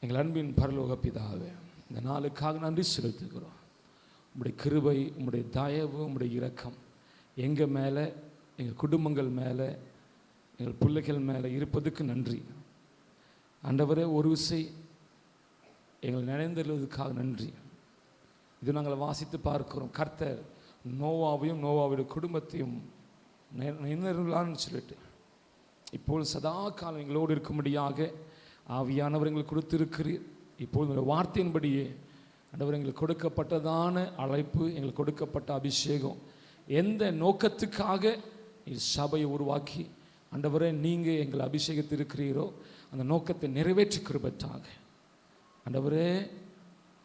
எங்கள் அன்பின் பரலோக பிதாவே, இந்த நாளுக்காக நன்றி செலுத்துகிறோம். உம்முடைய கிருபை, உம்முடைய தயவு, உம்முடைய இரக்கம் எங்கள் மேலே, எங்கள் குடும்பங்கள் மேலே, எங்கள் பிள்ளைகள் மேலே இருப்பதுக்கு நன்றி. ஆண்டவரே, ஒரு விசை எங்களை நினைந்ததுக்காக நன்றி. இது நாங்கள் வாசித்து பார்க்கிறோம். கர்த்தர் நோவாவையும் நோவாவுடைய குடும்பத்தையும் நினைந்தான்னு சொல்லிட்டு இப்போது சதா காலம் எங்களோடு இருக்கும்படியாக ஆவியானவர் எங்களுக்கு கொடுத்திருக்கிறீர். இப்போது இந்த வார்த்தையின்படியே ஆண்டவர் எங்களுக்கு கொடுக்கப்பட்டதான அழைப்பு, எங்களுக்கு கொடுக்கப்பட்ட அபிஷேகம், எந்த நோக்கத்துக்காக சபையை உருவாக்கி ஆண்டவரே நீங்கள் எங்களை அபிஷேகத்திருக்கிறீரோ அந்த நோக்கத்தை நிறைவேற்றி கிருபையாக ஆண்டவரே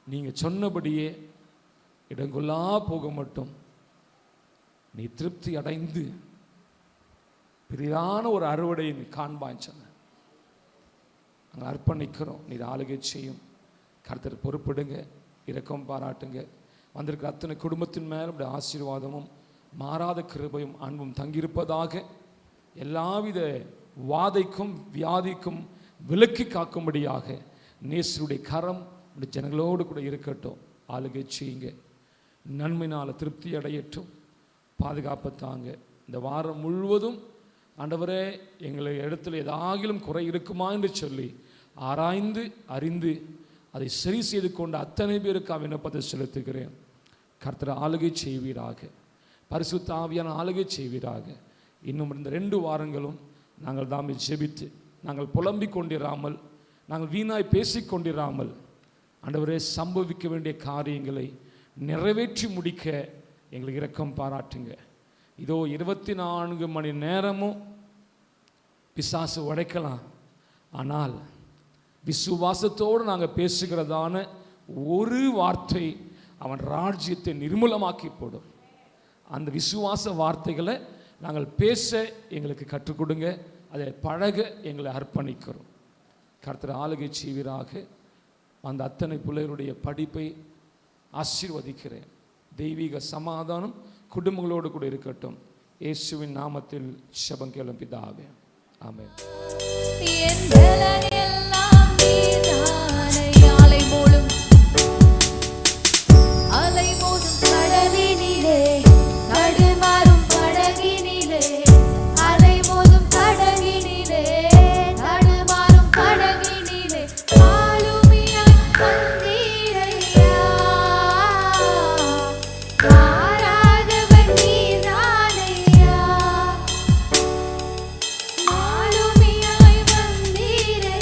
நீங்கள் சொன்னபடியே இடங்கொள்ளா போக மட்டும் நீ திருப்தி அடைந்து பெரிதான ஒரு அறுவடையை நீ காண்பான்னு சொன்ன நாங்கள் அர்ப்பணிக்கிறோம். நீர் ஆளுகை செய்யும். கர்த்தர் பொறுப்பிடுங்க, இரக்கம் பாராட்டுங்க. வந்திருக்கிற அத்தனை குடும்பத்தின் மேல் அப்படி ஆசீர்வாதமும் மாறாத கிருபையும் அன்பும் தங்கியிருப்பதாக. எல்லாவித வாதைக்கும் வியாதிக்கும் விலக்கி காக்கும்படியாக நேசருடைய கரம் இப்படி ஜனங்களோடு கூட இருக்கட்டும். ஆளுகை செய்யுங்க. நன்மையினால் திருப்தி அடையட்டும். பாதுகாப்பத்தாங்க. இந்த வாரம் முழுவதும் ஆண்டவரே எங்களை இடத்துல ஏதாகிலும் குறை இருக்குமா என்று சொல்லி ஆராய்ந்து அறிந்து அதை சரி செய்து கொண்டு அத்தனை பேருக்கு விண்ணப்பத்தை செலுத்துகிறேன். கர்த்தர் ஆளுகை செய்வீராக. பரிசுத்த ஆவியான ஆளுகை செய்வீராக. இன்னும் இந்த 2 வாரங்களும் நாங்கள் தாமே ஜெபித்து, நாங்கள் புலம்பிக் கொண்டிராமல், நாங்கள் வீணாய் பேசிக்கொண்டிராமல் ஆண்டவரே சம்பவிக்க வேண்டிய காரியங்களை நிறைவேற்றி முடிக்க எங்களுக்கு இரக்கம் பாராட்டுங்க. இதோ 24 மணி நேரமும் பிசாசு உடைக்கலாம். ஆனால் விசுவாசத்தோடு நாங்கள் பேசுகிறதான ஒரு வார்த்தை அவன் ராஜ்யத்தை நிர்மூலமாக்கி போடும். அந்த விசுவாச வார்த்தைகளை நாங்கள் பேச எங்களுக்கு கற்றுக் கொடுங்க. அதை பழக எங்களை அர்ப்பணிக்கிறோம். கர்த்தர் ஆளுகை செய்வீராக. அந்த அத்தனை பிள்ளைகளுடைய படிப்பை ஆசீர்வதிக்கிறேன். தெய்வீக சமாதானம் குடும்பங்களோடு கூட இருக்கட்டும். இயேசுவின் நாமத்தில் ஜெபம் கேளும் பிதாவே, ஆமென். ஆளுமையாய் வந்தீரே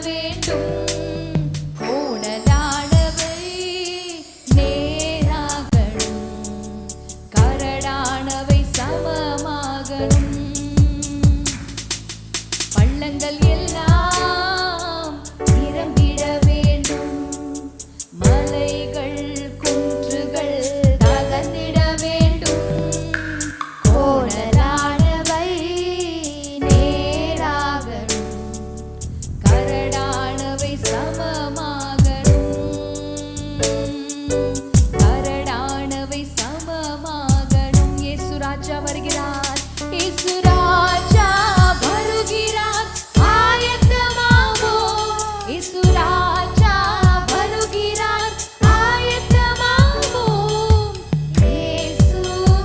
வேண்டும். கோணலானவை நேராகணும், கரடானவை சமமாகணும். பள்ளங்கள் எல்லாம் நிரம்பிட வேண்டும், மலைகள் குன்றுகள் தகர்ந்திட வேண்டும். கோணலானவை நேராகணும், கரடானவை சமமாகணும். கரடானவை சமமாகணும். இயேசு ராஜா வருகிறார், இயேசு ராஜா வருகிறார், ஆயத்தமாவோம். இயேசு ராஜா வருகிறார், ஆயத்தமாவோம். இயேசு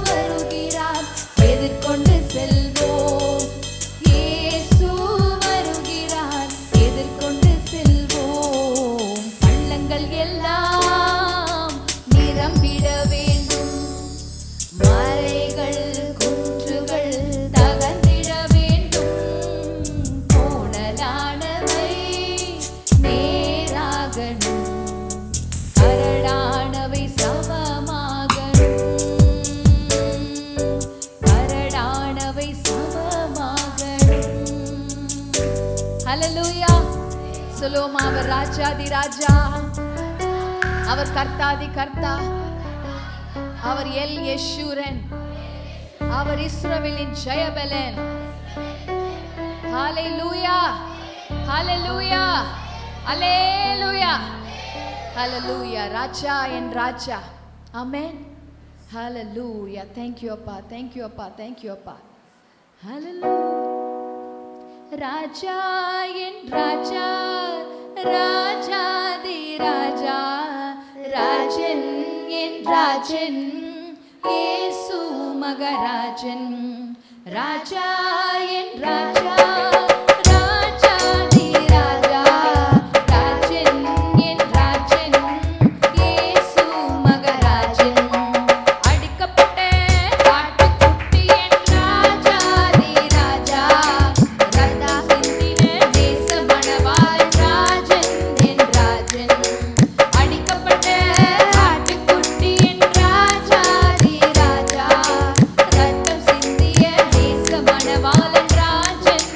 வருகிறார், எதிர்கொண்டு செல்வோம். இயேசு வருகிறார், எதிர்கொண்டு செல்வோம். பள்ளங்கள் எல்லாம் நிரம்பிட வேண்டும், மலைகள் குன்றுகள் தகர்ந்திட வேண்டும். கோணலானவை நேராகணும், கரடானவை சமமாகணும். கரடானவை சமமாகணும். ஹல்லேலூயா. சொல்லுவோமா, அவர் ராஜாதி ராஜா, அவர் கர்த்தாதி கர்த்தா, அவர் எல் யெஷூரன், அவர் இஸ்ரவேலின் ஜெயபலன். ஹல்லேலூயா, ஹல்லேலூயா, ஹல்லேலூயா, ஹல்லேலூயா. ராஜா என் ராஜா. ஆமென். ஹல்லேலூயா. Thank you அப்பா, thank you அப்பா, thank you அப்பா. ஹல்லேலூயா. ராஜா என் ராஜா, ராஜாதி ராஜா, ராஜன் என் ராஜன், இயேசு மகராஜன். ராஜா என் ராஜா, ராஜாதி ராஜா, ராஜன் என் ராஜன், இயேசு மகராஜன். அடிக்கப்பட்ட காட்டுக்குட்டி என் ராஜாதி ராஜா, ரத்தம் சிந்தின தேச மணவாளன் ராஜன் என் ராஜன். அடிக்கப்பட்ட காட்டுக்குட்டி என் ராஜாதி ராஜா, ரத்தம் சிந்திய தேச மணவாளன் ராஜன்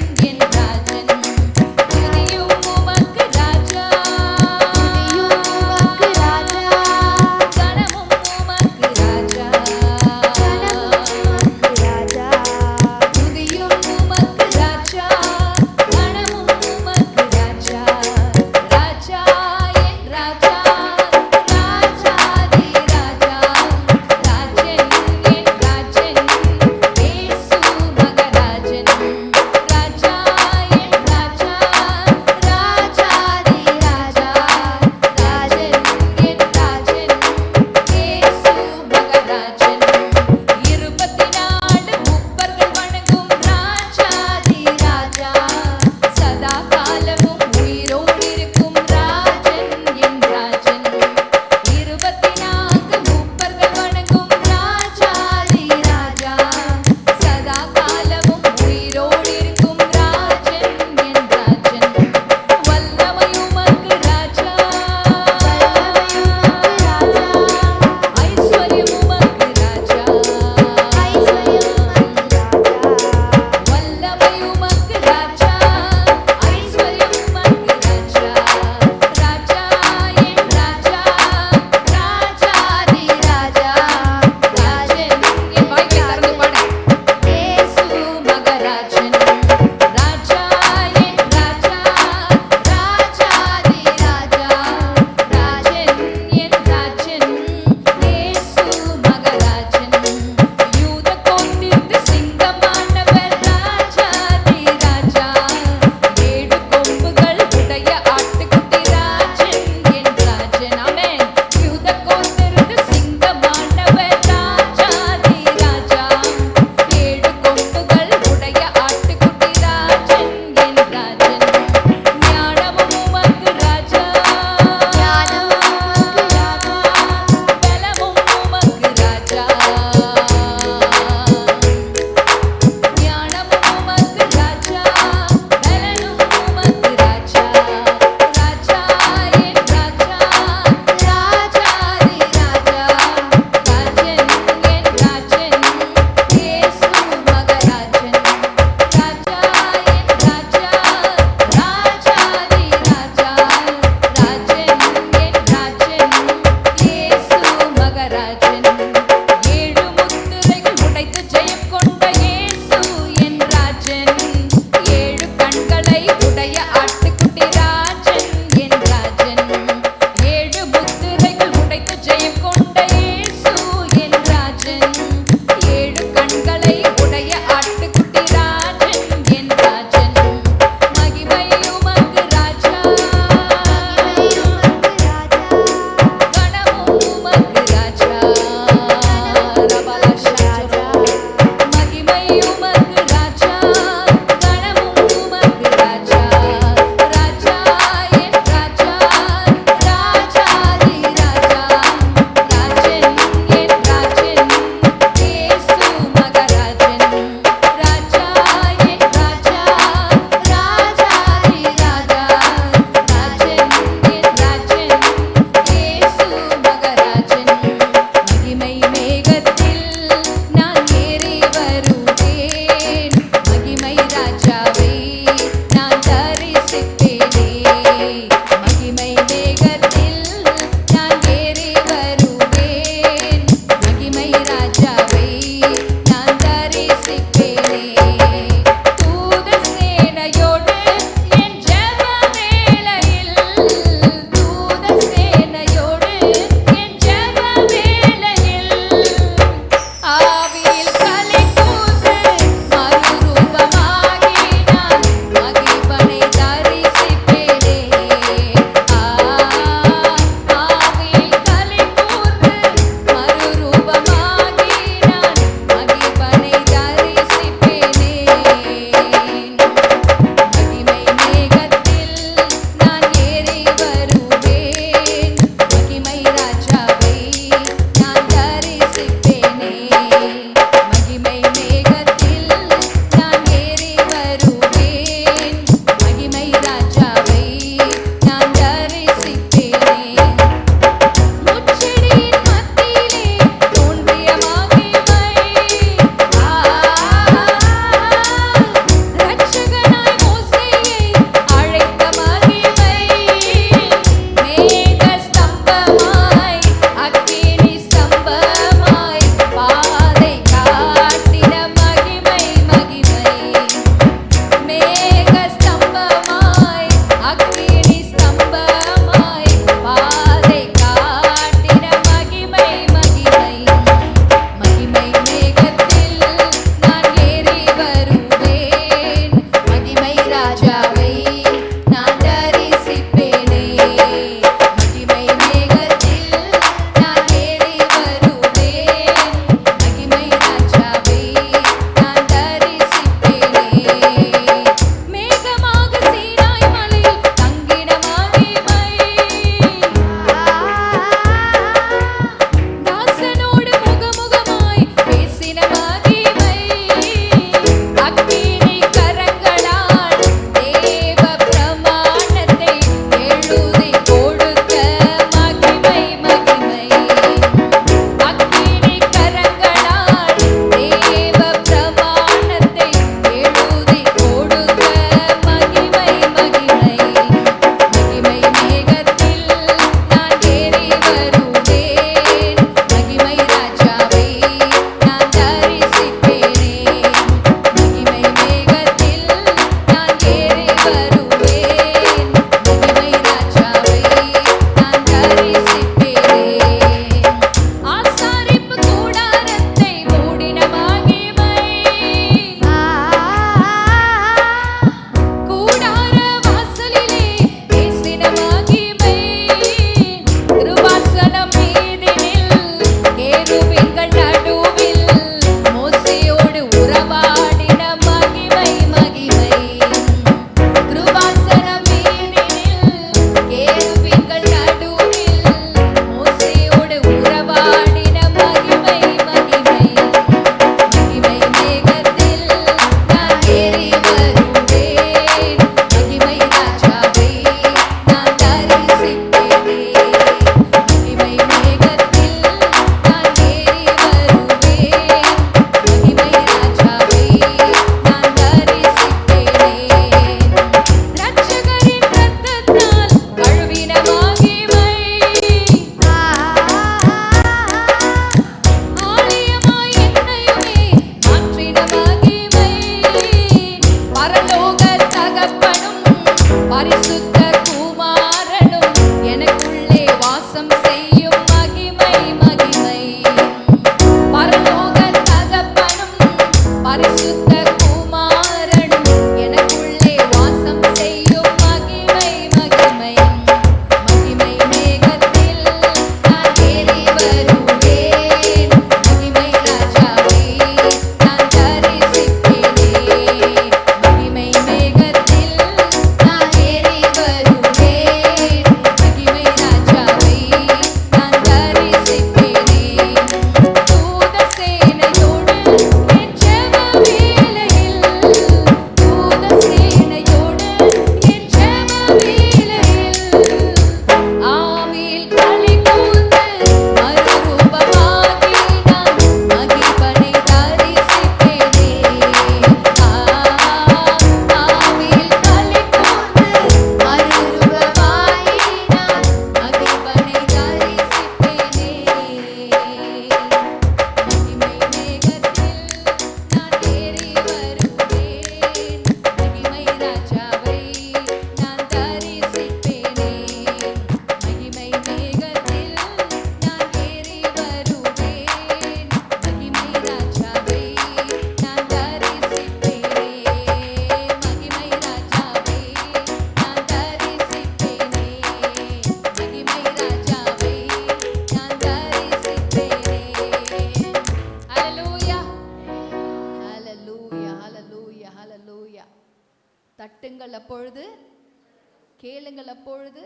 கேளுங்கள் அப்பொழுது.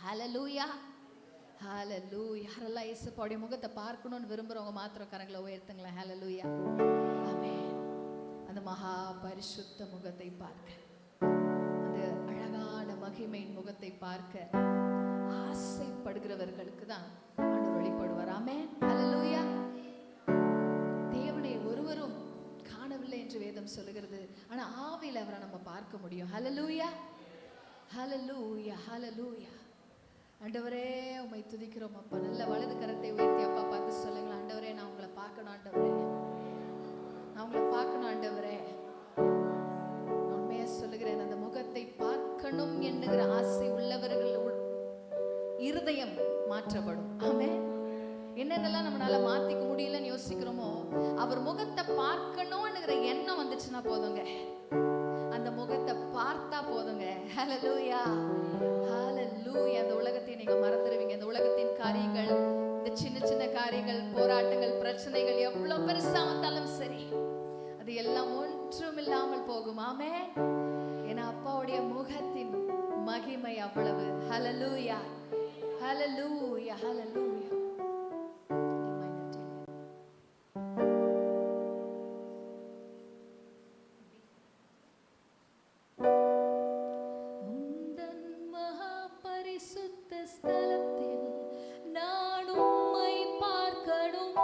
ஹல்லேலூயா, ஹல்லேலூயா. யாரெல்லாம் இயேசுவோடைய முகத்தை பார்க்கணும்னு விரும்புறவங்க மாத்திரம் கரங்களை உயர்த்துங்களேன். ஹல்லேலூயா, ஆமென். அந்த மகா பரிசுத்த முகத்தை பார்க்க, அந்த அழகான மகிமையின் முகத்தை பார்க்க ஆசைப்படுகிறவர்களுக்கு தான் ஆண்டவர் வெளிப்படுவார். ஆமென், ஹல்லேலூயா. தேவனை ஒருவரும் காணவில்லை என்று வேதம் சொல்லுகிறது. ஆனா ஆவியில் அவரை நம்ம பார்க்க முடியும். ஹல்லேலூயா, ஹல்லேலூயா, ஹல்லேலூயா. ஆண்டவரே உம்மை துதிக்கிறோம் அப்பா. நல்ல வலது கரத்தை உயர்த்தி அப்பா பார்த்து சொல்லுங்களேன். ஆண்டவரே நான் உங்களை பார்க்கணும் ஆண்டவரே, நான் உங்களை பார்க்கணும் ஆண்டவரே. உண்மையா சொல்லுகிறேன், அந்த முகத்தை பார்க்கணும் என்கிற ஆசை உள்ளவர்கள் இருதயம் மாற்றப்படும். ஆமென். என்னென்னலாம் நம்மளால மாத்திக்க முடியலன்னு யோசிக்கிறோமோ, அவர் முகத்தை பார்க்கணும்னுங்கிற எண்ணம் வந்துச்சுன்னா போதுங்க, அந்த முகத்தை பார்த்தா போதுங்க. ஹல்லேலூயா, ஹல்லேலூயா. அந்த உலகத்தை நீங்க மறந்துடுவீங்க. இந்த உலகத்தின் காரியங்கள், இந்த சின்ன சின்ன காரியங்கள், போராட்டங்கள், பிரச்சனைகள் எவ்வளவு பெருசா வந்தாலும் சரி, அது எல்லாம் ஒன்றும் இல்லாமல் போகும். ஆமென். ஏன்னா அப்பாவுடைய முகத்தின் மகிமை அவ்வளவு. ஹல்லேலூயா, ஹல்லேலூயா, ஹல்லேலூயா. ஸ்தலத்தில் நான் உம்மை பார்க்கணும்,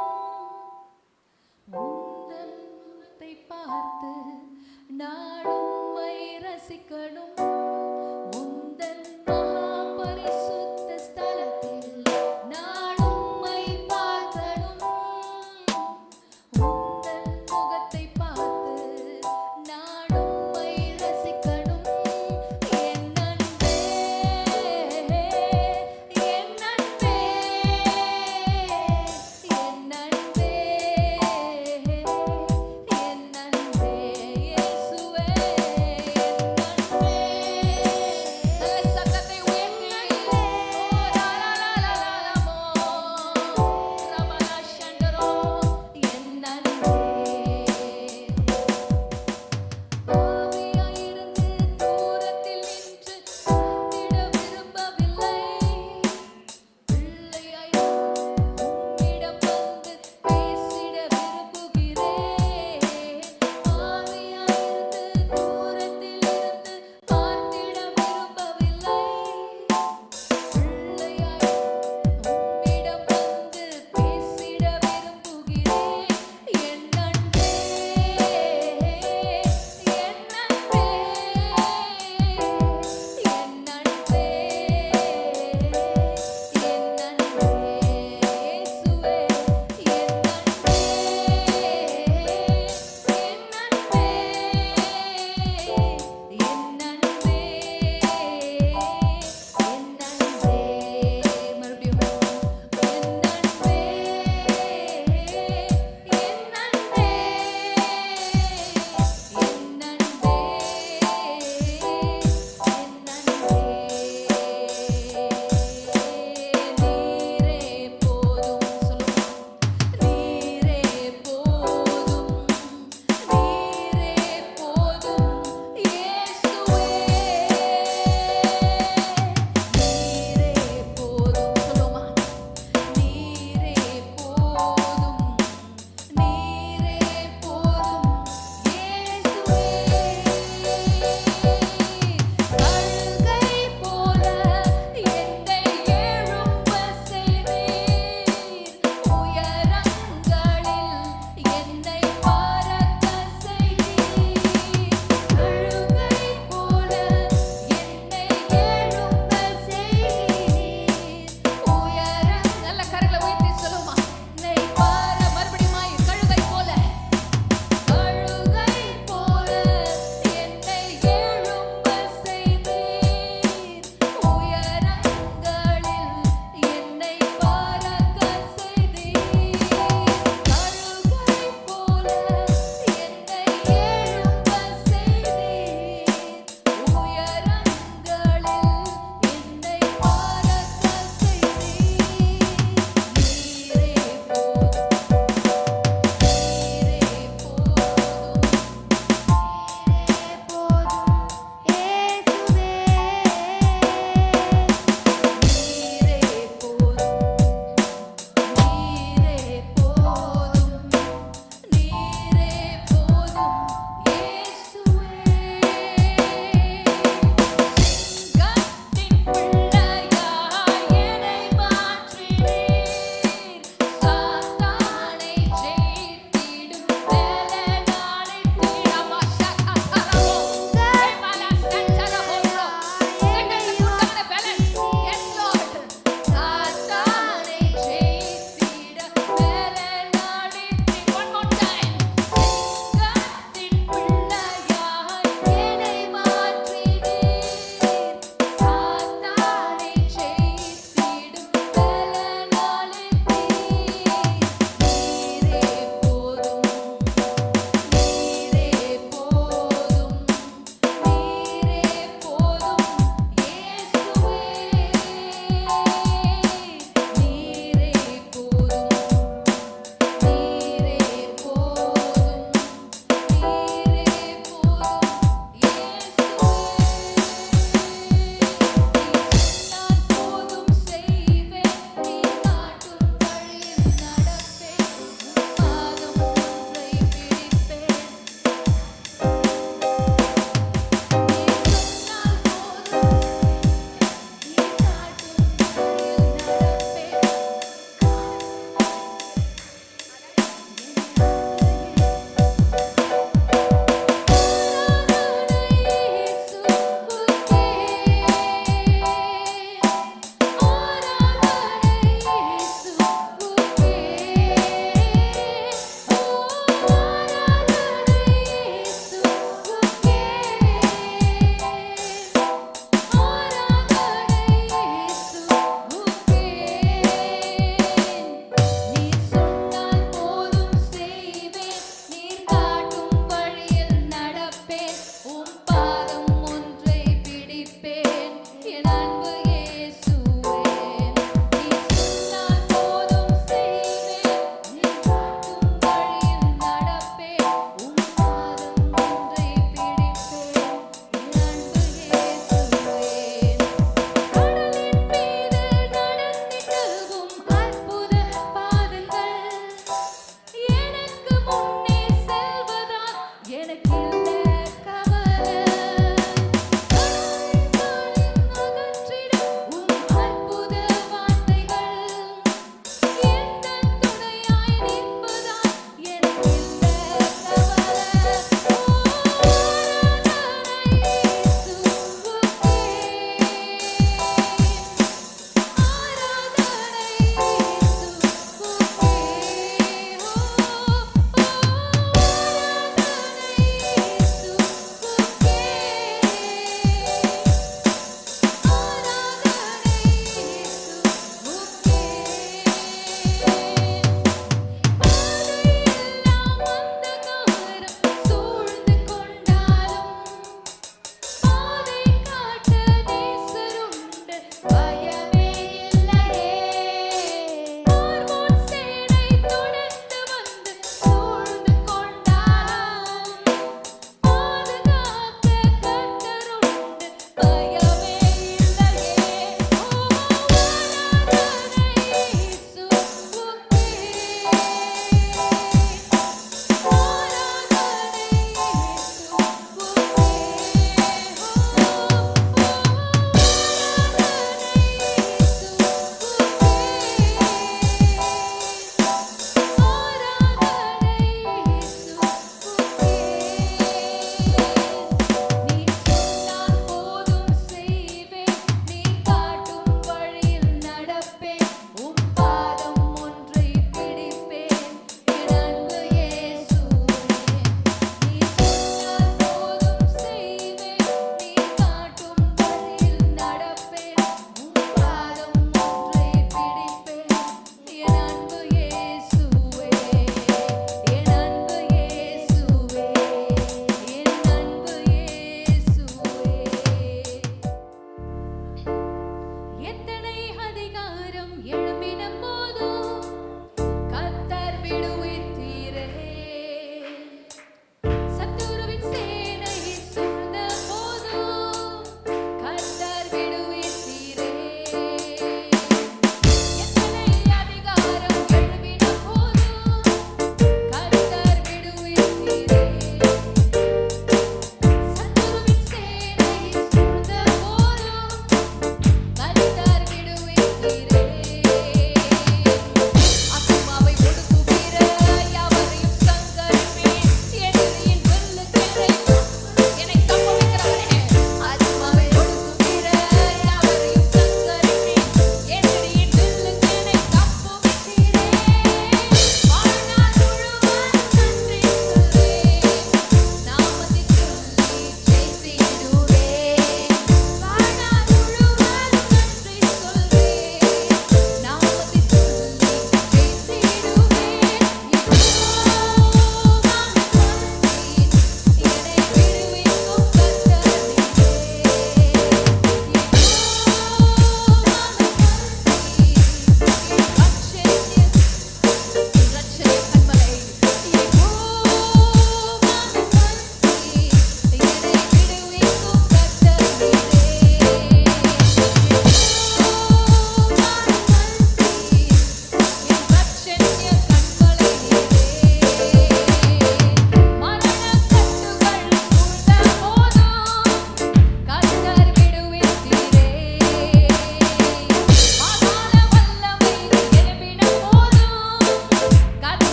உந்தன்னை பார்த்து நான் உம்மை ரசிக்கணும். உந்தன் மகா பரிசுத்த ஸ்தலத்தில் நான்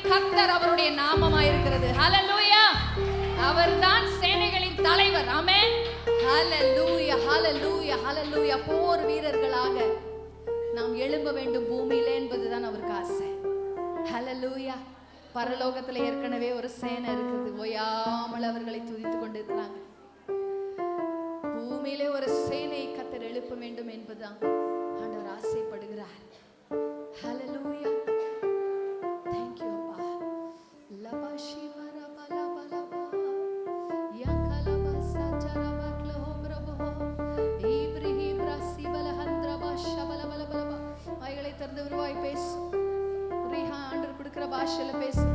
கர்த்தர் அவருடைய நாமமாயிருக்கிறது. ஹல்லேலூயா. அவர்தான் சேனைகளின் தலைவர். ஆமென். ஹல்லேலூயா, ஹல்லேலூயா, ஹல்லேலூயா. போர் வீரர்களாக நாம் எழும்ப வேண்டும் பூமியிலே என்பதுதான் அவருக்கு ஆசை. ஹல்லேலூயா. பரலோகத்துல ஏற்கனவே ஒரு சேனை இருக்குது, ஓயாமல் அவர்களை துதித்துக் கொண்டிருக்கிறாங்க. பூமியிலே ஒரு சேனையை கர்த்தர் எழுப்ப வேண்டும் என்பதுதான் ஆண்டவர் ஆசைப்படுகிறார். ஹல்லேலூயா. Thank you அப்பா. லபா ஷிவரா பலா பலபா யாகலபா சஜரபா க்ளோப்ரபோ இப்ரஹீம் ரசிபல ஹந்திரபா ஷபல பல பலபா. வாய்களை திறந்து உருவாய் பேசு. ரீஹா ஆண்டவர் கொடுக்கிற பாஷையில பேசு.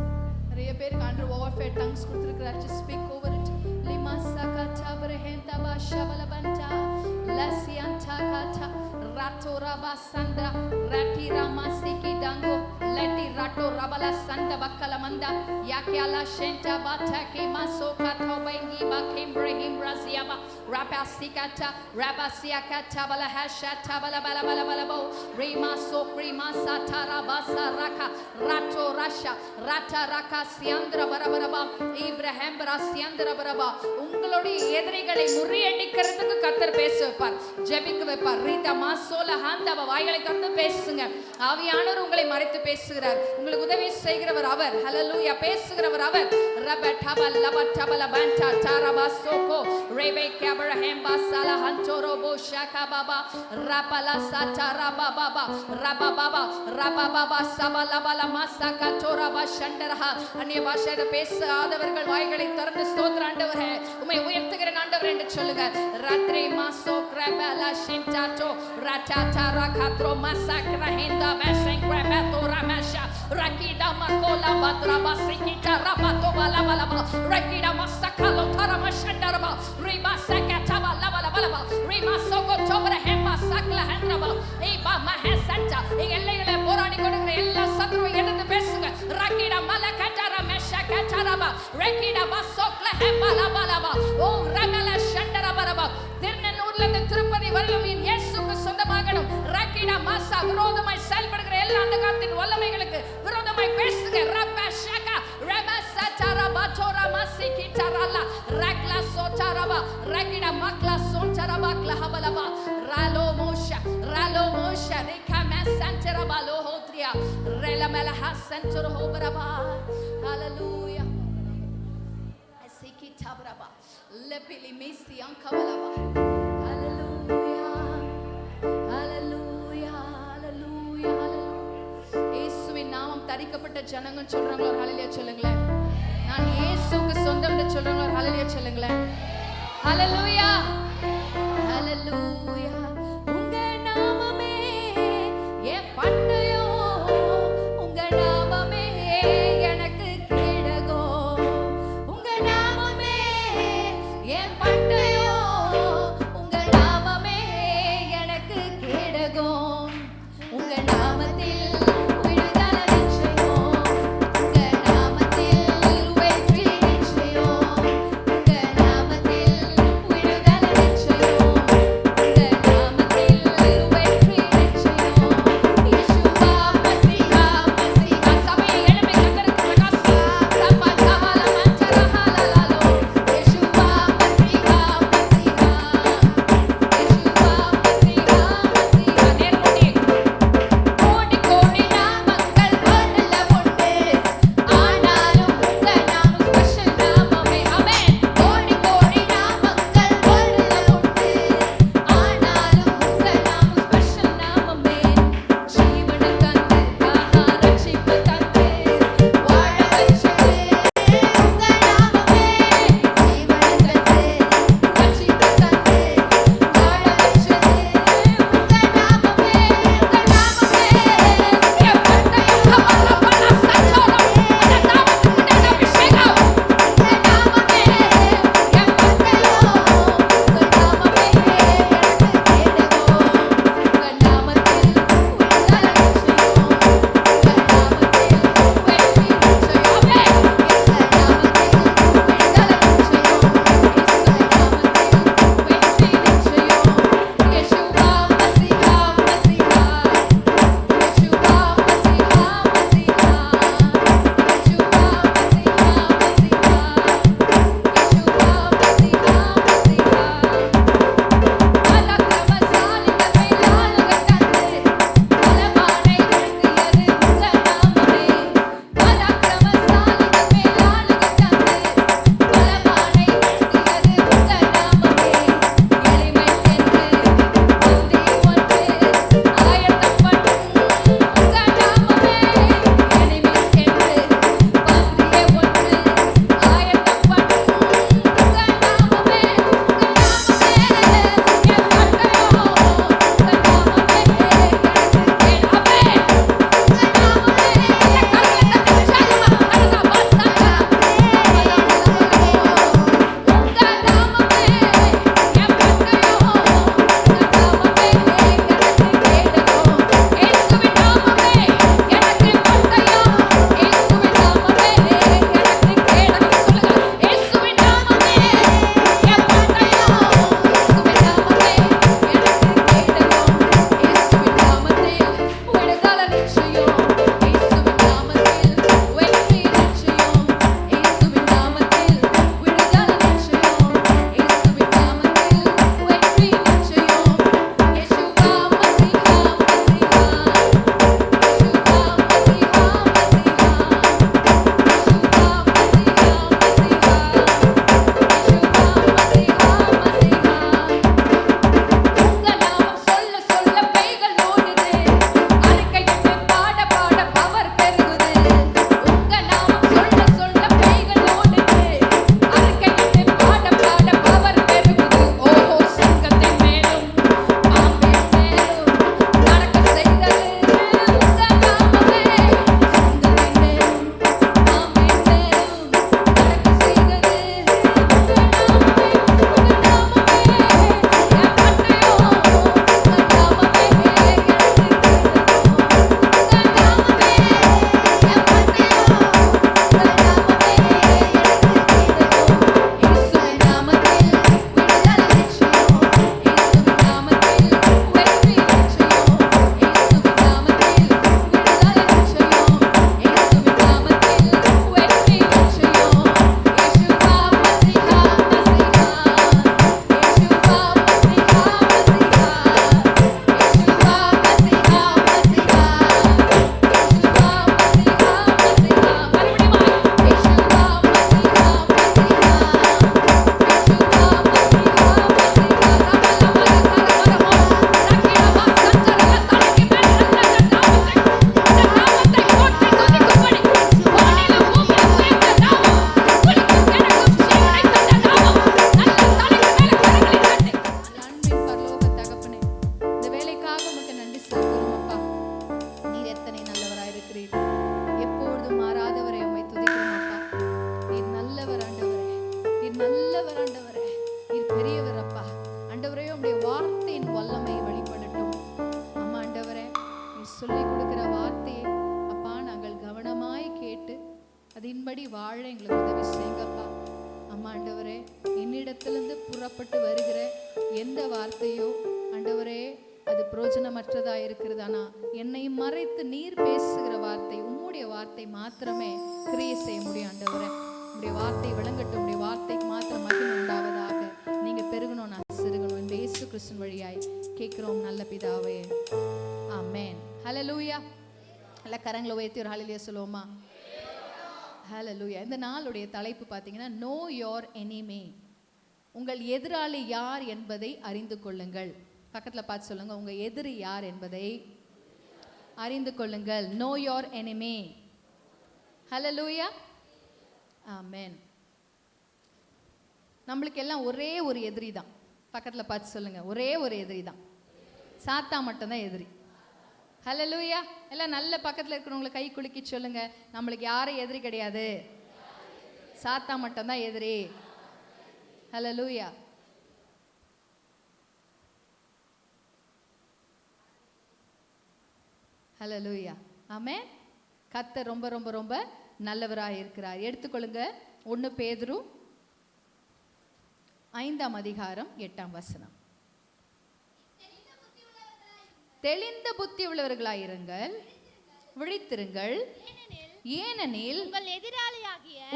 நிறைய பேருக்கு ஆண்டவர் ஓவர்ஃபேட் டங்ஸ் கொடுத்திருக்கிறார். just speak over it. லிமா சகா பிரஹேந்தா பாஷபல பண்டா லசியன்டா காட்டா rato raba sandra rati rama siki dango leti rato rabala sanda bakala manda yakyala shenta bataki maso kato bengi bakim brahim raziaba rapa sikata raba siakata bala hashata bala bala bala bala bo rima so rima satara basa raka rato rasha rata raka siandra barabaraba ibrahim brasiandra baraba. உங்களுடைய எதிரிகளை முறியடிக்கிறதுக்கு கர்த்தர் பேச வைப்பார், ஜெபிக்க வைப்பார். ரீதா மாசோல ஹாந்தவ வாய்களை திறந்து பேசுங்க. ஆவியானவர் உங்களை மறைத்து பேசுகிறார். உங்களுக்கு உதவி செய்கிறவர் அவர். ஹல்லேலூயா. பேசுகிறவர் அவர். ரபடப லபடப பண்டா தாரபா சோகோ ரெபேக்கா அப்ரஹாம் பாசல ஹந்தோரோ போஷாகா பாபா ரபல சட்டாரா பாபா ரபா பாபா ரபா பாபா சபல பல மாசகா தோரபா ஷண்டரஹா. அந்நிய பாஷையில பேசாதவர்கள் வாய்களை திறந்து ஸ்தோத்திர ஆண்டவரே உம்மை உயர்த்துகிற ஆண்டவர் என்று சொல்லுங்க. ராத்ரி மாசோ கிரபல ஷின்டாட்டோ ராட்டாட்டா ராகாத்ரோ மாசக்ர ஹெண்டா version கிரபத்தோ ரமஷா rakida makola batra basikita rabato bala bala rakida masakalo tarama shandaraba riba sakata bala bala bala riba soko tobra hemba sakla handraba eba mahasanta எல்லைகளை போராடி கொடுக்கிற எல்லா சத்துருவை எடுத்து பேசுங்க. rakida malakatara meshakataraba rakida basokla hemba la bala ஓ ரமல சண்டரபரபா. திருநெல்லூர்ல இருந்து திருப்பதி வரையிலும் இயேசுவுக்கு சொந்தமாகணும். rakida மாசா விரோதமாய் செயல்படுகிற எல்லா அந்தகாரத்தின் வல்லமைகளுக்கு விரோதமாய் பேசுங்க. ரப்பா ஷகா ரமா சட்டாரா பாட்டோரா மாசிகிட்டாரலா ரக்லா சோட்டாரபா ரகிடா மக்களா சோட்டாரபா க்லஹபலபா ராலோ மோஷா ரிகமா சண்டரபா லோஹோத்ரியா ரெலமல ஹசன்டர ஹோபரபா. ஹalleluya. அசிகிட்டாபரபா லெபிலி மேசி அங்கவலபா. ஹalleluya, ஹalleluya, ஹalleluya, ஹalleluya. இயேசுவின் நாமம் தரிக்கப்பட்ட ஜனங்கள் சொல்றாங்களோ ஹalleluya சொல்லுங்களேன். நான் இயேசுவுக்கு சொந்தம்னு சொல்றாங்களோ ஹalleluya சொல்லுங்களேன். ஹalleluya, ஹalleluya. உங்க நாமமே என் பட்டயம், உங்க நாமமே எனக்கு கேடகம். உங்க நாமமே என் பட்டயம், உங்க நாமமே எனக்கு கேடகம். உங்க நாமத்தில் விடுதலை நிச்சயம், உங்க நாமத்தில் வெற்றி நிச்சயம், உங்க நாமத்தில் விடுதலை வசனத்தின்படி வாழ எங்களுக்கு உதவி செய்யுங்கப்பா. அம்மா ஆண்டவரே, என்னிடத்திலிருந்து புறப்பட்டு வருகிற எந்த வார்த்தையோ ஆண்டவரே அது பிரயோஜனமற்றதா இருக்கிறதானா, என்னை மறைத்து நீர் பேசுகிற வார்த்தை, உம்முடைய வார்த்தை மாத்திரமே கிரியை செய்ய முடியும். ஆண்டவரே, உடைய வார்த்தை விளங்கட்டும், உடைய வார்த்தைக்கு மாத்திரம் மகிமை உண்டாவதாக. நீங்க பெருகணும், நான் சிறுகணும் என்று இயேசு கிறிஸ்துவின் வழியாய் கேட்கிறோம் நல்ல பிதாவே, ஆமென். ஹல்லேலூயா. எல்லா கரங்களை உயர்த்தி ஒரு ஹல்லேலூயா சொல்லுவோமா? ஹல்லேலூயா. இந்த நாளுடைய தலைப்பு பார்த்தீங்கன்னா, நோ யோர் எனிமி. உங்கள் எதிராளி யார் என்பதை அறிந்து கொள்ளுங்கள். பக்கத்தில் பார்த்து சொல்லுங்க, உங்க எதிரி யார் என்பதை அறிந்து கொள்ளுங்கள். Know your enemy. Hallelujah, amen. நம்மளுக்கு எல்லாம் ஒரே ஒரு எதிரி தான். பக்கத்தில் பார்த்து சொல்லுங்க, ஒரே ஒரு எதிரி தான். சாத்தா மட்டும்தான் எதிரி. ஹல்லேலூயா. எல்லாம் நல்ல பக்கத்தில் இருக்கிறவங்களை கை குலுக்கி சொல்லுங்க, நம்மளுக்கு யாரும் எதிரி கிடையாது, சாத்தா மட்டும்தான் எதிரி. ஹல்லேலூயா. ஹல்லேலூயா, ஆமென். கர்த்தர் ரொம்ப ரொம்ப ரொம்ப நல்லவராக இருக்கிறார். எடுத்துக்கொள்ளுங்க 1 பேதுரு 5:8. தெளிந்த புத்தி உள்ளவர்களாயிருங்கள், விழித்திருங்கள், ஏனெனில்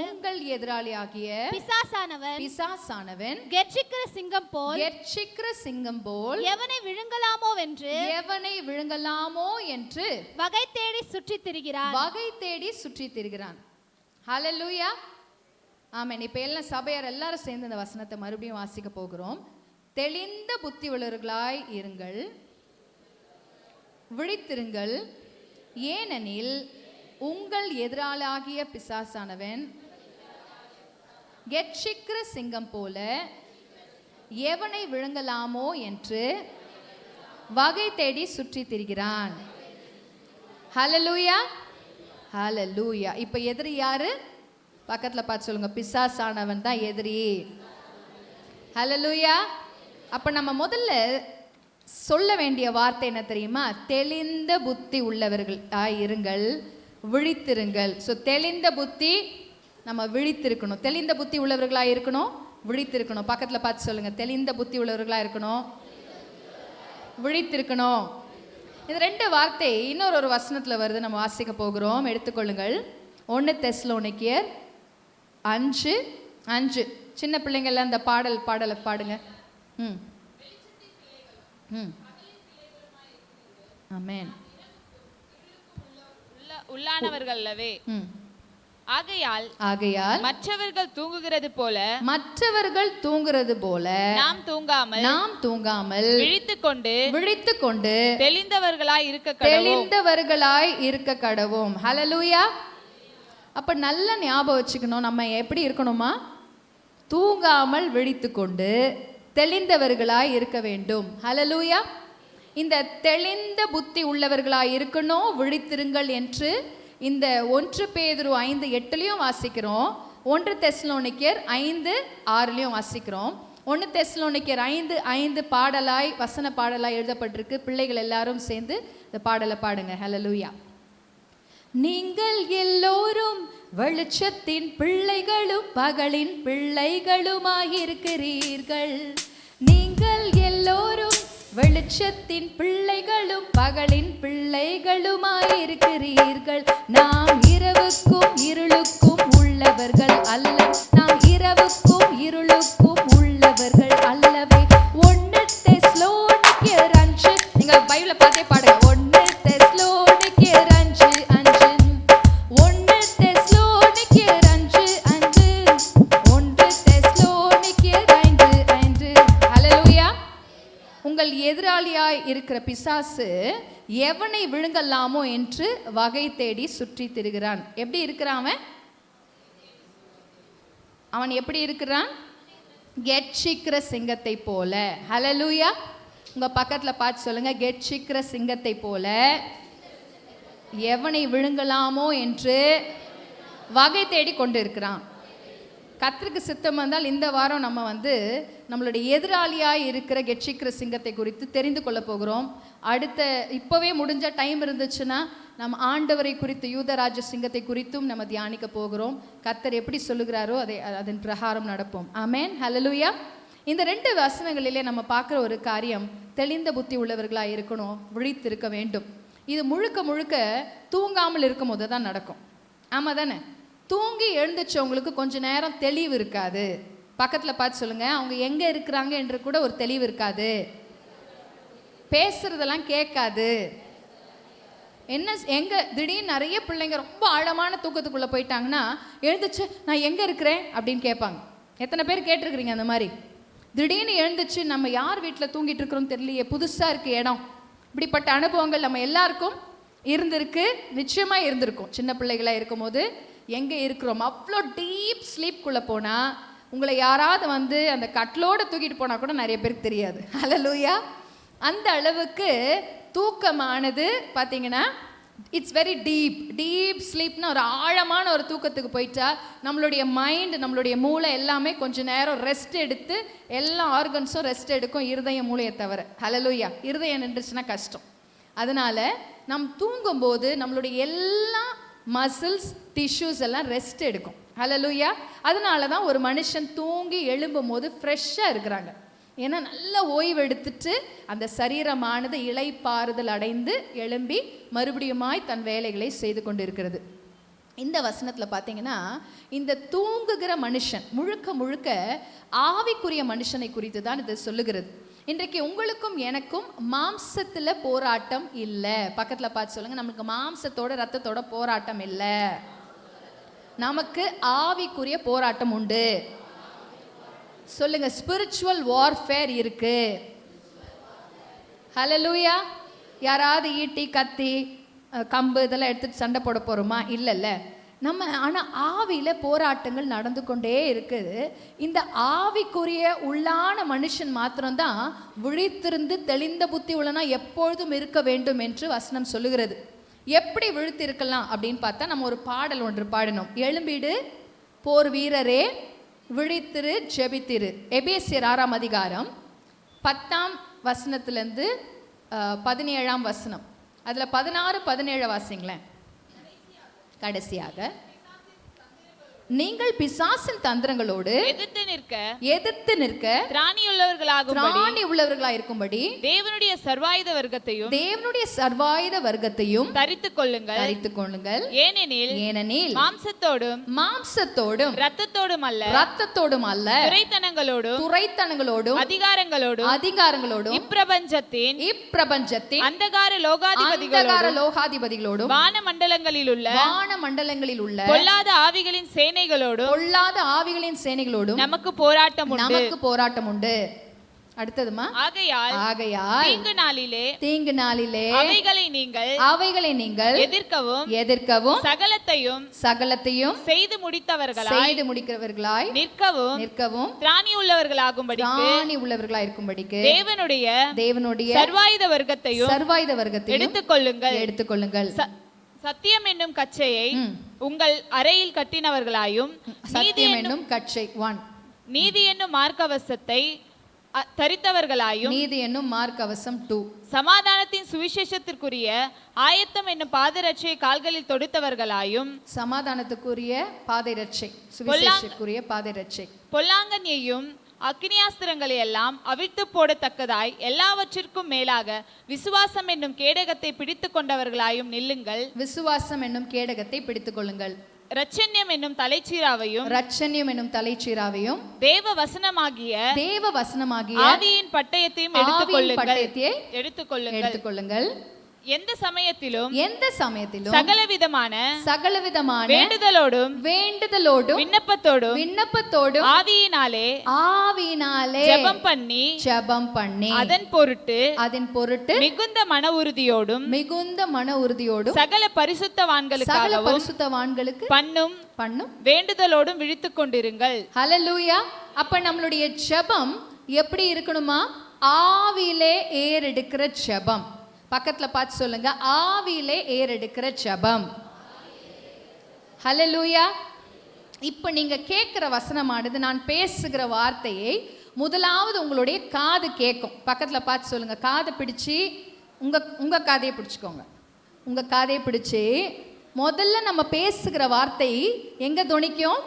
உங்கள் எதிராளியாகிய பிசாசானவன் கெர்ச்சிக்கிற சிங்கம் போல் எவனை விழுங்கலாமோ என்று வகை தேடி சுற்றி திரிகிறான். ஹல்லேலூயா, ஆமென். இப்ப எல்லாம் சபையார் எல்லாரும் சேர்ந்து இந்த வசனத்தை மறுபடியும் வாசிக்க போகிறோம். தெளிந்த புத்தி உள்ளவர்களாய் இருங்கள், விழித்திருங்கள், ஏனெனில் உங்கள் எதிராளாகிய பிசாசானவன் கெர்ச்சிக்கிற சிங்கம் போல எவனை விழுங்கலாமோ என்று வகை தேடி சுற்றி திரிகிறான். ஹல்லேலூயா, ஹல்லேலூயா. இப்ப எதிரி யாரு? பக்கத்துல பார்த்து சொல்லுங்க, பிசாசானவன் தான் எதிரி. ஹல்லேலூயா. அப்ப நம்ம முதல்ல சொல்ல வேண்டிய வார்த்தை என்ன தெரியுமா? தெளிந்த புத்தி உள்ளவர்கள் இருங்கள், விழித்திருங்கள். ஸோ தெளிந்த புத்தி, நம்ம விழித்திருக்கணும். தெளிந்த புத்தி உள்ளவர்களாக இருக்கணும், விழித்திருக்கணும். பக்கத்தில் பார்த்து சொல்லுங்க, தெளிந்த புத்தி உள்ளவர்களாக இருக்கணும், விழித்திருக்கணும். இந்த 2 வார்த்தை இன்னொரு வசனத்தில் வருது, நம்ம வாசிக்க போகிறோம். எடுத்துக்கொள்ளுங்கள். 1 தெசலோனிக்கேயர் 5:5. சின்ன பிள்ளைங்கள்லாம் இந்த பாடலை பாடுங்க. ஆமென். உள்ளானவர்கள் அல்லவே, ஆகையால் மற்றவர்கள் தூங்குகிறது போல நாம் தூங்காமல் விழித்துக்கொண்டு தெளிந்தவர்களாய் இருக்க கடவோம். ஹல்லேலூயா. அப்ப நல்ல ஞாபகம் வச்சுக்கணும், நம்ம எப்படி இருக்கணுமா? தூங்காமல் விழித்துக்கொண்டு தெளிந்தவர்களாய் இருக்க வேண்டும். ஹல்லேலூயா. இந்த தெளிந்த புத்தி உள்ளவர்களாய் இருக்கணும், விழித்திருங்கள் என்று இந்த 1 பேதுரு 5:8 வாசிக்கிறோம். 1 தெசலோனிக்கேயர் 5:6 வாசிக்கிறோம். 1 தெசலோனிக்கேயர் 5:5 பாடலாய், வசன பாடலாய் எழுதப்பட்டிருக்கு. பிள்ளைகள் எல்லாரும் சேர்ந்து இந்த பாடலை பாடுங்க. ஹல்லேலூயா. நீங்கள் எல்லோரும் வெளிச்சத்தின் பிள்ளைகளும் பகலின் பிள்ளைகளுமாயிருக்கிறீர்கள். நீங்கள் எல்லோரும் வெளிச்சத்தின் பிள்ளைகளும் பகலின் பிள்ளைகளுமாயிருக்கிறீர்கள். நாம் இரவுக்கும் இருளுக்கும் உள்ளவர்கள் அல்ல, நாம் இரவுக்கும் இருளுக்கும் உள்ளவர்கள் அல்லவே. 1 தெசலோனிக்கேயர் 5. நீங்க பைபிளை பார்த்தே பாடுங்க. 1 தெசலோனிக்கேயர் 5:5. 1 தெசலோனிக்கேயர் 5:5. 1 தெசலோனிக்கேயர் 5:5. ஹல்லேலூயா. உங்கள் எதிராளியாய் இருக்கிற பிசாசு எவனை விழுங்கலாமோ என்று வகை தேடி சுற்றி திரிகிறான். எப்படி இருக்கிறான் அவன்? எப்படி இருக்கிறான்? கெர்ச்சிக்கிற சிங்கத்தை போல. ஹல்லேலூயா. உங்க பக்கத்துல பார்த்து சொல்லுங்க, கெர்ச்சிக்கிற சிங்கத்தை போல எவனை விழுங்கலாமோ என்று வகை தேடி கொண்டு இருக்கிறான். கர்த்தருக்கு சித்தம் வந்தால் இந்த வாரம் நம்ம நம்மளுடைய எதிராளியாய் இருக்கிற கெர்ச்சிக்கிற சிங்கத்தை குறித்து தெரிந்து கொள்ள போகிறோம். இப்போவே முடிஞ்ச டைம் இருந்துச்சுன்னா நம்ம ஆண்டவரை குறித்து, யூதராஜ சிங்கத்தை குறித்தும் நம்ம தியானிக்க போகிறோம். கர்த்தர் எப்படி சொல்லுகிறாரோ அதன் பிரகாரம் நடப்போம். ஆமென், ஹல்லேலூயா. இந்த 2 வசனங்களிலே நம்ம பார்க்குற ஒரு காரியம், தெளிந்த புத்தி உள்ளவர்களாக இருக்கணும், விழித்திருக்க வேண்டும். இது முழுக்க முழுக்க தூங்காமல் இருக்கும் போது தான் நடக்கும். ஆமாம் தானே? தூங்கி எழுந்துச்சவங்களுக்கு கொஞ்ச நேரம் தெளிவு இருக்காது. பக்கத்தில் பார்த்து சொல்லுங்க, அவங்க எங்கே இருக்கிறாங்க என்று கூட ஒரு தெளிவு இருக்காது. பேசுறதெல்லாம் கேட்காது. எங்கே திடீர்னு நிறைய பிள்ளைங்க ரொம்ப ஆழமான தூக்கத்துக்குள்ளே போயிட்டாங்கன்னா எழுந்துச்சு நான் எங்கே இருக்கிறேன் அப்படின்னு கேட்பாங்க. எத்தனை பேர் கேட்டிருக்கிறீங்க அந்த மாதிரி? திடீர்னு எழுந்துச்சு நம்ம யார் வீட்டில் தூங்கிட்டு இருக்கிறோம் தெரியலையே, புதுசாக இருக்குது இடம். இப்படிப்பட்ட அனுபவங்கள் நம்ம எல்லாருக்கும் இருந்திருக்கு, நிச்சயமாக இருந்திருக்கும். சின்ன பிள்ளைகளாக இருக்கும் போது எங்கே இருக்கிறோம், அவ்வளோ டீப் ஸ்லீப்குள்ளே போனால் உங்களை யாராவது வந்து அந்த கட்டிலோடு தூக்கிட்டு போனால் கூட நிறைய பேருக்கு தெரியாது. ஹல்லேலூயா. அந்த அளவுக்கு தூக்கமானது பார்த்தீங்கன்னா இட்ஸ் வெரி டீப் ஸ்லீப்னா ஒரு ஆழமான ஒரு தூக்கத்துக்கு போயிட்டா நம்மளுடைய மைண்ட், நம்மளுடைய மூளை எல்லாமே கொஞ்சம் நேரம் ரெஸ்ட் எடுத்து, எல்லா ஆர்கன்ஸும் ரெஸ்ட் எடுக்கும், இருதயம் மூளையை தவிர. ஹல்லேலூயா. இருதயம் நின்றுச்சுன்னா கஷ்டம். அதனால நம் தூங்கும்போது நம்மளுடைய எல்லா மசில்ஸ், டிஷ்யூஸ் எல்லாம் ரெஸ்ட் எடுக்கும். ஹல்லேலூயா. அதனால தான் ஒரு மனுஷன் தூங்கி எழும்பும் போது ஃப்ரெஷ்ஷாக இருக்கிறாங்க. ஏன்னா நல்ல ஓய்வு எடுத்துட்டு அந்த சரீரமானது இளைப்பாறுதல் அடைந்து எழும்பி மறுபடியுமாய் தன் வேலைகளை செய்து கொண்டு இருக்கிறது. இந்த வசனத்தில் பார்த்தீங்கன்னா இந்த தூங்குகிற மனுஷன் முழுக்க முழுக்க ஆவிக்குரிய மனுஷனை குறித்து தான் இது சொல்லுகிறது. இன்றைக்கு உங்களுக்கும் எனக்கும் மாம்சத்தில் போராட்டம் இல்லை. பக்கத்தில் பார்த்து சொல்லுங்க, நமக்கு மாம்சத்தோட ரத்தத்தோட போராட்டம் இல்லை, நமக்கு ஆவிக்குரிய போராட்டம் உண்டு. சொல்லுங்க, ஸ்பிரிச்சுவல் வார்ஃபேர் இருக்கு. ஹல்லேலூயா. யாராவது ஈட்டி, கத்தி, கம்பு இதெல்லாம் எடுத்துட்டு சண்டை போட போகிறோமா? இல்லைல்ல. நம்ம ஆனால் ஆவியில் போராட்டங்கள் நடந்து கொண்டே இருக்குது. இந்த ஆவிக்குரிய உள்ளான மனுஷன் மாத்திரம்தான் விழித்திருந்து தெளிந்த புத்தி உள்ளனா எப்பொழுதும் இருக்க வேண்டும் என்று வசனம் சொல்லுகிறது. எப்படி விழித்திருக்கலாம் அப்படின்னு பார்த்தா நம்ம ஒரு பாடல் ஒன்று பாடணும். எழும்பிடு போர் வீரரே, விழித்திரு, ஜெபித்திரு. எபேசியர் 6ஆம் அதிகாரம் 10ஆம் வசனத்திலேருந்து 17ஆம் வசனம், அதில் 16, 17 வாசிங்களேன். கடைசியாக, நீங்கள் பிசாசின் தந்திரங்களோடு எதிர்த்து நிற்க திராணி உள்ளவர்களாக இருக்கும்படி தேவனுடைய சர்வாயுத வர்க்கத்தையும் தரித்துக் கொள்ளுங்கள். ஏனெனில் மாம்சத்தோடும் இரத்தத்தோடும் அல்ல துரைத்தனங்களோடும் அதிகாரங்களோடும் இப்பிரபஞ்சத்தின் அந்தகார லோகாதிபதிகளோடும் வானமண்டலங்களில் உள்ள பொல்லாத ஆவிகளின் சேனைகளோடும் நமக்கு போராட்டம் உண்டு. அடுத்ததுமா, ஆகையால் தீங்கு நாளிலே அவைகளை நீங்கள் எதிர்க்கவும் சகலத்தையும் செய்து முடிக்கிறவர்களாய் நிற்கவும் திராணி உள்ளவர்களாய் இருக்கும்படிக்கு தேவனுடைய சர்வாயுத வர்க்கத்தையும் எடுத்துக்கொள்ளுங்கள். சத்தியம் என்னும் கச்சையை உங்கள் அறையில் கட்டினவர்களாயும் நீதி என்னும் மார்க்கவசத்தை தரித்தவர்களாயும், நீதி என்னும் மார்க்கவசம் 2, சமாதானத்தின் சுவிசேஷத்திற்குரிய ஆயத்தம் என்னும் பாதரட்சை கால்களில் தொடுத்தவர்களாயும், சமாதானத்துக்குரிய பாதரட்சை, சுவிசேஷத்துக்குரிய பாதரட்சை, பொல்லாங்கண்யையும் அக்னியாஸ்திரங்களை எல்லாம் அவிழ்த்து போடத்தக்கதாய் எல்லாவற்றிற்கும் மேலாக விசுவாசம் என்னும் கேடகத்தை பிடித்துக் கொண்டவர்களாயும் நில்லுங்கள். விசுவாசம் என்னும் கேடகத்தை பிடித்துக் கொள்ளுங்கள். ரட்சண்யம் என்னும் தலைச்சீராவையும் தேவ வசனமாகிய ஆவியின் பட்டயத்தையும் எடுத்துக்கொள்ளுங்கள். எந்த சமயத்திலும் சகலவிதமான வேண்டுதலோடும் விண்ணப்பத்தோடும் ஆவியினாலே ஜெபம் பண்ணி அதன் பொருட்டு மிகுந்த மன உறுதியோடும் சகல பரிசுத்தவான்களுக்கு பண்ணும் வேண்டுதலோடும் விழித்துக் கொண்டிருங்கள். ஹல்லேலூயா. அப்ப நம்மளுடைய ஜெபம் எப்படி இருக்கணுமா? ஆவியிலே ஏறெடுக்கிற ஜெபம். பக்கத்துல பார்த்து சொல்லுங்க, ஆவியிலே ஏறெடுக்கிற ஜெபம். ஹல்லேலூயா. இப்போ நீங்க கேட்கிற வசனமானது, நான் பேசுகிற வார்த்தையை முதலாவது உங்களுடைய காது கேட்கும். பக்கத்துல பார்த்து சொல்லுங்க, காதை பிடிச்சி உங்க காதையை பிடிச்சிக்கோங்க. உங்கள் காதை பிடிச்சி முதல்ல நம்ம பேசுகிற வார்த்தை எங்கே தொனிக்கும்?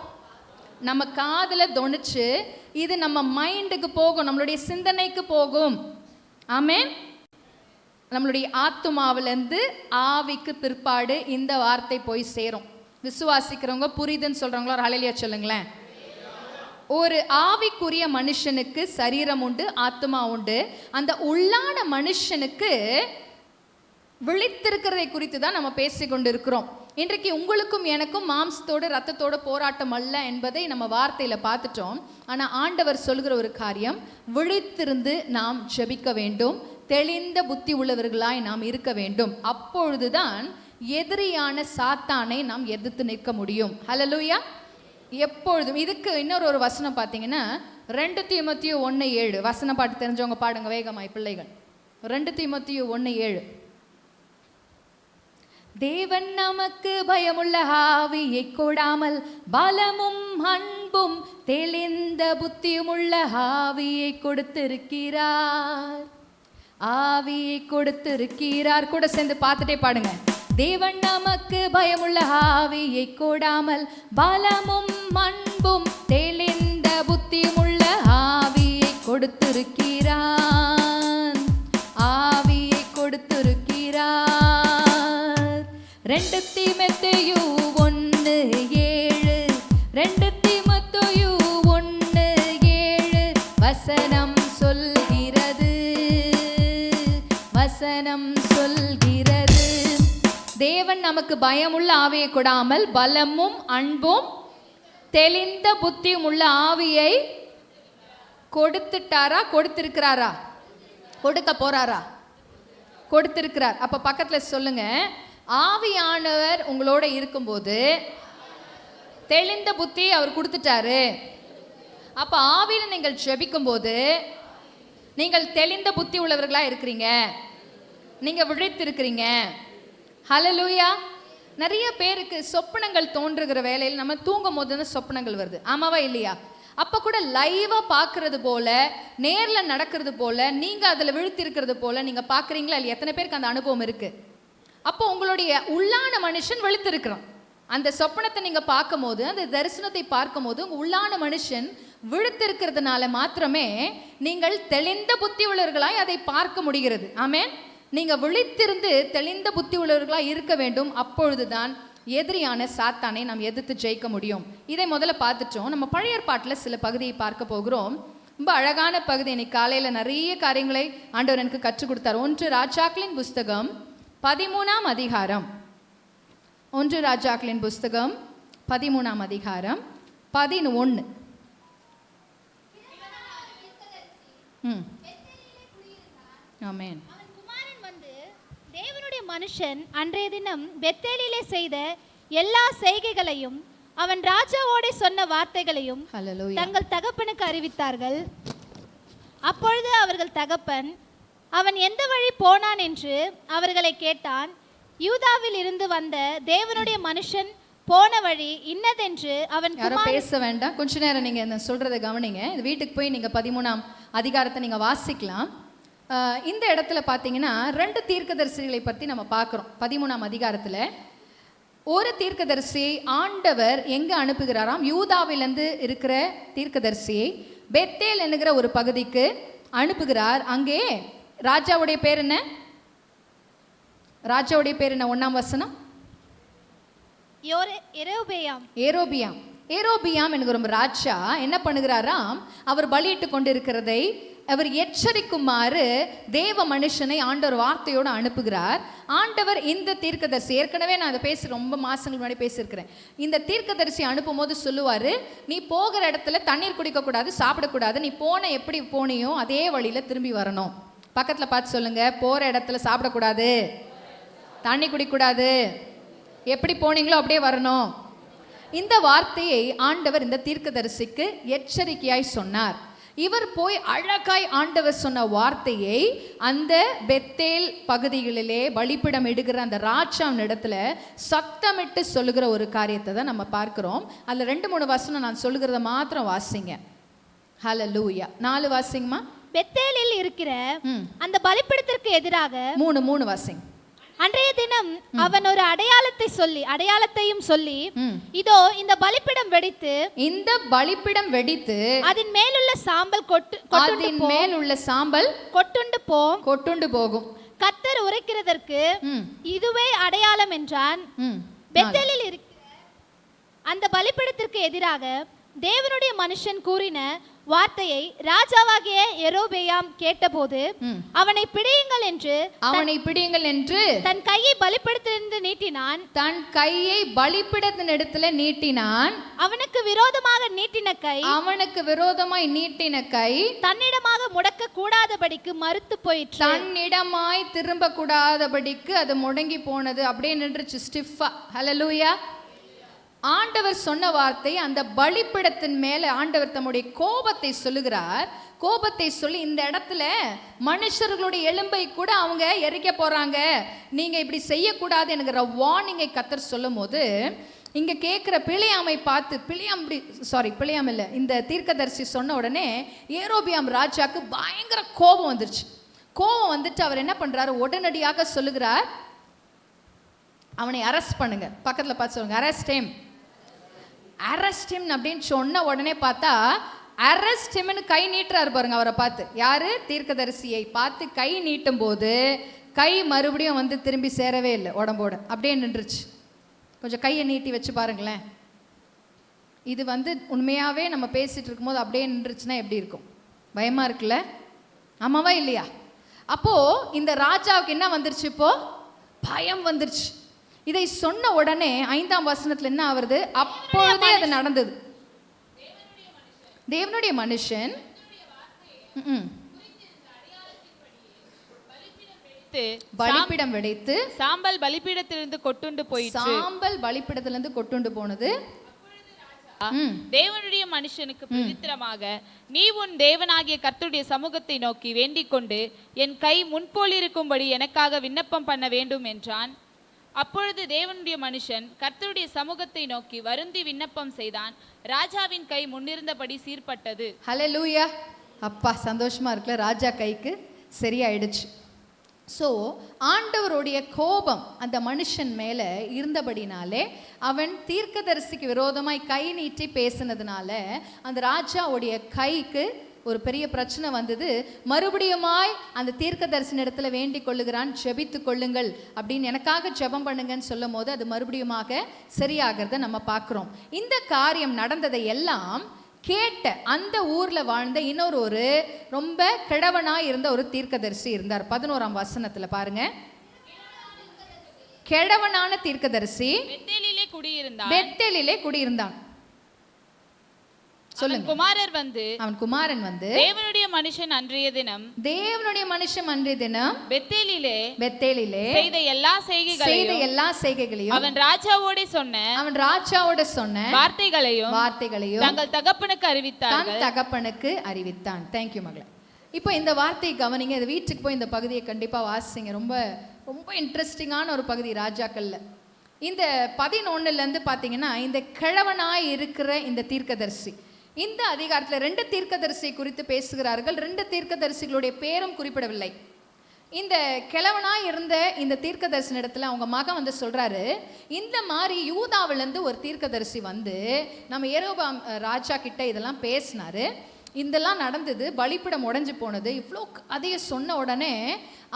நம்ம காதில் தொனிச்சு இது நம்ம மைண்டுக்கு போகும், நம்மளுடைய சிந்தனைக்கு போகும். ஆமென். நம்மளுடைய ஆத்துமாவிலேருந்து ஆவிக்கு பிற்பாடு இந்த வார்த்தை போய் சேரும். விசுவாசிக்கிறவங்க புரியுதுன்னு சொல்கிறவங்களோ ஒரு ஹல்லேலூயா சொல்லுங்களேன். ஒரு ஆவிக்குரிய மனுஷனுக்கு சரீரம் உண்டு, ஆத்மா உண்டு. அந்த உள்ளான மனுஷனுக்கு விழித்திருக்கிறதை குறித்து தான் நம்ம பேசிக்கொண்டு இருக்கிறோம். இன்றைக்கு உங்களுக்கும் எனக்கும் மாம்சத்தோடு ரத்தத்தோட போராட்டம் அல்ல என்பதை நம்ம வார்த்தையில் பார்த்துட்டோம். ஆனால் ஆண்டவர் சொல்கிற ஒரு காரியம், விழித்திருந்து நாம் ஜெபிக்க வேண்டும், தெளிந்த புத்தி உள்ளவர்களாய் நாம் இருக்க வேண்டும். அப்பொழுதுதான் எதிரியான சாத்தானை நாம் எதிர்த்து நிற்க முடியும். ஹல்லேலூயா. எப்பொழுதும் இதுக்கு இன்னொரு வசனம் பார்த்தீங்கன்னா 2 தீமோத்தேயு 1:7 வசனம் பாட்டு தெரிஞ்சவங்க பாடுங்க வேகமாய் பிள்ளைகள். 2 தீமோத்தேயு 1:7 தேவன் நமக்கு பயமுள்ள ஆவியை கொடாமல் பலமும் அன்பும் தெளிந்த புத்தியும் உள்ள ஆவியை கொடுத்திருக்கிறார். ஆவியை கொடுத்திருக்கிறார். கூட சேர்ந்து பார்த்துட்டே பாடுங்க. தேவன் நமக்கு பயமுள்ள ஆவியை கொடாமல் பலமும் அன்பும் தெளிந்த புத்தியும் உள்ள ஆவியை கொடுத்திருக்கிறார். ஆவியை கொடுத்திருக்கிறார். 2 தீமோத்தேயு 1:7 2 தீமோத்தேயு 1:7 வசனம் சொல்கிறது. வசனம் சொல்கிறது. தேவன் நமக்கு பயமுள்ள ஆவியை கொடாமல் பலமும் அன்பும் தெளிந்த புத்தியும் உள்ள ஆவியை கொடுத்துட்டாரா? கொடுத்திருக்கிறாரா? கொடுக்க போறாரா? கொடுத்திருக்கிறார். அப்ப பக்கத்துல சொல்லுங்க, ஆவியானவர் உங்களோட இருக்கும்போது தெளிந்த புத்தி அவர் கொடுத்துட்டாரு. அப்ப ஆவியில நீங்கள் ஜெபிக்கும் போது நீங்கள் தெளிந்த புத்தி உள்ளவர்களா இருக்கிறீங்க, நீங்க விழித்திருக்கிறீங்க. ஹல்லேலூயா. நிறைய பேருக்கு சொப்பனங்கள் தோன்றுகிற வேலையில் நம்ம தூங்கும் போது தான் சொப்பனங்கள் வருது. ஆமாவா இல்லையா? அப்போ கூட லைவாக பார்க்கறது போல, நேரில் நடக்கிறது போல, நீங்கள் அதில் விழுத்திருக்கிறது போல நீங்கள் பார்க்குறீங்களா இல்லையா? எத்தனை பேருக்கு அந்த அனுபவம் இருக்குது? அப்போ உங்களுடைய உள்ளான மனுஷன் விழித்திருக்கிறான். அந்த சொப்பனத்தை நீங்கள் பார்க்கும் போது, அந்த தரிசனத்தை பார்க்கும் போது உங்கள் உள்ளான மனுஷன் விழித்திருக்கிறதுனால மாத்திரமே நீங்கள் தெளிந்த புத்தி உள்ளவர்களாய் அதை பார்க்க முடிகிறது. ஆமென். நீங்கள் விழித்திருந்து தெளிந்த புத்தி உள்ளவர்களாக இருக்க வேண்டும். அப்பொழுதுதான் எதிரியான சாத்தானை நாம் எதிர்த்து ஜெயிக்க முடியும். இதை முதல்ல பார்த்துட்டோம். நம்ம பழைய ஏற்பாட்டில் சில பகுதியை பார்க்க போகிறோம். ரொம்ப அழகான பகுதி. இன்னைக்கு காலையில் நிறைய காரியங்களை ஆண்டவர் எனக்கு கற்றுக் கொடுத்தார். 1 ராஜாக்களின் புஸ்தகம் 13ஆம் அதிகாரம். 1 ராஜாக்களின் புஸ்தகம் 13ஆம் அதிகாரம் 11. ஆமென். தேவனுடைய மனுஷன் அன்றைய தினம் பெத்தேலிலே செய்த எல்லா செய்கைகளையும் அவன் ராஜாவோட சொன்ன வார்த்தைகளையும் தங்கள் தகப்பனுக்கு அறிவித்தார்கள். அப்பொழுது அவர்கள் தகப்பன் அவன் எந்த வழி போனான் என்று அவர்களை கேட்டான். யூதாவில் இருந்து வந்த தேவனுடைய மனுஷன் போன வழி இன்னதென்று அவன். யாரும் பேச வேண்டாம், கொஞ்ச நேரம் நீங்க என்ன சொல்றதை கவனிங்க. வீட்டுக்கு போய் நீங்க 13ஆம் அதிகாரத்தை நீங்க வாசிக்கலாம். இந்த இடத்துல பார்த்தீங்கன்னா 2 தீர்க்கதரிசிகளை பற்றி நம்ம பார்க்குறோம். 13ஆம் அதிகாரத்தில் ஒரு தீர்க்கதரிசியை ஆண்டவர் எங்கே அனுப்புகிறாராம்? யூதாவிலேருந்து இருக்கிற தீர்க்கதரிசியை பெத்தேல் என்கிற ஒரு பகுதிக்கு அனுப்புகிறார். அங்கே ராஜாவுடைய பேர் என்ன? ராஜாவுடைய பேர் என்ன? 1ஆம் வசனம். ஏரோபியாம். ஏரோபியாம் என்கிற ராஜா என்ன பண்ணுகிறாராம்? அவர் பலியிட்டு கொண்டு இருக்கிறதை அவர் எச்சரிக்குமாறு தேவ மனுஷனை ஆண்டவர் வார்த்தையோடு அனுப்புகிறார். ஆண்டவர் இந்த தீர்க்கதரிசி, ஏற்கனவே நான் அதை ரொம்ப மாசங்களுக்கு முன்னாடி பேசியிருக்கிறேன். இந்த தீர்க்கதரிசி அனுப்பும் போது சொல்லுவார், நீ போகிற இடத்துல தண்ணீர் குடிக்கக்கூடாது, சாப்பிடக்கூடாது, நீ போன எப்படி போனியோ அதே வழியில் திரும்பி வரணும். பக்கத்தில் பார்த்து சொல்லுங்க, போகிற இடத்துல சாப்பிடக்கூடாது, தண்ணி குடிக்கக்கூடாது, எப்படி போனீங்களோ அப்படியே வரணும். இந்த வார்த்தையை ஆண்டவர் இந்த தீர்க்கதரிசிக்கு எச்சரிக்கையாய் சொன்னார். இவர் போய் அழகாய் ஆண்டவர் சொன்ன வார்த்தையை அந்த பெத்தேல் பகுதிகளிலே பலிபீடம் இடுகிற அந்த ராஜாவின் இடத்துல சத்தமிட்டு சொல்லுகிற ஒரு காரியத்தை தான் நம்ம பார்க்கிறோம். அதில் 2-3 வசனம் நான் சொல்லுகிறத மாத்திரம் வாசிங்க. ஹல்லேலூயா. 4 வாசிங்கம்மா. பெத்தேலில் இருக்கிற அந்த பலிபீடத்திற்கு எதிராக 3 வாசிங்க. அன்றைய தினம் அவன் ஒரு அடையாளத்தையும் சொல்லி இதோ இந்த பலிபீடம் வெடித்து அதன் மேலுள்ள சாம்பல் கொட்டுண்டு போகும். கர்த்தர் உரைக்கிறதற்கு இதுவே அடையாளம் என்றான். பெத்தேலில் இருக்கிற அந்த பலிபீடத்திற்கு எதிராக தேவனுடைய மனுஷன் கூறின வார்த்தையை ராஜாவாகிய யெரொபெயாம் கேட்டபோது அவனை பிடியுங்கள் என்று தன் கையை பலிபீடத்திலிருந்து நீட்டினான். அவனுக்கு விரோதமாய் நீட்டின கை தன்னிடமாக முடக்க கூடாதபடிக்கு மறுத்து போயிற்று. தன்னிடமாய் திரும்ப கூடாதபடிக்கு அது முடங்கி போனது, அப்படியே நின்றுச்சு ஸ்டிஃபா. ஹல்லேலூயா. ஆண்டவர் சொன்ன வார்த்தை, அந்த பலிபீடத்தின் மேல ஆண்டவர் தம்முடைய கோபத்தை சொல்லுகிறார். கோபத்தை சொல்லி இந்த இடத்துல மனுஷர்களுடைய எலும்பை கூட அவங்க எரிக்க போறாங்க, நீங்க இப்படி செய்யக்கூடாது என்கிற வார்னிங்கை கர்த்தர் சொல்லும் போது இங்க கேட்கிற பிலேயாமை பார்த்து, பிலேயாம் இல்ல, இந்த தீர்க்கதரிசி சொன்ன உடனே யெரொபெயாம் ராஜாக்கு பயங்கர கோபம் வந்துருச்சு. கோபம் வந்துட்டு அவர் என்ன பண்றாரு, உடனடியாக சொல்லுகிறார், அவனை அரெஸ்ட் பண்ணுங்க. பக்கத்துல பார்த்து சொல்லுங்க, அரெஸ்ட் ஹிம் அப்படின்னு சொன்ன உடனே பார்த்தா அரெஸ்ட் ஹிம்னு கை நீட்டுறாரு பாருங்க. அவரை பார்த்து, யாரு, தீர்க்கதரிசியை பார்த்து கை நீட்டும் போது கை மறுபடியும் வந்து திரும்பி சேரவே இல்லை, உடம்போட அப்படியே நின்றுச்சு. கொஞ்சம் கையை நீட்டி வச்சு பாருங்களேன். இது வந்து உண்மையாவே நம்ம பேசிட்டு இருக்கும்போது அப்படியே நின்றுச்சுன்னா எப்படி இருக்கும்? பயமா இருக்குல்ல? ஆமாவா இல்லையா? அப்போ இந்த ராஜாவுக்கு என்ன வந்துருச்சு? இப்போ பயம் வந்துருச்சு. இதை சொன்ன உடனே 5ஆம் வசனத்துல என்ன ஆவறது? அப்பொழுதே அது நடந்தது. தேவனுடைய மனுஷன் பலிபீடம் வெடித்து சாம்பல் பலிபீடத்திலிருந்து கொட்டுண்டு போனது. தேவனுடைய மனுஷனுக்கு பிரதித்திரமாக, நீ உன் தேவனாகிய கர்த்தருடைய சமூகத்தை நோக்கி வேண்டிக் கொண்டு என் கை முன்போல் இருக்கும்படி எனக்காக விண்ணப்பம் பண்ண வேண்டும் என்றான். அப்பொழுது தேவனுடைய மனுஷன் கர்த்தருடைய சமூகத்தை நோக்கி வருந்தி விண்ணப்பம் செய்தான். ராஜாவின் கை முன்னிருந்தபடி சீர்பட்டது. ஹல்லேலூயா. அப்பா சந்தோஷமா இருக்குல்ல, ராஜா கைக்கு சரியாயிடுச்சு. ஸோ ஆண்டவருடைய கோபம் அந்த மனுஷன் மேலே இருந்தபடினாலே, அவன் தீர்க்கதரிசிக்கு விரோதமாய் கை நீட்டி பேசினதுனால அந்த ராஜாவுடைய கைக்கு ஒரு பெரிய பிரச்சனை வந்தது. மறுபடியுமாய் அந்த தீர்க்கதரிசன இடத்துல வேண்டிக் கொள்ளுகிறான், ஜெபித்து கொள்ளுங்கள் அப்படின்னு, எனக்காக ஜெபம் பண்ணுங்கன்னு சொல்லும் போது அது மறுபடியுமாக சரியாகிறத நம்ம பார்க்குறோம். இந்த காரியம் நடந்ததை எல்லாம் கேட்ட அந்த ஊர்ல வாழ்ந்த இன்னொரு ரொம்ப கிழவனாய் இருந்த ஒரு தீர்க்கதரிசி இருந்தார். 11ஆம் வசனத்துல பாருங்க, கிழவனான தீர்க்கதரிசி பெத்தேலிலே குடியிருந்தான். அவன் குமாரன் வந்து தேவனுடைய மனுஷன் அன்றைய தினம் பெத்தேலிலே செய்த எல்லா செய்கைகளையும் அவன் ராஜாவோட சொன்ன வார்த்தைகளையும் தங்கள் தகப்பனுக்கு அறிவித்தான். தேங்க்யூ மகளே. இப்போ இந்த வார்த்தையை கவனிங்க. இது வீட்டுக்கு போய் இந்த பகுதியை கண்டிப்பா வாசிங்க. ரொம்ப ரொம்ப இன்ட்ரெஸ்டிங்கான ஒரு பகுதி ராஜாக்கள்ல. இந்த 11ல இருந்து பாத்தீங்கன்னா, இந்த கிழவனாய் இருக்கிற இந்த தீர்க்கதரிசி, இந்த அதிகாரத்தில் 2 தீர்க்கதரிசி குறித்து பேசுகிறார்கள். 2 தீர்க்கதரிசிகளுடைய பேரும் குறிப்பிடவில்லை. இந்த கிழவனாய் இருந்த இந்த தீர்க்கதரிசன இடத்துல அவங்க மகன் வந்து சொல்றாரு, இந்த மாதிரி யூதாவிலேருந்து ஒரு தீர்க்கதரிசி வந்து நம்ம யெரொபெயாம் ராஜா கிட்ட இதெல்லாம் பேசினாரு, இதெல்லாம் நடந்தது, பலிபீடம் உடைஞ்சு போனது, இவ்வளோ அதையே சொன்ன உடனே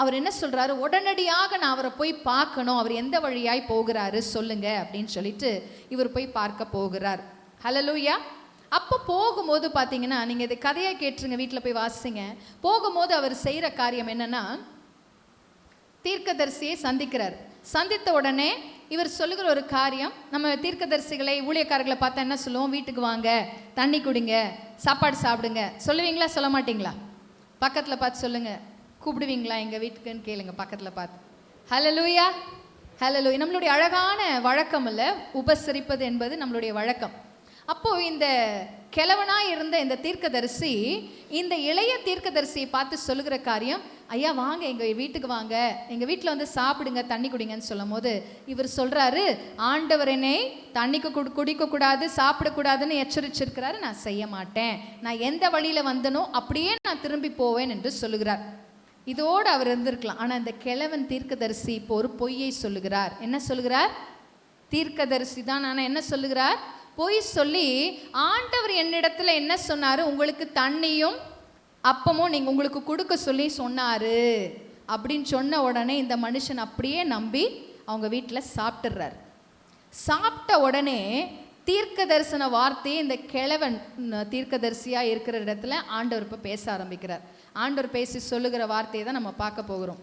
அவர் என்ன சொல்றாரு, உடனடியாக நான் அவரை போய் பார்க்கணும், அவர் எந்த வழியாய் போகிறாரு சொல்லுங்க அப்படின்னு சொல்லிட்டு இவர் போய் பார்க்க போகிறார். ஹல்லேலூயா. அப்போ போகும்போது பார்த்தீங்கன்னா, நீங்கள் இதை கதையாக கேட்டுருங்க, வீட்டில் போய் வாசிங்க. போகும்போது அவர் செய்கிற காரியம் என்னன்னா, தீர்க்கதரிசியை சந்திக்கிறார். சந்தித்த உடனே இவர் சொல்லுகிற ஒரு காரியம், நம்ம தீர்க்கதரிசிகளை ஊழியக்காரர்களை பார்த்தா என்ன சொல்லுவோம், வீட்டுக்கு வாங்க, தண்ணி குடிங்க, சாப்பாடு சாப்பிடுங்க சொல்லுவீங்களா, சொல்ல மாட்டீங்களா? பக்கத்தில் பார்த்து சொல்லுங்க, கூப்பிடுவீங்களா எங்கள் வீட்டுக்குன்னு கேளுங்க பக்கத்தில் பார்த்து. ஹல்லேலூயா. ஹல்லேலூயா. நம்மளுடைய அழகான வழக்கம் இல்லை உபசரிப்பது என்பது நம்மளுடைய வழக்கம். அப்போ இந்த கிழவனாய் இருந்த இந்த தீர்க்கதரிசி இந்த இளைய தீர்க்கதரிசியை பார்த்து சொல்லுகிற காரியம், ஐயா வாங்க எங்கள் வீட்டுக்கு வாங்க, எங்கள் வீட்டில் வந்து சாப்பிடுங்க, தண்ணி குடிங்கன்னு சொல்லும் போது இவர் சொல்கிறாரு, ஆண்டவரனே தண்ணிக்கு குடிக்கக்கூடாது, சாப்பிடக்கூடாதுன்னு எச்சரிச்சிருக்கிறாரு, நான் செய்ய மாட்டேன், நான் எந்த வழியில் வந்தனோ அப்படியே நான் திரும்பி போவேன் என்று சொல்லுகிறார். இதோடு அவர் இருந்திருக்கலாம். ஆனால் இந்த கிழவன் தீர்க்கதரிசி இப்போ ஒரு பொய்யை சொல்லுகிறார். என்ன சொல்லுகிறார்? தீர்க்கதரிசி தான், ஆனால் என்ன சொல்லுகிறார்? பொய் சொல்லி, ஆண்டவர் என்னிடத்துல என்ன சொன்னார், உங்களுக்கு தண்ணியும் அப்பமும் நீங்கள் உங்களுக்கு கொடுக்க சொல்லி சொன்னார் அப்படின்னு சொன்ன உடனே இந்த மனுஷன் அப்படியே நம்பி அவங்க வீட்டில் சாப்பிட்டுறார். சாப்பிட்ட உடனே தீர்க்க தரிசன வார்த்தையை இந்த கிழவன் தீர்க்கதரிசியாக இருக்கிற இடத்துல ஆண்டவர் இப்போ பேச ஆரம்பிக்கிறார். ஆண்டவர் பேசி சொல்லுகிற வார்த்தையை தான் நம்ம பார்க்க போகிறோம்.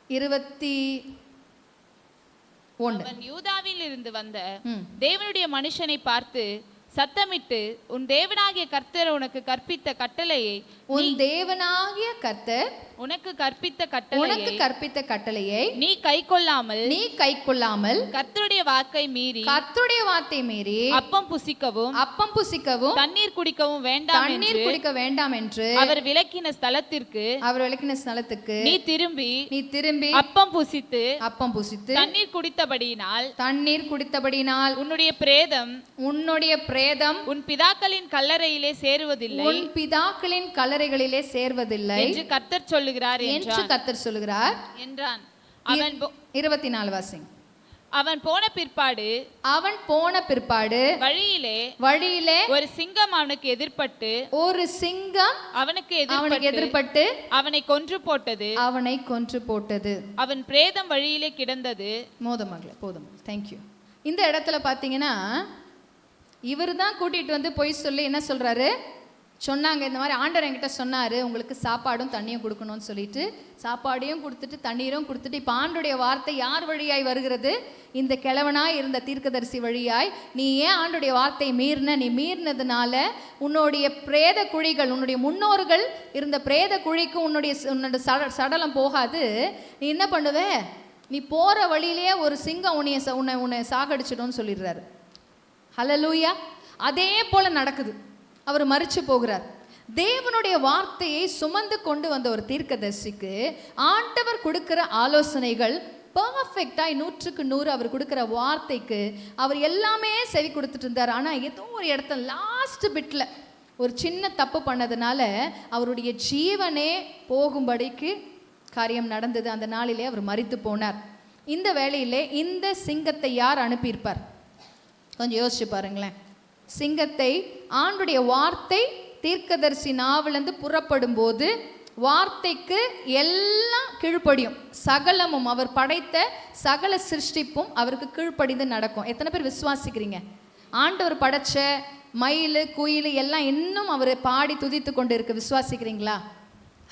21. அவன் யூதாவில் இருந்து வந்த தேவனுடைய மனுஷனை பார்த்து சத்தமிட்டு, உன் தேவனாகிய கர்த்தர் உனக்கு கற்பித்த கட்டளையை, உன் தேவனாகிய கர்த்தர் உனக்கு கற்பித்த கட்டளையை நீ கைக்கொள்ளாமல் கர்த்தருடைய வாக்கை மீறி அப்பம் புசிக்கவும் தண்ணீர் குடிக்கவும் வேண்டாம் என்று அவர் விலக்கின ஸ்தலத்திற்கு நீ திரும்பி அப்பம் புசித்து தண்ணீர் குடித்தபடியினால் உன்னுடைய பிரேதம் உன் பிதாக்களின் கல்லறைகளிலே சேருவதில்லை என்று கர்த்தர் சொல்லுகிறார் என்றான். 24 வாசிங்க. அவன் போன பிற்பாடு வழியிலே ஒரு சிங்கம் அவனுக்கு எதிர்பட்டு அவனை கொன்று போட்டது. அவன் பிரேதம் வழியிலே கிடந்தது. போதும். தேங்க்யூ. இந்த இடத்துல பார்த்தீங்கன்னா இவர் தான் கூட்டிகிட்டு வந்து பொய் சொல்லி என்ன சொல்கிறாரு, சொன்னாங்க இந்த மாதிரி ஆண்டவர் என்கிட்ட சொன்னார் உங்களுக்கு சாப்பாடும் தண்ணியும் கொடுக்கணும்னு சொல்லிட்டு, சாப்பாடையும் கொடுத்துட்டு தண்ணீரும் கொடுத்துட்டு, இப்போ ஆண்டுடைய வார்த்தை யார் வழியாய் வருகிறது? இந்த கிழவனாய் இருந்த தீர்க்கதரிசி வழியாய். நீ ஏன் ஆண்டுடைய வார்த்தையை நீ மீறினதுனால உன்னுடைய பிரேத குழிகள், உன்னுடைய முன்னோர்கள் இருந்த பிரேத குழிக்கு உன்னுடைய சடலம் போகாது. நீ என்ன பண்ணுவ, நீ போகிற வழியிலேயே ஒரு சிங்கம் உன்னை சாகடிச்சிடும்னு சொல்லிடுறாரு. ஹல்லேலூயா. அதே போல நடக்குது. அவர் மரிச்சு போகிறார். தேவனுடைய வார்த்தையை சுமந்து கொண்டு வந்த ஒரு தீர்க்கதரிசிக்கு ஆண்டவர் கொடுக்கிற ஆலோசனைகள் பர்ஃபெக்டாக 100க்கு 100 அவர் கொடுக்குற வார்த்தைக்கு அவர் எல்லாமே செவி கொடுத்துட்டு இருந்தார். ஆனால் ஏதோ ஒரு இடத்துல லாஸ்ட் பிட்டில் ஒரு சின்ன தப்பு பண்ணதுனால அவருடைய ஜீவனே போகும்படிக்கு காரியம் நடந்தது. அந்த நாளிலே அவர் மரித்து போனார். இந்த வேளையிலே இந்த சிங்கத்தை யார் அனுப்பியிருப்பார்? கொஞ்சம் யோசிச்சு பாருங்களேன். சிங்கத்தை ஆண்டுடைய வார்த்தை தீர்க்கதரிசி நாவிலிருந்து புறப்படும் போது வார்த்தைக்கு எல்லாம் கீழ்ப்படியும். சகலமும் அவர் படைத்த சகல சிருஷ்டிப்பும் அவருக்கு கீழ்ப்படிந்து நடக்கும். எத்தனை பேர் விசுவாசிக்கிறீங்க? ஆண்டவர் படைச்ச மயில் குயில் எல்லாம் இன்னும் அவர் பாடி துதித்து கொண்டு இருக்கு. விசுவாசிக்கிறீங்களா?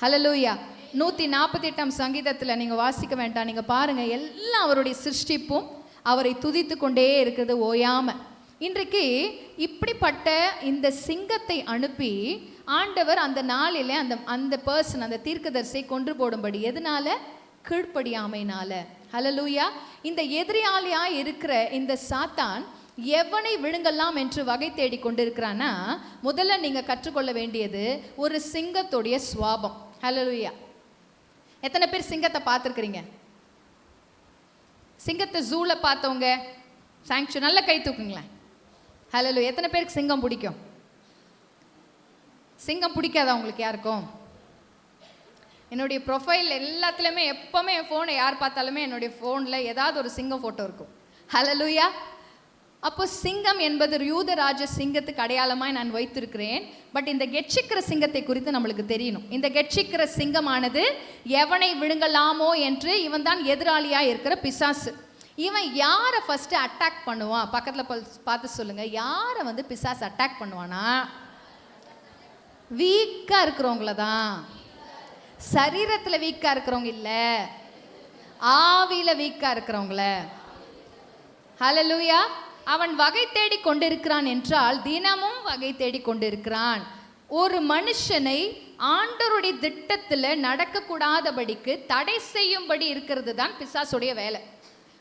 ஹல்லேலூயா. 148ஆம் சங்கீதத்தில் நீங்கள் வாசிக்க வேண்டாம், நீங்கள் பாருங்கள், எல்லாம் அவருடைய சிருஷ்டிப்பும் அவரை துதித்து கொண்டே இருக்கிறது ஓயாம. இன்றைக்கு இப்படிப்பட்ட இந்த சிங்கத்தை அனுப்பி ஆண்டவர் அந்த நாளில் அந்த பர்சன், அந்த தீர்க்கதரிசியை கொன்று போடும்படி, எதனால? கீழ்ப்படியாமையினால. ஹல்லேலூயா. இந்த எதிரியாளியா இருக்கிற இந்த சாத்தான் எவனை விழுங்கலாம் என்று வகை தேடி கொண்டிருக்கிறான்னா, முதல்ல நீங்க கற்றுக்கொள்ள வேண்டியது ஒரு சிங்கத்துடைய சுவாபம். ஹல்லேலூயா. எத்தனை பேர் சிங்கத்தை பார்த்துருக்கிறீங்க? சிங்கத்தை ஜூல பார்த்தவங்க சாங்க்ஷன் நல்ல கை தூக்குங்களேன். ஹல்லேலூயா. எத்தனை பேருக்கு சிங்கம் பிடிக்கும்? சிங்கம் பிடிக்காதா உங்களுக்கு யாருக்கும்? என்னுடைய ப்ரொஃபைல் எல்லாத்துலேயுமே எப்போவுமே என் ஃபோனை யார் பார்த்தாலுமே என்னுடைய ஃபோனில் ஏதாவது ஒரு சிங்கம் ஃபோட்டோ இருக்கும். ஹல்லேலூயா. அப்போ சிங்கம் என்பது யூதராஜ சிங்கத்துக்கு அடையாளமாய் நான் வைத்திருக்கிறேன். பட் இந்த கெட்சிக்கிற சிங்கத்தை குறித்து நம்மளுக்கு தெரியணும். இந்த கெட்சிக்கிற சிங்கமானது எவனை விழுங்கலாமோ என்று இவன் தான் எதிராளியாக இருக்கிற பிசாசு. இவன் யாரை ஃபர்ஸ்ட் அட்டாக் பண்ணுவான்? பக்கத்தில் பார்த்து சொல்லுங்க. யாரை வந்து பிசாசு அட்டாக் பண்ணுவானா? வீக்காக இருக்கிறவங்கள தான். சரீரத்தில் வீக்காக இருக்கிறவங்க இல்லை, ஆவியில் வீக்காக இருக்கிறவங்கள. ஹல்லேலூயா. அவன் வகை தேடி கொண்டிருக்கிறான் என்றால் தினமும் வகை தேடி கொண்டிருக்கிறான். ஒரு மனுஷனை ஆண்டவருடைய திட்டத்தில் நடக்கக்கூடாதபடிக்கு தடை செய்யும்படி இருக்கிறது தான் பிசாசுடைய வேலை.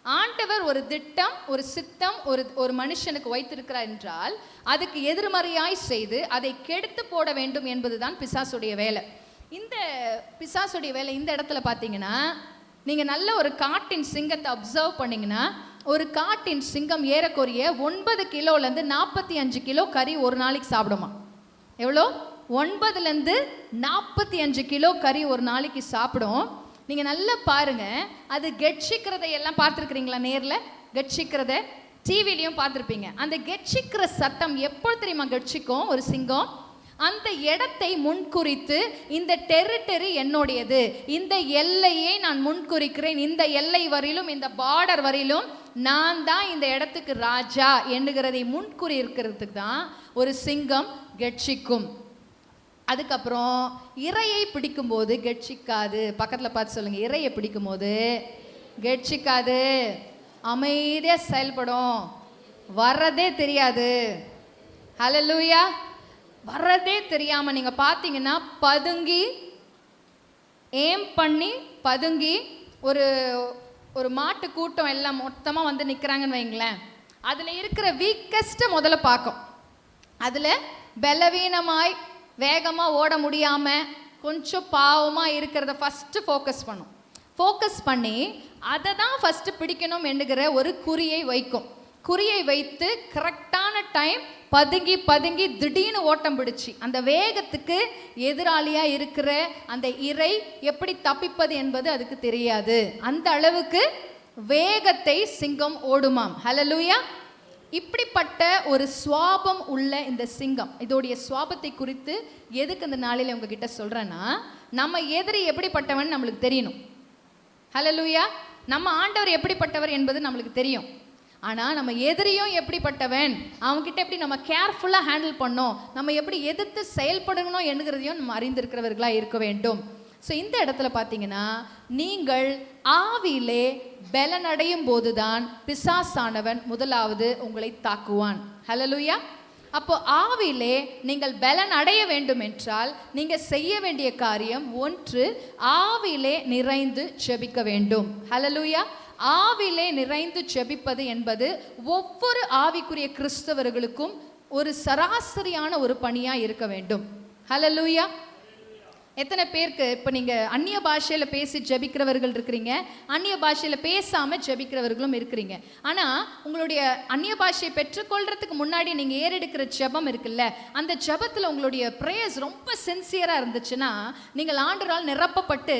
ஆண்டவர் ஒரு திட்டம், ஒரு சித்தம் ஒரு மனுஷனுக்கு வைத்திருக்கிறார் என்றால் அதுக்கு எதிர்மறையாய் செய்து அதை கெடுத்து போட வேண்டும் என்பதுதான் பிசாசுடைய வேலை. இந்த பிசாசுடைய வேலை இந்த இடத்துல பார்த்தீங்கன்னா, நீங்கள் நல்ல ஒரு காட்டின் சிங்கத்தை அப்சர்வ் பண்ணிங்கன்னா, ஒரு காட்டின் சிங்கம் ஏறக்குறைய 9 கிலோலேருந்து 45 கிலோ கறி ஒரு நாளைக்கு சாப்பிடுமா. எவ்வளோ? 9லேருந்து 45 கிலோ கறி ஒரு நாளைக்கு சாப்பிடும். நீங்கள் நல்லா பாருங்க, அது கெட்சிக்கிறதை எல்லாம் பார்த்துருக்குறீங்களா? நேரில் கெட்சிக்கிறத டிவிலையும் பார்த்துருப்பீங்க. அந்த கெட்சிக்கிற சட்டம் எப்போ தெரியுமா கெட்சிக்கும் ஒரு சிங்கம்? அந்த இடத்தை முன்குறித்து, இந்த டெரிட்டரி என்னுடையது, இந்த எல்லையை நான் முன்குறிக்கிறேன், இந்த எல்லை வரையிலும், இந்த பார்டர் வரையிலும் நான் தான் இந்த இடத்துக்கு ராஜா என்கிறதை முன்குறி இருக்கிறதுக்கு தான் ஒரு சிங்கம் கெட்சிக்கும். அதுக்கப்புறம் இரையை பிடிக்கும்போது கெட்சிக்காது. பக்கத்தில் பார்த்து சொல்லுங்க, இரையை பிடிக்கும்போது கெட்சிக்காது, அமைதியாக செயல்படும், வர்றதே தெரியாது. ஹல்லேலூயா. வர்றதே தெரியாமல் நீங்கள் பார்த்தீங்கன்னா பதுங்கி ஏம் பண்ணி பதுங்கி ஒரு மாட்டு கூட்டம் எல்லாம் மொத்தமாக வந்து நிற்கிறாங்கன்னு வைங்களேன், அதில் இருக்கிற வீக்கஸ்ட்டை முதல்ல பார்க்கும். அதில் பலவீனமாய் வேகமாக ஓட முடியாமல் கொஞ்சம் பாவமாக இருக்கிறத ஃபஸ்ட்டு ஃபோக்கஸ் பண்ணும். ஃபோக்கஸ் பண்ணி அதை தான் ஃபஸ்ட்டு பிடிக்கணும் என்கிற ஒரு குறியை வைக்கும். குறியை வைத்து கரெக்டான டைம் பதுங்கி பதுங்கி திடீர்னு ஓட்டம் பிடிச்சி அந்த வேகத்துக்கு எதிராளியாக இருக்கிற அந்த இரை எப்படி தப்பிப்பது என்பது அதுக்கு தெரியாது. அந்த அளவுக்கு வேகத்தை சிங்கம் ஓடுமாம். ஹல்லேலூயா. இப்படிப்பட்ட ஒரு சுவாபம் உள்ள இந்த சிங்கம், இதோடைய சுவாபத்தை குறித்து எதுக்கு இந்த நாளில் உங்ககிட்ட சொல்கிறேன்னா, நம்ம எதிரி எப்படிப்பட்டவன் நம்மளுக்கு தெரியணும். ஹல்லேலூயா. நம்ம ஆண்டவர் எப்படிப்பட்டவர் என்பது நம்மளுக்கு தெரியும். ஆனால் நம்ம எதிரியும் எப்படிப்பட்டவன், அவங்ககிட்ட எப்படி நம்ம கேர்ஃபுல்லாக ஹேண்டில் பண்ணோம், நம்ம எப்படி எதிர்த்து செயல்படணும் என்கிறதையும் நம்ம அறிந்திருக்கிறவர்களாக இருக்க வேண்டும். ஸோ இந்த இடத்துல பார்த்தீங்கன்னா, நீங்கள் ஆவியிலே பலனடையும் போதுதான் பிசாசானவன் முதலாவது உங்களை தாக்குவான். ஹல்லேலூயா. அப்போ ஆவியிலே நீங்கள் பலன் அடைய வேண்டும் என்றால் நீங்கள் செய்ய வேண்டிய காரியம், ஒன்று, ஆவியிலே நிறைந்து ஜெபிக்க வேண்டும். ஹல்லேலூயா. ஆவிலே நிறைந்து ஜெபிப்பது என்பது ஒவ்வொரு ஆவிக்குரிய கிறிஸ்தவர்களுக்கும் ஒரு சராசரியான ஒரு பணியாக இருக்க வேண்டும். ஹல்லேலூயா. எத்தனை பேருக்கு இப்போ நீங்கள் அந்நிய பாஷையில் பேசி ஜெபிக்கிறவர்கள் இருக்கிறீங்க, அந்நிய பாஷையில் பேசாமல் ஜெபிக்கிறவர்களும் இருக்கிறீங்க. ஆனால் உங்களுடைய அந்நிய பாஷையை பெற்றுக்கொள்கிறதுக்கு முன்னாடி நீங்கள் ஏறெடுக்கிற ஜெபம் இருக்குல்ல, அந்த ஜெபத்தில் உங்களுடைய ப்ரேயர்ஸ் ரொம்ப சின்சியராக இருந்துச்சுன்னா நீங்கள் ஆண்டவரால் நிரப்பப்பட்டு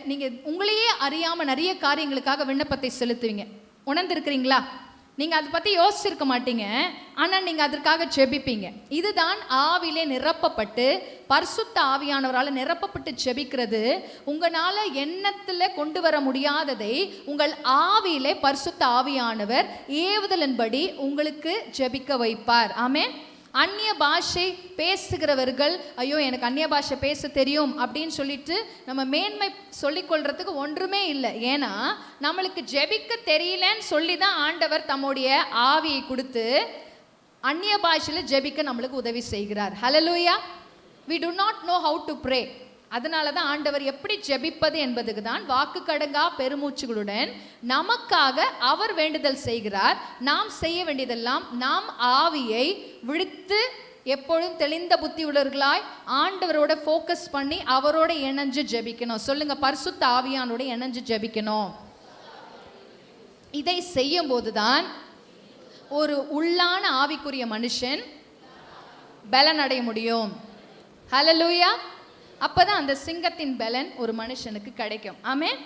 நீங்கள் உங்களையே அறியாமல் நிறைய காரியங்களுக்காக விண்ணப்பத்தை செலுத்துவீங்க. உணர்ந்திருக்கிறீங்களா? நீங்கள் அதை பற்றி யோசிச்சிருக்க மாட்டீங்க, ஆனால் நீங்கள் அதற்காக ஜெபிப்பீங்க. இதுதான் ஆவிலே நிரப்பப்பட்டு பரிசுத்த ஆவியானவரால் நிரப்பப்பட்டு ஜெபிக்கிறது. உங்களால் எண்ணத்தில் கொண்டு வர முடியாததை உங்கள் ஆவியிலே பரிசுத்த ஆவியானவர் ஏவுதலின்படி உங்களுக்கு ஜெபிக்க வைப்பார். ஆமென். அந்நிய பாஷை பேசுகிறவர்கள், ஐயோ எனக்கு அந்நிய பாஷை பேச தெரியும் அப்படின்னு சொல்லிட்டு நம்ம மேன்மை சொல்லிக்கொள்றதுக்கு ஒன்றுமே இல்லை. ஏன்னா நம்மளுக்கு ஜெபிக்க தெரியலன்னு சொல்லி தான் ஆண்டவர் தம்முடைய ஆவியை கொடுத்து அந்நிய பாஷையில் ஜெபிக்க நம்மளுக்கு உதவி செய்கிறார். ஹல்லேலூயா. we do not know how to pray. அதனால தான் ஆண்டவர் எப்படி ஜெபிப்பது என்பதுக்கு தான் வாக்கு கடங்கா பெருமூச்சுகளுடன் நமக்காக அவர் வேண்டுதல் செய்கிறார். நாம் செய்ய வேண்டியதெல்லாம் நாம் ஆவியை விழித்து எப்பொழுதும் தெளிந்த புத்தி உள்ளவர்களாய் ஆண்டவரோட ஃபோக்கஸ் பண்ணி அவரோட இணைஞ்சு ஜெபிக்கணும். சொல்லுங்க, பரிசுத்த ஆவியானோட இணைஞ்சு ஜெபிக்கணும். இதை செய்யும் போதுதான் ஒரு உள்ளான ஆவிக்குரிய மனுஷன் பலன் அடைய முடியும். ஹல்லேலூயா. அப்பதான் அந்த சிங்கத்தின் பலன் ஒரு மனுஷனுக்கு கிடைக்கும். ஆமென்.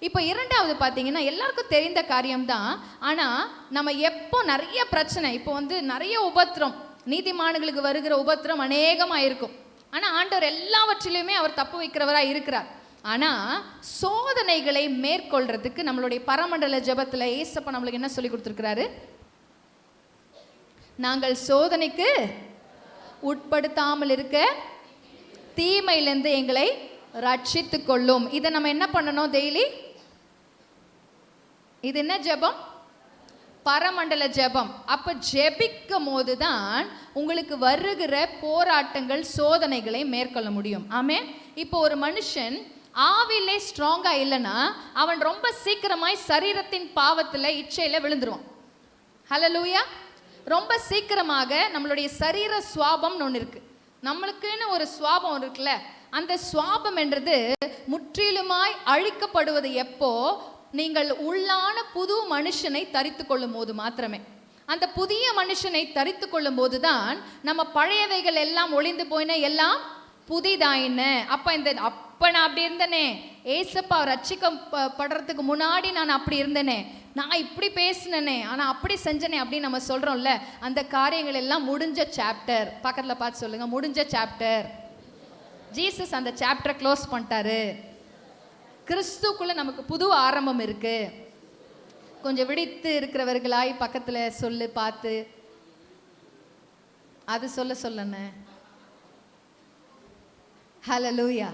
இப்போ இரண்டாவது பார்த்தீங்கன்னா, எல்லாருக்கும் தெரிந்த காரியம்தான். ஆனால் நம்ம எப்போ நிறைய பிரச்சனை, இப்போ நிறைய உபத்திரம், நீதிமான்களுக்கு வருகிற உபத்திரம் அநேகமாக இருக்கும். ஆனால் ஆண்டவர் எல்லாவற்றிலையுமே அவர் தப்பு வைக்கிறவராக இருக்கிறார். ஆனால் சோதனைகளை மேற்கொள்றதுக்கு நம்மளுடைய பரமண்டல ஜெபத்தில் ஏசப்பா நம்மளுக்கு என்ன சொல்லி கொடுத்துருக்கிறாரு? நாங்கள் சோதனைக்கு உட்படுத்தாமல் இருக்க தீமையிலிருந்து எங்களை ரட்சித்து கொள்ளும். இதை நம்ம என்ன பண்ணணும் டெய்லி? இது என்ன ஜெபம்? பரமண்டல ஜெபம். அப்ப ஜெபிக்கும் போதுதான் உங்களுக்கு வருகிற போராட்டங்கள், சோதனைகளை மேற்கொள்ள முடியும். ஆமென். இப்போ ஒரு மனுஷன் ஆவிலே ஸ்ட்ராங்கா இல்லைன்னா அவன் ரொம்ப சீக்கிரமாய் சரீரத்தின் பாவத்துல இச்சையில விழுந்துருவான். ஹல்லேலூயா. ரொம்ப சீக்கிரமாக நம்மளுடைய சரீர சுவாபம்னு ஒன்று இருக்கு. நம்மளுக்குன்னு ஒரு சுவாபம் இருக்குல்ல, அந்த சுவாபம் என்றது முற்றிலுமாய் அழிக்கப்படுவது எப்போ? நீங்கள் உள்ளான புது மனுஷனை தரித்து கொள்ளும் போது மாத்திரமே. அந்த புதிய மனுஷனை தரித்து கொள்ளும் போதுதான் நம்ம பழையவைகள் எல்லாம் ஒளிந்து போயின, எல்லாம் புதிதாயின. அப்ப நான் அப்படி இருந்தேனே, ஏசப்பா ரட்சிக்கப்படுறதுக்கு முன்னாடி நான் அப்படி இருந்தேனே, நான் இப்படி பேசினேனே, ஆனா அப்படி செஞ்சனே அப்படின்னு நம்ம சொல்றோம்ல, அந்த காரியங்கள் எல்லாம் முடிஞ்ச சாப்டர். பக்கத்துல பார்த்து சொல்லுங்க, முடிஞ்ச சாப்டர். ஜீசஸ் அந்த சாப்டரை க்ளோஸ் பண்ணிட்டாரு. கிறிஸ்துக்குள்ள நமக்கு புது ஆரம்பம் இருக்கு. கொஞ்சம் விழித்து இருக்கிறவர்களாய் பக்கத்துல சொல்லு, பார்த்து அது சொல்லுன்னு. ஹல்லேலூயா.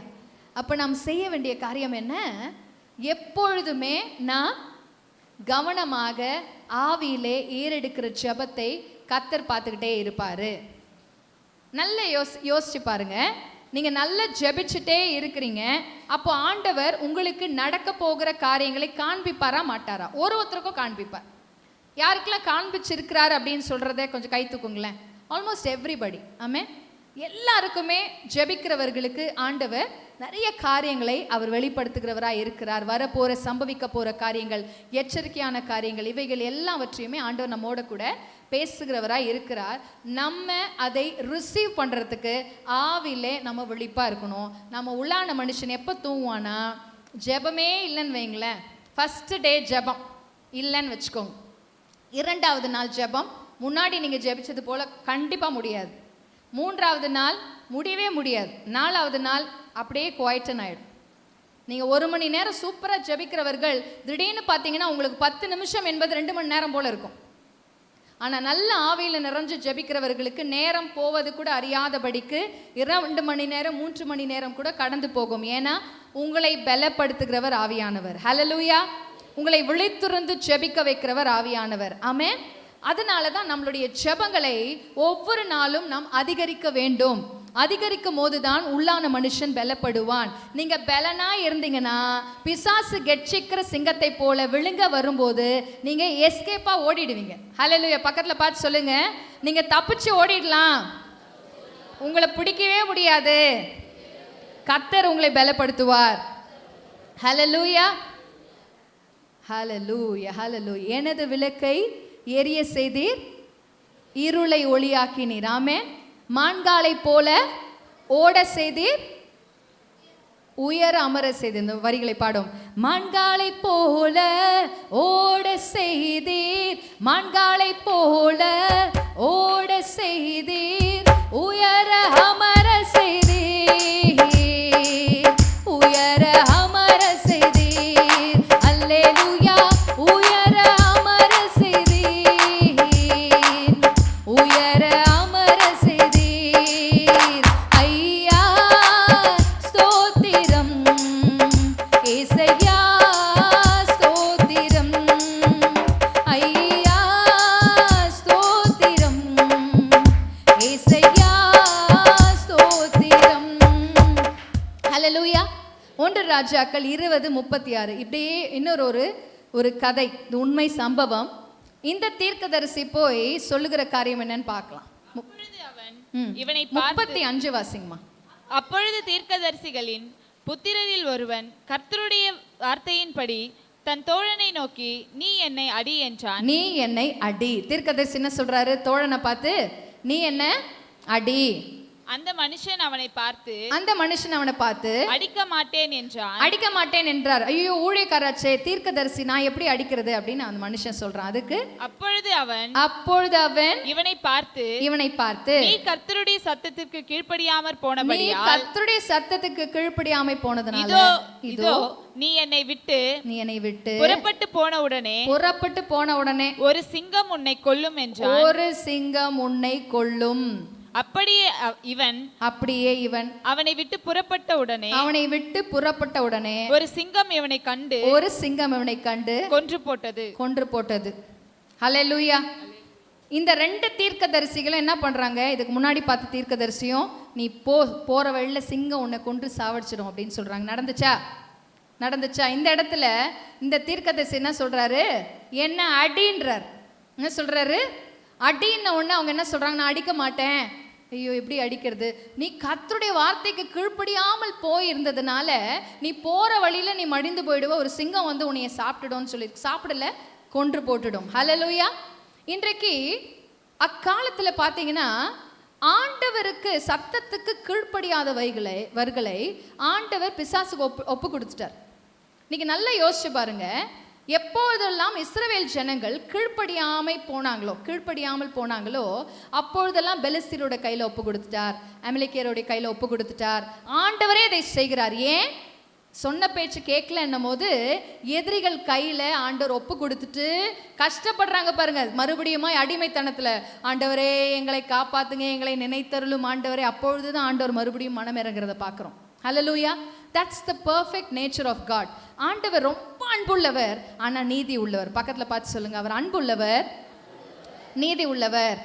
அப்ப நாம் செய்ய வேண்டிய காரியம் என்ன? எப்பொழுதுமே நான் கவனமாக ஆவியிலே ஏறெடுக்கிற ஜெபத்தை கர்த்தர் பார்த்துக்கிட்டே இருப்பாரு. நல்ல யோசிச்சு பாருங்க. நீங்க நல்லா ஜெபிச்சுட்டே இருக்கிறீங்க, அப்போ ஆண்டவர் உங்களுக்கு நடக்க போகிற காரியங்களை காண்பிப்பாரா மாட்டாரா? ஒருத்தருக்கும் காண்பிப்பார். யாருக்கெல்லாம் காண்பிச்சிருக்கிறாரு அப்படின்னு சொல்றதை கொஞ்சம் கை தூக்குங்களேன். Almost everybody. ஆமே, எல்லாருக்குமே ஜெபிக்கிறவர்களுக்கு ஆண்டவர் நிறைய காரியங்களை அவர் வெளிப்படுத்துகிறவராக இருக்கிறார். வரப்போற சம்பவிக்க போற காரியங்கள், எச்சரிக்கையான காரியங்கள், இவைகள் எல்லாவற்றையுமே ஆண்டவர் நம்மோட கூட பேசுகிறவராக இருக்கிறார். நம்ம அதை ரிசீவ் பண்றதுக்கு ஆவிலே நம்ம விழிப்பா இருக்கணும். நம்ம உள்ளான மனுஷன் எப்போ தூங்குவானா, ஜெபமே இல்லைன்னு வைங்களேன். ஃபர்ஸ்ட் டே ஜெபம் இல்லைன்னு வச்சுக்கோங்க, 2வது நாள் ஜெபம் முன்னாடி நீங்க ஜெபிச்சது போல கண்டிப்பா முடியாது. 3வது நாள் முடியவே முடியாது. 4வது நாள் அப்படியே குவாய்டன் ஆயிடும். நீங்க 1 மணி நேரம் சூப்பரா ஜெபிக்கிறவர்கள் திடீர்னு பார்த்தீங்கன்னா உங்களுக்கு 10 நிமிஷம் என்பது 2 மணி நேரம் போல இருக்கும். ஆனா நல்ல ஆவியில நிறைஞ்சு ஜெபிக்கிறவர்களுக்கு நேரம் போவது கூட அறியாதபடிக்கு 2 மணி நேரம் 3 மணி நேரம் கூட கடந்து போகும். ஏன்னா உங்களை பலப்படுத்துகிறவர் ஆவியானவர். ஹல்லேலூயா. உங்களை விழித்திருந்து ஜெபிக்க வைக்கிறவர் ஆவியானவர். ஆமென். அதனால தான் நம்மளுடைய ஜெபங்களை ஒவ்வொரு நாளும் நாம் அதிகரிக்க வேண்டும். அதிகரிக்கும் போதுதான் உள்ளான மனுஷன் பலப்படுவான். நீங்க பலனா இருந்தீங்கன்னா பிசாசு கெட்சிக்கிற சிங்கத்தை போல விழுங்க வரும்போது நீங்க எஸ்கேப்பா ஓடிடுவீங்க. ஹல்லேலூயா. பக்கத்துல பார்த்து சொல்லுங்க, நீங்க தப்பிச்சு ஓடிடலாம், உங்களை பிடிக்கவே முடியாது. கர்த்தர் உங்களை பலப்படுத்துவார். ஹல்லேலூயா, ஹல்லேலூயா, ஹல்லேலூயா. எனது விளக்கை எரிய செய்தீர், இருளை ஒளியாக்கினீர். ஆமென். மான்காலை போல ஓட செய்தீர், உயர அமர செய்தீர். இந்த வரிகளை பாடும். மான்காலை போல ஓட செய்தீர், மான்காலை போல ஓட செய்தீர், உயர அமர செய்தீர், உயர அமர செய்தீர். அல்லேலூயா. உயர அமர செய்தீர், உயர அமர செய்தீர். ஐயா ஸ்தோத்திரம், ஏசையா ஸ்தோத்திரம், ஐயா ஸ்தோத்திரம், ஏசையா ஸ்தோத்திரம். ஹல்லேலூயா. 1 ராஜாக்கள் 20:36. இப்படியே இன்னொரு ஒரு கதை, உண்மை சம்பவம். இந்த தீர்க்கதரிசி போய் சொல்லுகிற காரியம் என்னன்னு பார்க்கலாம். அப்பொழுது அவன் இவனை பார்த்து 35 வாசிங்கம்மா. அப்பொழுது தீர்க்கதரிசிகளின் புத்திரரில் ஒருவன் கர்த்தருடைய வார்த்தையின்படி தன் தோழனை நோக்கி, நீ என்னை அடி என்றான். நீ என்னை அடி. தீர்க்கதரிசி என்ன சொல்றாரு? தோழனை பார்த்து நீ என்ன அடி. அந்த மனுஷன் அவனை பார்த்து அடிக்க மாட்டேன் என்றான். அடிக்க மாட்டேன் என்றார். ஐயோ ஊழியக்காராச்சே, தீர்க்கதரிசி, நான் எப்படி அடிக்கிறது அப்படின்னு அந்த மனுஷன் சொல்றான். அதுக்கு அப்பொழுது அவன் இவனை பார்த்து நீ கர்த்தருடைய சத்தத்திற்கு கீழ்ப்படியாமற் போனபடியால், கர்த்தருடைய சத்தத்துக்கு கீழ்ப்படியாமை போனதுனால இதோ நீ என்னை விட்டு புறப்பட்டு போன உடனே ஒரு சிங்கம் உன்னை கொல்லும் என்றான். ஒரு சிங்கம் உன்னை கொல்லும். அப்படியே இவன் அவனை விட்டு புறப்பட்ட உடனே ஒரு சிங்கம் இவனை கண்டு கொன்று போட்டது. ஹல்லேலூயா. இந்த 2 தீர்க்கதரிசிகளும் என்ன பண்றாங்க? இதுக்கு முன்னாடி பார்த்த தீர்க்கதரிசியும் நீ போற வழியில சிங்கம் உன்னை கொன்று சாவடிச்சிடும் அப்படின்னு சொல்றாங்க. நடந்துச்சா? இந்த இடத்துல இந்த தீர்க்கதரிசி என்ன சொல்றாரு? என்ன அடின்றார். என்ன சொல்றாரு? அடின்ன உடனே அவங்க என்ன சொல்றாங்க? நான் அடிக்க மாட்டேன். ஐயோ எப்படி அடிக்கிறது? நீ கர்த்தருடைய வார்த்தைக்கு கீழ்ப்படியாமல் போயிருந்ததுனால நீ போற வழியில நீ மடிந்து போயிடுவ, ஒரு சிங்கம் வந்து உன்னைய சாப்பிட்டுடும்னு சொல்லி, சாப்பிடல, கொன்று போட்டுடும். ஹல்லேலூயா. இன்றைக்கு அக்காலத்தில் பார்த்தீங்கன்னா ஆண்டவருக்கு சத்தத்துக்கு கீழ்ப்படியாத வர்களை ஆண்டவர் பிசாசுக்கு ஒப்பு கொடுத்துட்டார். இன்னைக்கு நல்லா யோசிச்சு பாருங்க, எப்பொழுதெல்லாம் இஸ்ரவேல் ஜனங்கள் கீழ்ப்படியாமல் போனாங்களோ அப்பொழுதெல்லாம் பெலிஸ்தீரோட கையில் ஒப்பு கொடுத்துட்டார், அமலேக்கியருடைய கையில் ஒப்பு கொடுத்துட்டார். ஆண்டவரே இதை செய்கிறார். ஏன்? சொன்ன பேச்சு கேட்கலன்னும் போது எதிரிகள் கையில் ஆண்டவர் ஒப்பு கொடுத்துட்டு கஷ்டப்படுறாங்க பாருங்க, மறுபடியும் அடிமைத்தனத்தில். ஆண்டவரே எங்களை காப்பாத்துங்க, எங்களை நினைத்தருளும் ஆண்டவரே. அப்பொழுதுதான் ஆண்டவர் மறுபடியும் மனம் இறங்குறத பார்க்குறோம். Hallelujah. That's the perfect nature of God. ஆண்டவர் ரொம்ப அன்புள்ளவர், ஆனால் நீதி உள்ளவர். பக்கத்தில் பார்த்து சொல்லுங்க, அவர் அன்புள்ளவர், நீதி உள்ளவர்.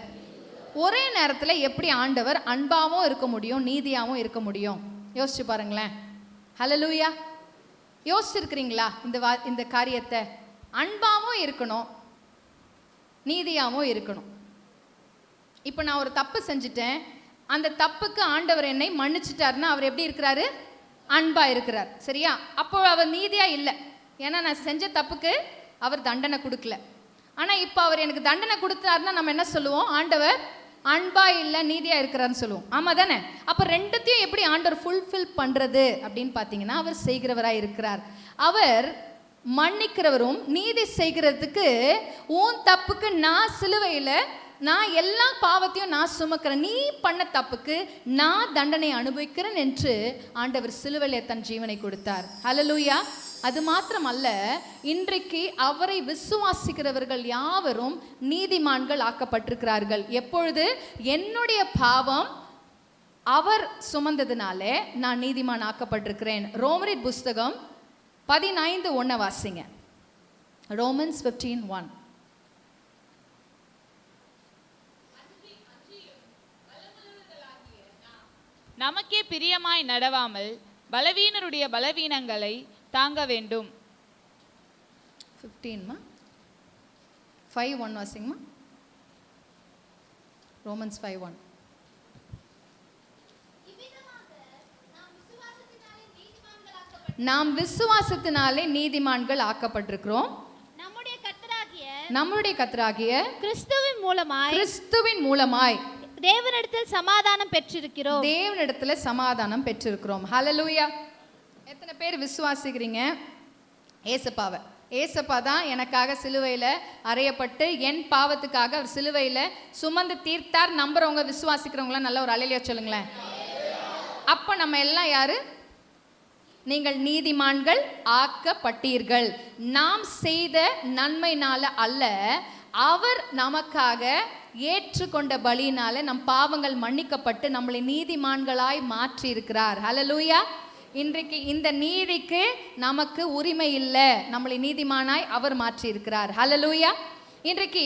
ஒரே நேரத்தில் எப்படி ஆண்டவர் அன்பாகவும் இருக்க முடியும், நீதியாகவும் இருக்க முடியும்? யோசிச்சு பாருங்களேன். ஹல்லேலூயா. யோசிச்சிருக்கிறீங்களா இந்த காரியத்தை? அன்பாகவும் இருக்கணும், நீதியாகவும் இருக்கணும். இப்போ நான் ஒரு தப்பு செஞ்சுட்டேன், அந்த தப்புக்கு ஆண்டவர் என்னை மன்னிச்சிட்டாருன்னா அவர் எப்படி இருக்கிறாரு? அன்பா இருக்கிறார். சரியா? அப்போ அவர் நீதியா இல்லை, ஏன்னா நான் செஞ்ச தப்புக்கு அவர் தண்டனை கொடுக்கல. ஆனால் இப்போ அவர் எனக்கு தண்டனை கொடுத்தாருன்னா நம்ம என்ன சொல்லுவோம்? ஆண்டவர் அன்பா இல்லை, நீதியா இருக்கிறாருன்னு சொல்லுவோம். ஆமா தானே? அப்போ ரெண்டுத்தையும் எப்படி ஆண்டவர் ஃபுல்ஃபில் பண்றது அப்படின்னு பார்த்தீங்கன்னா, அவர் செய்கிறவராக இருக்கிறார். அவர் மன்னிக்கிறவரும் நீதி செய்கிறதுக்கு, உன் தப்புக்கு நான் சிலுவையில் நான் எல்லா பாவத்தையும் நான் சுமக்கிறேன், நீ பண்ண தப்புக்கு நான் தண்டனை அனுபவிக்கிறேன் என்று ஆண்டவர் சிலுவையில் தன் ஜீவனை கொடுத்தார். ஹல்லேலூயா. அது மாத்திரம் அல்ல, இன்றைக்கு அவரை விசுவாசிக்கிறவர்கள் யாவரும் நீதிமான்கள் ஆக்கப்பட்டிருக்கிறார்கள். எப்பொழுது? என்னுடைய பாவம் அவர் சுமந்ததுனாலே நான் நீதிமான் ஆக்கப்பட்டிருக்கிறேன். ரோமரின் புஸ்தகம் 15:1 வாசிங்க. ரோமன்ஸ் 15:1. நமக்கே பிரியமாய் நடவாமல் பலவீனருடைய பலவீனங்களை தாங்க வேண்டும். 5:1 வாசிங்கம்மா. ரோமன்ஸ் 5:1. நாம் விசுவாசத்தினாலே நீதிமான்கள் ஆக்கப்பட்டிருக்கிறோம். நம்முடைய கர்த்தராகிய கிறிஸ்துவின் மூலமாய் தேவனிடத்தில் சமாதானம் பெற்றிருக்கிறோம். ஹல்லேலூயா. எத்தனை பேர் விசுவாசிக்கிறீங்க ஏசப்பாவை? ஏசப்பா தான் எனக்காக சிலுவையில் அறையப்பட்டு என் பாவத்துக்காக அவர் சிலுவையில் சுமந்து தீர்த்தார். நம்புறவங்க, விசுவாசிக்கிறவங்களாம் நல்ல ஒரு அல்லேலூயா சொல்லுங்களேன். அப்போ நம்ம எல்லாம் யாரு? நீங்கள் நீதிமான்கள் ஆக்கப்பட்டீர்கள். நாம் செய்த நன்மைனால அல்ல, அவர் நமக்காக ஏற்றுக்கொண்ட பலியினால நம் பாவங்கள் மன்னிக்கப்பட்டு நம்மளை நீதிமான்களாய் மாற்றி இருக்கிறார். ஹல்லேலூயா. இன்றைக்கு இந்த நீதிக்கு நமக்கு உரிமை இல்லை, நம்மளை நீதிமானாய் அவர் மாற்றி இருக்கிறார். ஹல்லேலூயா. இன்றைக்கு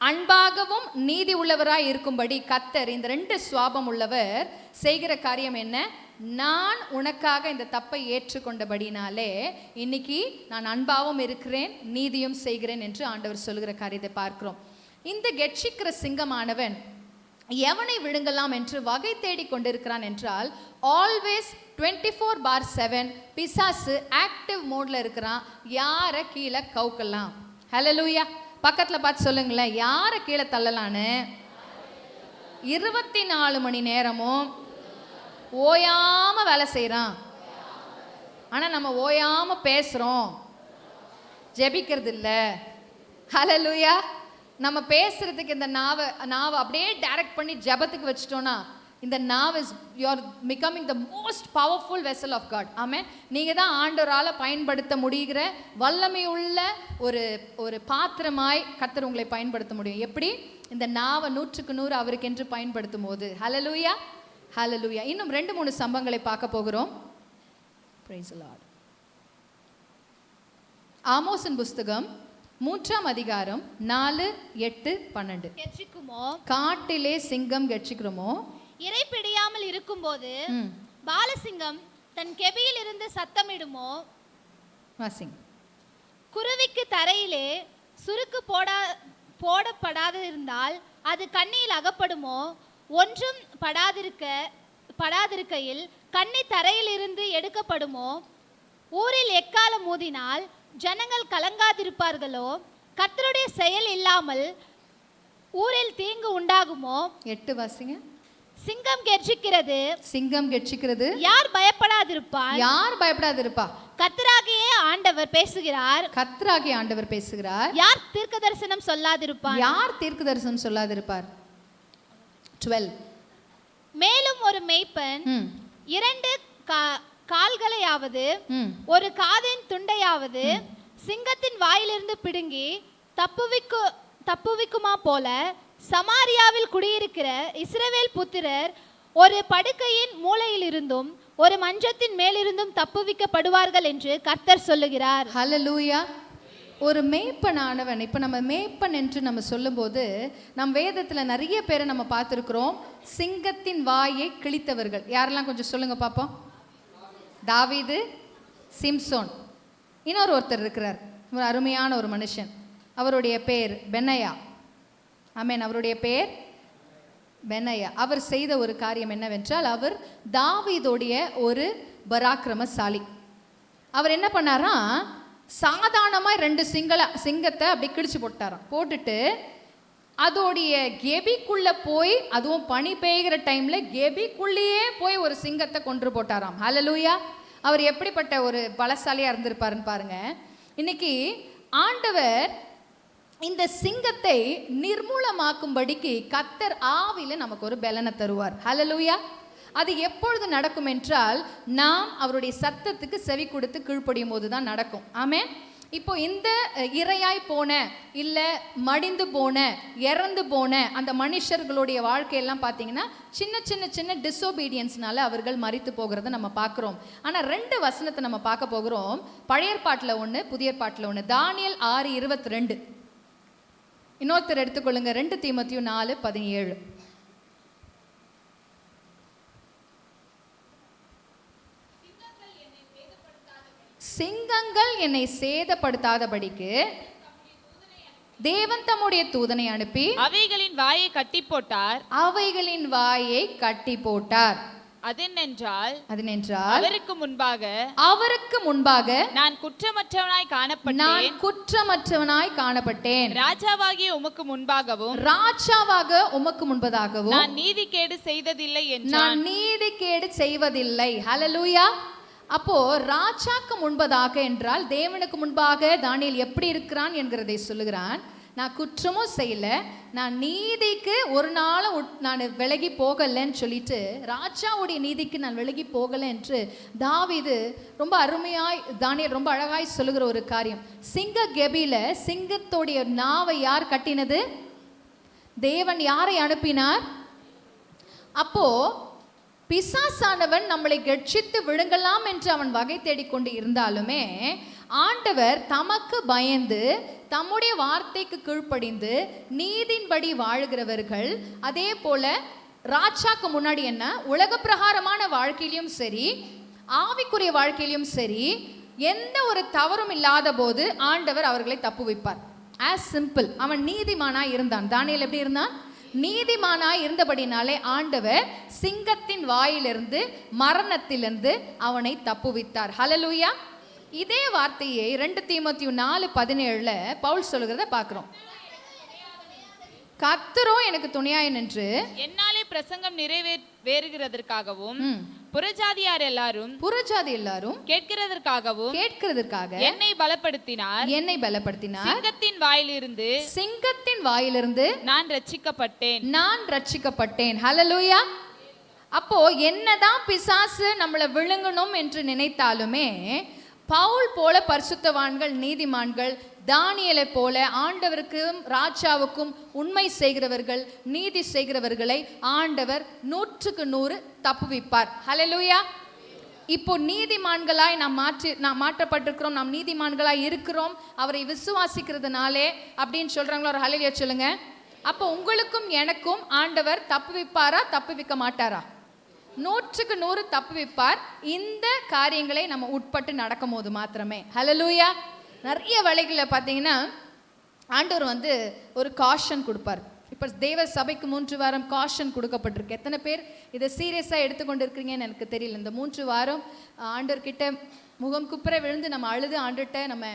அன்பாகவும் நீதி உள்ளவராய் இருக்கும்படி கர்த்தர், இந்த 2 சுவாபம் உள்ளவர் செய்கிற காரியம் என்ன? நான் உனக்காக இந்த தப்பை ஏற்றுக்கொண்டபடினாலே இன்னைக்கு நான் அன்பாகவும் இருக்கிறேன், நீதியும் செய்கிறேன் என்று ஆண்டவர் சொல்கிற காரியத்தை பார்க்கிறோம். இந்த கெட்சிக்கிற சிங்கமானவன் எவனை விழுங்கலாம் என்று வகை தேடி கொண்டிருக்கிறான் என்றால், ஆல்வேஸ் 24/7 பிசாசு ஆக்டிவ் மோட்ல இருக்கிறான். யாரை கீழே கவுக்கலாம்? ஹல்லேலூயா. பக்கத்தில் பார்த்து சொல்லுங்களேன், யாரை கீழே தள்ளலான்னு. 24 மணி நேரமும் ஓயாம வேலை செய்கிறான். ஆனால் நம்ம ஓயாம பேசுகிறோம், ஜெபிக்கிறது இல்லை. ஹல்லேலூயா. நம்ம பேசுறதுக்கு இந்த நாவை அப்படியே டைரக்ட் பண்ணி ஜெபத்துக்கு வச்சுட்டோன்னா, இந்த now is you're becoming the most powerful vessel of God. Amen. நீங்கள் தான் ஆண்டவரால் பயன்படுத்த முடிகிற வல்லமையுள்ள ஒரு பாத்திரமாய் கர்த்தர் உங்களை பயன்படுத்த முடியும். எப்படி? இந்த நாவை 100க்கு 100 அவருக்கென்று பயன்படுத்தும் போது. ஹல்லேலூயா, ஹல்லேலூயா. இன்னும் 2-3 சம்பவங்களை பார்க்க போகிறோம். Praise the Lord. ஆமோஸின் புஸ்தகம் 3ஆம் அதிகாரம் 4, 8, 12. கெர்ச்சிக்குமோ, காட்டிலே சிங்கம் கெர்ச்சிக்கிறோமோ, இறை பிடியாமல் இருக்கும்போது பாலசிங்கம் தன் கெபியில் இருந்து சத்தமிடுமோ, வாசிங். குருவிக்கு தரையிலே சுருக்கு போடப்படாதிருந்தால் அது கண்ணியில் அகப்படுமோ, ஒன்றும் படாதிருக்கையில் கண்ணி தரையில் இருந்து எடுக்கப்படுமோ, ஊரில் எக்காலம் ஊதினால் ஜனங்கள் கலங்காதிருப்பார்களோ, கர்த்தருடைய செயல் இல்லாமல் ஊரில் தீங்கு உண்டாகுமோ? 8 வாசிங்க. சிங்கம் கெர்ச்சிக்கிறது, சிங்கம் கெர்ச்சிக்கிறது, யார் பயப்படாதிருப்பார்? யார் பயப்படாதிருப்பா? கர்த்தராகிய ஆண்டவர் பேசுகிறார், கர்த்தராகிய ஆண்டவர் பேசுகிறார். யார் தீர்க்க தரிசனம் சொல்லாதிருப்பார்? யார் தீர்க்க தரிசனம் சொல்லாதிருப்பார்? 12. மேலும் ஒரு மேய்ப்பன் 2 கால்களையாவது ஒரு காதின் துண்டையாவது சிங்கத்தின் வாயிலிருந்து பிடுங்கி தப்புவிக்குமா போல சமாரியாவில் குடியிருக்கிற இஸ்ரவேல் புத்திரர் ஒரு படுக்கையின் மூலையிலிருந்தும் ஒரு மஞ்சத்தின் மேலிருந்தும் தப்புவிக்கப்படுவார்கள் என்று கர்த்தர் சொல்லுகிறார். ஹல்லேலூயா. ஒரு மேய்ப்பனானவன், இப்போ நம்ம மேய்ப்பன் என்று நம்ம சொல்லும்போது நம் வேதத்தில் நிறைய பேரை நம்ம பார்த்துருக்குறோம். சிங்கத்தின் வாயை கிழித்தவர்கள் யாரெல்லாம் கொஞ்சம் சொல்லுங்க பார்ப்போம். தாவீது, சிம்சோன், ஒருத்தர் இருக்கிறார், ஒரு அருமையான ஒரு மனுஷன், அவருடைய பேர் பெனாயா. ஆமென். அவருடைய பேர் பெனாயா. அவர் செய்த ஒரு காரியம் என்னவென்றால், அவர் தாவீதோடைய ஒரு பராக்கிரமசாலி. அவர் என்ன பண்ணாரா, சாதாரணமாக 2 சிங்கத்தை அப்படி கிழிச்சு போட்டாராம். போட்டுட்டு அதோடைய கெபிக்குள்ளே போய், அதுவும் பனி பெய்கிற டைமில் கெபிக்குள்ளேயே போய் ஒரு சிங்கத்தை கொன்று போட்டாராம். ஹல்லேலூயா. அவர் எப்படிப்பட்ட ஒரு பலசாலியாக இருந்திருப்பாருன்னு பாருங்க. இன்னைக்கு ஆண்டவர் இந்த சிங்கத்தை நிர்மூலமாக்கும்படிக்கு கர்த்தர் ஆவியில் நமக்கு ஒரு பலனை தருவார். ஹல்லேலூயா. அது எப்பொழுது நடக்கும் என்றால், நாம் அவருடைய சத்தத்துக்கு செவி கொடுத்து கீழ்ப்படியும் போது தான் நடக்கும். ஆமென். இப்போ இந்த இரையாய் போன, இல்லை மடிந்து போன, இறந்து போன அந்த மனுஷர்களுடைய வாழ்க்கையெல்லாம் பார்த்தீங்கன்னா சின்ன சின்ன சின்ன டிசோபீடியன்ஸ்னால அவர்கள் மரித்து போகிறத நம்ம பார்க்குறோம். ஆனால் 2 வசனத்தை நம்ம பார்க்க போகிறோம். பழைய ஏற்பாட்டில் 1, புதிய ஏற்பாட்டில் 1. தானியேல் 6:22. இன்னொருத்தர் எடுத்துக்கொள்ளுங்க. 2 தீமோத்தேயு 4:17. சிங்கங்கள் என்னை சேதப்படுத்தாதபடிக்கு தேவன் தம்முடைய தூதனை அனுப்பி அவைகளின் வாயை கட்டி போட்டார். அவைகளின் வாயை கட்டி போட்டார். அதென்னென்றால் அவருக்கு முன்பாக நான் குற்றமற்றவனாய் காணப்பட்டேன். ராஜாவாகிய உமக்கு முன்பதாகவும் நான் நீதிகேடு செய்வதில்லை. ஹல்லேலூயா. அப்போ ராஜாக்கு முன்பதாக என்றால் தேவனுக்கு முன்பாக தானியேல் எப்படி இருக்கிறான் என்கிறதை சொல்லுகிறான். நான் குற்றமும் செய்யல, நான் நீதிக்கு ஒரு நாளும் நான் விலகி போகலைன்னு சொல்லிட்டு, ராஜாவுடைய நீதிக்கு நான் விலகி போகலை என்று தாவீது ரொம்ப அருமையாய், தானியேல் ரொம்ப அழகாய் சொல்லுகிற ஒரு காரியம். சிங்க கெபியில சிங்கத்தோடைய நாவை யார் கட்டினது? தேவன் யாரை அனுப்பினார்? அப்போ பிசாசானவன் நம்மளை கட்சித்து விழுங்கலாம் என்று அவன் வகை தேடிக்கொண்டு இருந்தாலுமே, ஆண்டவர் தமக்கு பயந்து தம்முடைய வார்த்தைக்கு கீழ்ப்படிந்து நீதின்படி வாழுகிறவர்கள், அதே போல ராஜாக்கு முன்னாடி என்ன உலக பிரகாரமான வாழ்க்கையிலும் சரி, ஆவிக்குரிய வாழ்க்கையிலும் சரி, எந்த ஒரு தவறும் இல்லாத போது ஆண்டவர் அவர்களை தப்புவிப்பார். As simple. அவன் நீதிமானாய் இருந்தான். தானியேல் எப்படி இருந்தான்? நீதிமானாய் இருந்தபடினாலே ஆண்டவர் சிங்கத்தின் வாயிலிருந்து, மரணத்திலிருந்து அவனை தப்புவித்தார். ஹல்லேலூயா. இதே வார்த்தையை 2 தீமோத்தேயு 4:17 பவுல் சொல்லுகிறத பார்க்கிறோம். கர்த்தரோ எனக்கு துணையாய் நின்று என்னாலே பிரசங்கம் நிறைவேறுகிறதற்காகவும் புறஜாதி எல்லாரும் கேட்கிறதற்காக என்னை பலப்படுத்தினார். சிங்கத்தின் வாயிலிருந்து நான் ரட்சிக்கப்பட்டேன். ஹல்லேலூயா. அப்போ என்னதான் பிசாசு நம்மளை விழுங்கணும் என்று நினைத்தாலுமே, பவுல் போல பரிசுத்தவான்கள், நீதிமான்கள், தானியேலை போல ஆண்டவருக்கும் ராஜாவுக்கும் உண்மை செய்கிறவர்கள், நீதி செய்கிறவர்களை ஆண்டவர் 100% தப்புவிப்பார். ஹல்லேலூயா. இப்போ நீதிமான்களாய் நாம் மாற்றப்பட்டிருக்கிறோம், நாம் நீதிமான்களாய் இருக்கிறோம் அவரை விசுவாசிக்கிறதுனாலே அப்படின்னு சொல்றாங்களோ ஒரு ஹல்லேலூயா சொல்லுங்க. அப்போ உங்களுக்கும் எனக்கும் ஆண்டவர் தப்புவிப்பாரா, தப்புவிக்க மாட்டாரா? 100% தப்புவிப்பார். இந்த காரியங்களை நம்ம உட்பட்டு நடக்கும் போது மாத்திரமே. ஹல்லேலூயா. நிறைய வேளைகளில் பார்த்தீங்கன்னா ஆண்டவர் ஒரு காஷன் கொடுப்பார். இப்போ தேவ சபைக்கு 3 வாரம் காஷன் கொடுக்கப்பட்டிருக்கு. எத்தனை பேர் இதை சீரியஸாக எடுத்துக்கொண்டு இருக்கிறீங்கன்னு எனக்கு தெரியல. இந்த 3 வாரம் ஆண்டவர்கிட்ட முகம் குப்புற விழுந்து நம்ம அழுது ஆண்டுட்ட நம்ம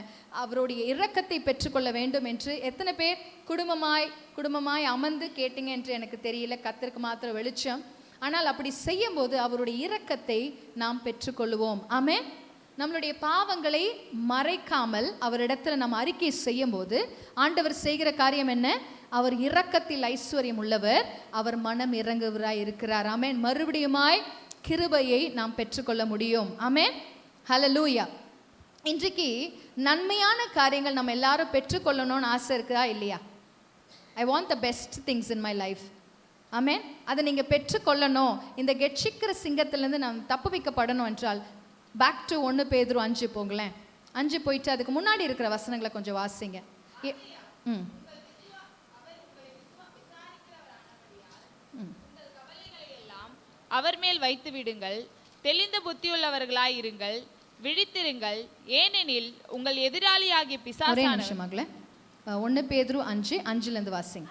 அவருடைய இரக்கத்தை பெற்றுக்கொள்ள வேண்டும் என்று எத்தனை பேர் குடும்பமாய் அமர்ந்து கேட்டீங்க என்று எனக்கு தெரியல. கர்த்தருக்கு மாத்திரம் வெளிச்சம். ஆனால் அப்படி செய்யும் போது அவருடைய இரக்கத்தை நாம் பெற்றுக்கொள்வோம். ஆமென். நம்மளுடைய பாவங்களை மறைக்காமல் அவரிடத்துல நம்ம அறிக்கை செய்யும் போது ஆண்டவர் செய்கிற காரியம் என்ன? அவர் இரக்கத்தில் ஐஸ்வர்யம் உள்ளவர், அவர் மனம் இறங்குவராய் இருக்கிறார். ஆமென். மறுபடியுமாய் கிருபையை நாம் பெற்றுக்கொள்ள முடியும். ஆமென். ஹல்லேலூயா. இன்றைக்கு நன்மையான காரியங்கள் நம்ம எல்லாரும் பெற்றுக்கொள்ளணும்னு ஆசை இருக்குதா இல்லையா? I want the best things in my life. Amen. அதை நீங்கள் பெற்றுக்கொள்ளணும். இந்த கெட்சிக்கிற சிங்கத்திலேருந்து நாம் தப்பு வைக்கப்படணும் என்றால் பேக் டு 1 பேதுரு 5 போங்களேன். 5 போயிட்டு அதுக்கு முன்னாடி இருக்கிற வசனங்களை கொஞ்சம் வாசிங்க. அவர் மேல் வைத்து விடுங்கள், தெளிந்த புத்தியுள்ளவர்களாய் இருங்கள், விழித்திருங்கள், ஏனெனில் உங்கள் எதிராளியாகிய பிசாசானவன். 1 பேதுரு 5:5 வாசிங்க.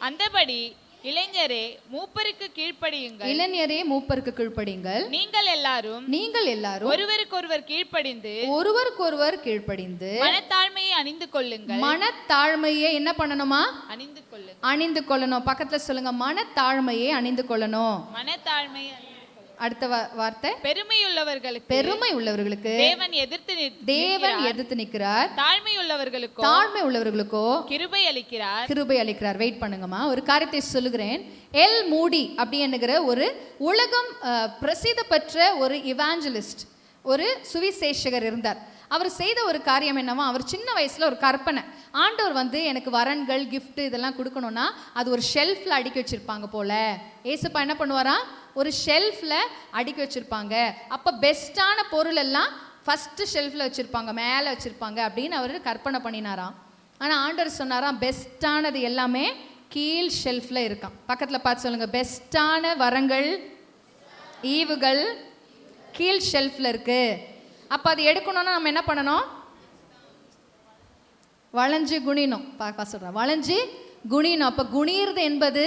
அந்தபடி இளைஞரே மூப்பருக்கு கீழ்ப்படியுங்கள். இளைஞரே மூப்பருக்கு கீழ்ப்படியுங்கள். நீங்கள் எல்லாரும் ஒருவருக்கொருவர் கீழ்ப்படிந்து மனத்தாழ்மையை அணிந்து கொள்ளுங்கள். மனத்தாழ்மையை என்ன பண்ணணுமா? அணிந்து கொள்ளணும். பக்கத்துல சொல்லுங்க, மனத்தாழ்மையை அணிந்து கொள்ளணும். மனத்தாழ்மையை. அடுத்த வார்த்தை, பெருமை உள்ளவர்களுக்கு தேவன் எதிர்த்து நிற்கிறார். தாழ்மை உள்ளவர்களுக்கோ கிருபை அளிக்கிறார். வெயிட் பண்ணுங்கம்மா, ஒரு காரியத்தை சொல்லுகிறேன். எல் மூடி அப்படி என்கிற ஒரு உலகம் பிரசித்தி பெற்ற ஒரு இவாஞ்சலிஸ்ட், ஒரு சுவிசேஷகர் இருந்தார். அவர் செய்த ஒரு காரியம் என்னவா, அவர் சின்ன வயசுல ஒரு கற்பனை, ஆண்டவர் எனக்கு வரன்கள் கிஃப்ட் இதெல்லாம் கொடுக்கணும்னா அது ஒரு ஷெல்ஃப்ல அடுக்கி வச்சிருப்பாங்க போல. ஏசப்பா என்ன பண்ணுவாரா, ஒரு ஷெல்ஃப்ல அடுக்கி வச்சிருப்பாங்க. அப்ப பெஸ்டான பொருள் எல்லாம் ஃபர்ஸ்ட் ஷெல்ஃப்ல வச்சிருப்பாங்க, மேலே வச்சிருப்பாங்க அப்படின்னு அவர் கற்பனை பண்ணினாராம். ஆனா ஆண்டவர் சொன்னாராம், பெஸ்டானது எல்லாமே கீழ் ஷெல்ஃப்ல இருக்கான். பக்கத்துல பார்த்து சொல்லுங்க, பெஸ்டான வரங்கள் ஈவுகள் கீழ் ஷெல்ஃப்ல இருக்கு. அப்ப அது எடுக்கணும்னா நம்ம என்ன பண்ணணும்? வளைஞ்சு குனிணும். சொல்றேன், வளைஞ்சு குனிணும். அப்ப குனிறது என்பது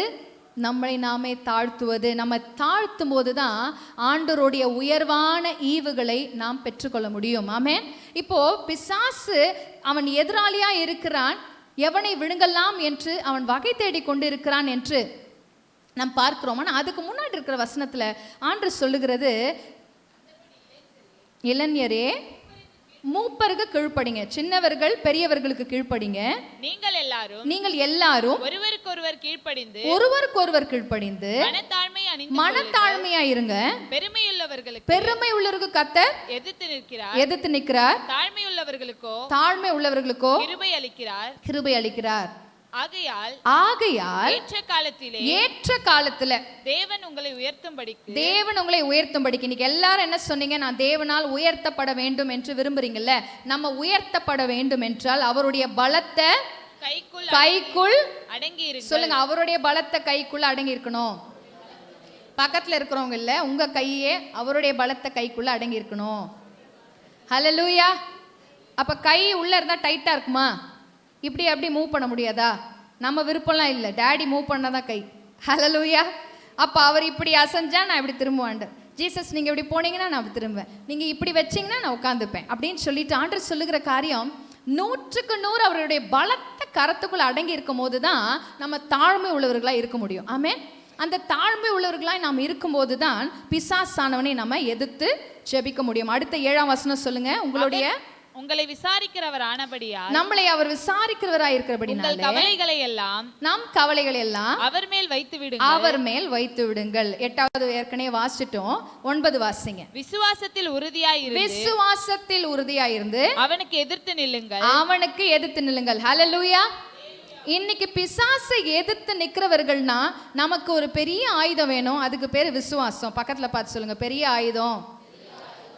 நம்மளை நாமே தாழ்த்துவது. நம்ம தாழ்த்தும் போது தான் ஆண்டவருடைய உயர்வான ஈவுகளை நாம் பெற்றுக்கொள்ள முடியும். ஆமென். இப்போ பிசாசு அவன் எதிராளியா இருக்கிறான், எவனை விழுங்கலாம் என்று அவன் வகை தேடி கொண்டு இருக்கிறான் என்று நாம் பார்க்கிறோம். ஆனால் அதுக்கு முன்னாடி இருக்கிற வசனத்துல ஆண்டவர் சொல்லுகிறது, இளைஞரே மூப்பருக்கு கீழ்ப்படிங்க, சின்னவர்கள் பெரியவர்களுக்கு கீழ்ப்படிங்க. நீங்கள் எல்லாரும் ஒருவருக்கொருவர் கீழ்ப்படிந்து மனத்தாழ்மையா இருங்க. பெருமை உள்ளவர்களுக்கு கர்த்தர் எதிர்த்து நிற்கிறார். தாழ்மை உள்ளவர்களுக்கோ கிருபை அளிக்கிறார். ஆகையால் ஏற்ற காலத்துல தேவன் உங்களை உயர்த்தும்படிக்கு இன்னைக்கு எல்லாரும் என்ன சொன்னீங்க? நான் தேவனால் உயர்த்தப்பட வேண்டும் என்று விரும்புறீங்கல்ல. நம்ம உயர்த்தப்பட வேண்டும் என்றால் அவருடைய பலத்தை கைக்குள் அடங்கி சொல்லுங்க. அவருடைய பலத்தை கைக்குள்ள அடங்கி இருக்கணும். பக்கத்துல இருக்கிறவங்க இல்ல, உங்க கையே அவருடைய பலத்தை கைக்குள்ள அடங்கி இருக்கணும். ஹல்லேலூயா. அப்ப கை உள்ள இருந்தா டைட்டா இருக்குமா? இப்படி அப்படி மூவ் பண்ண முடியாதா? நம்ம விருப்பம்லாம் இல்லை, டேடி மூவ் பண்ணாதான் கை. ஹல்லேலூயா. அப்போ அவர் இப்படி அசைஞ்சா நான் இப்படி திரும்புவேன். ஜீசஸ் நீங்கள் இப்படி போனீங்கன்னா நான் அப்படி திரும்புவேன், நீங்கள் இப்படி வச்சிங்கன்னா நான் உட்காந்துப்பேன் அப்படின்னு சொல்லிட்டு ஆண்டவர் சொல்லுகிற காரியம் 100க்கு 100 அவருடைய பலத்த கரத்துக்குள்ள அடங்கி இருக்கும் போது தான் நம்ம தாழ்மை உள்ளவர்களாக இருக்க முடியும். ஆமென். அந்த தாழ்மை உள்ளவர்களாய் நாம் இருக்கும்போது தான் பிசாசானவனை நம்ம எதிர்த்து ஜெபிக்க முடியும். அடுத்த 7ஆம் வசனம் சொல்லுங்க. உங்களை விசாரிக்கிறவர் ஆனபடியால், நம்மளை அவர் விசாரிக்கிறவராய் இருக்கிறபடினாலே நம் கவலைகளை எல்லாம் அவர் மேல் வைத்து விடுங்கள். 8வது ஏற்கனவே வாசிட்டோம். 9 வாசிங்க. விசுவாசத்தில் உறுதியாயிருந்து அவனுக்கு எதிர்த்து நில்லுங்கள். ஹல்லேலூயா. இன்னைக்கு பிசாசை எதிர்த்து நிக்கிறவர்கள்னா நமக்கு ஒரு பெரிய ஆயுதம் வேணும். அதுக்கு பேரு விசுவாசம். பக்கத்துல பார்த்து சொல்லுங்க, பெரிய ஆயுதம்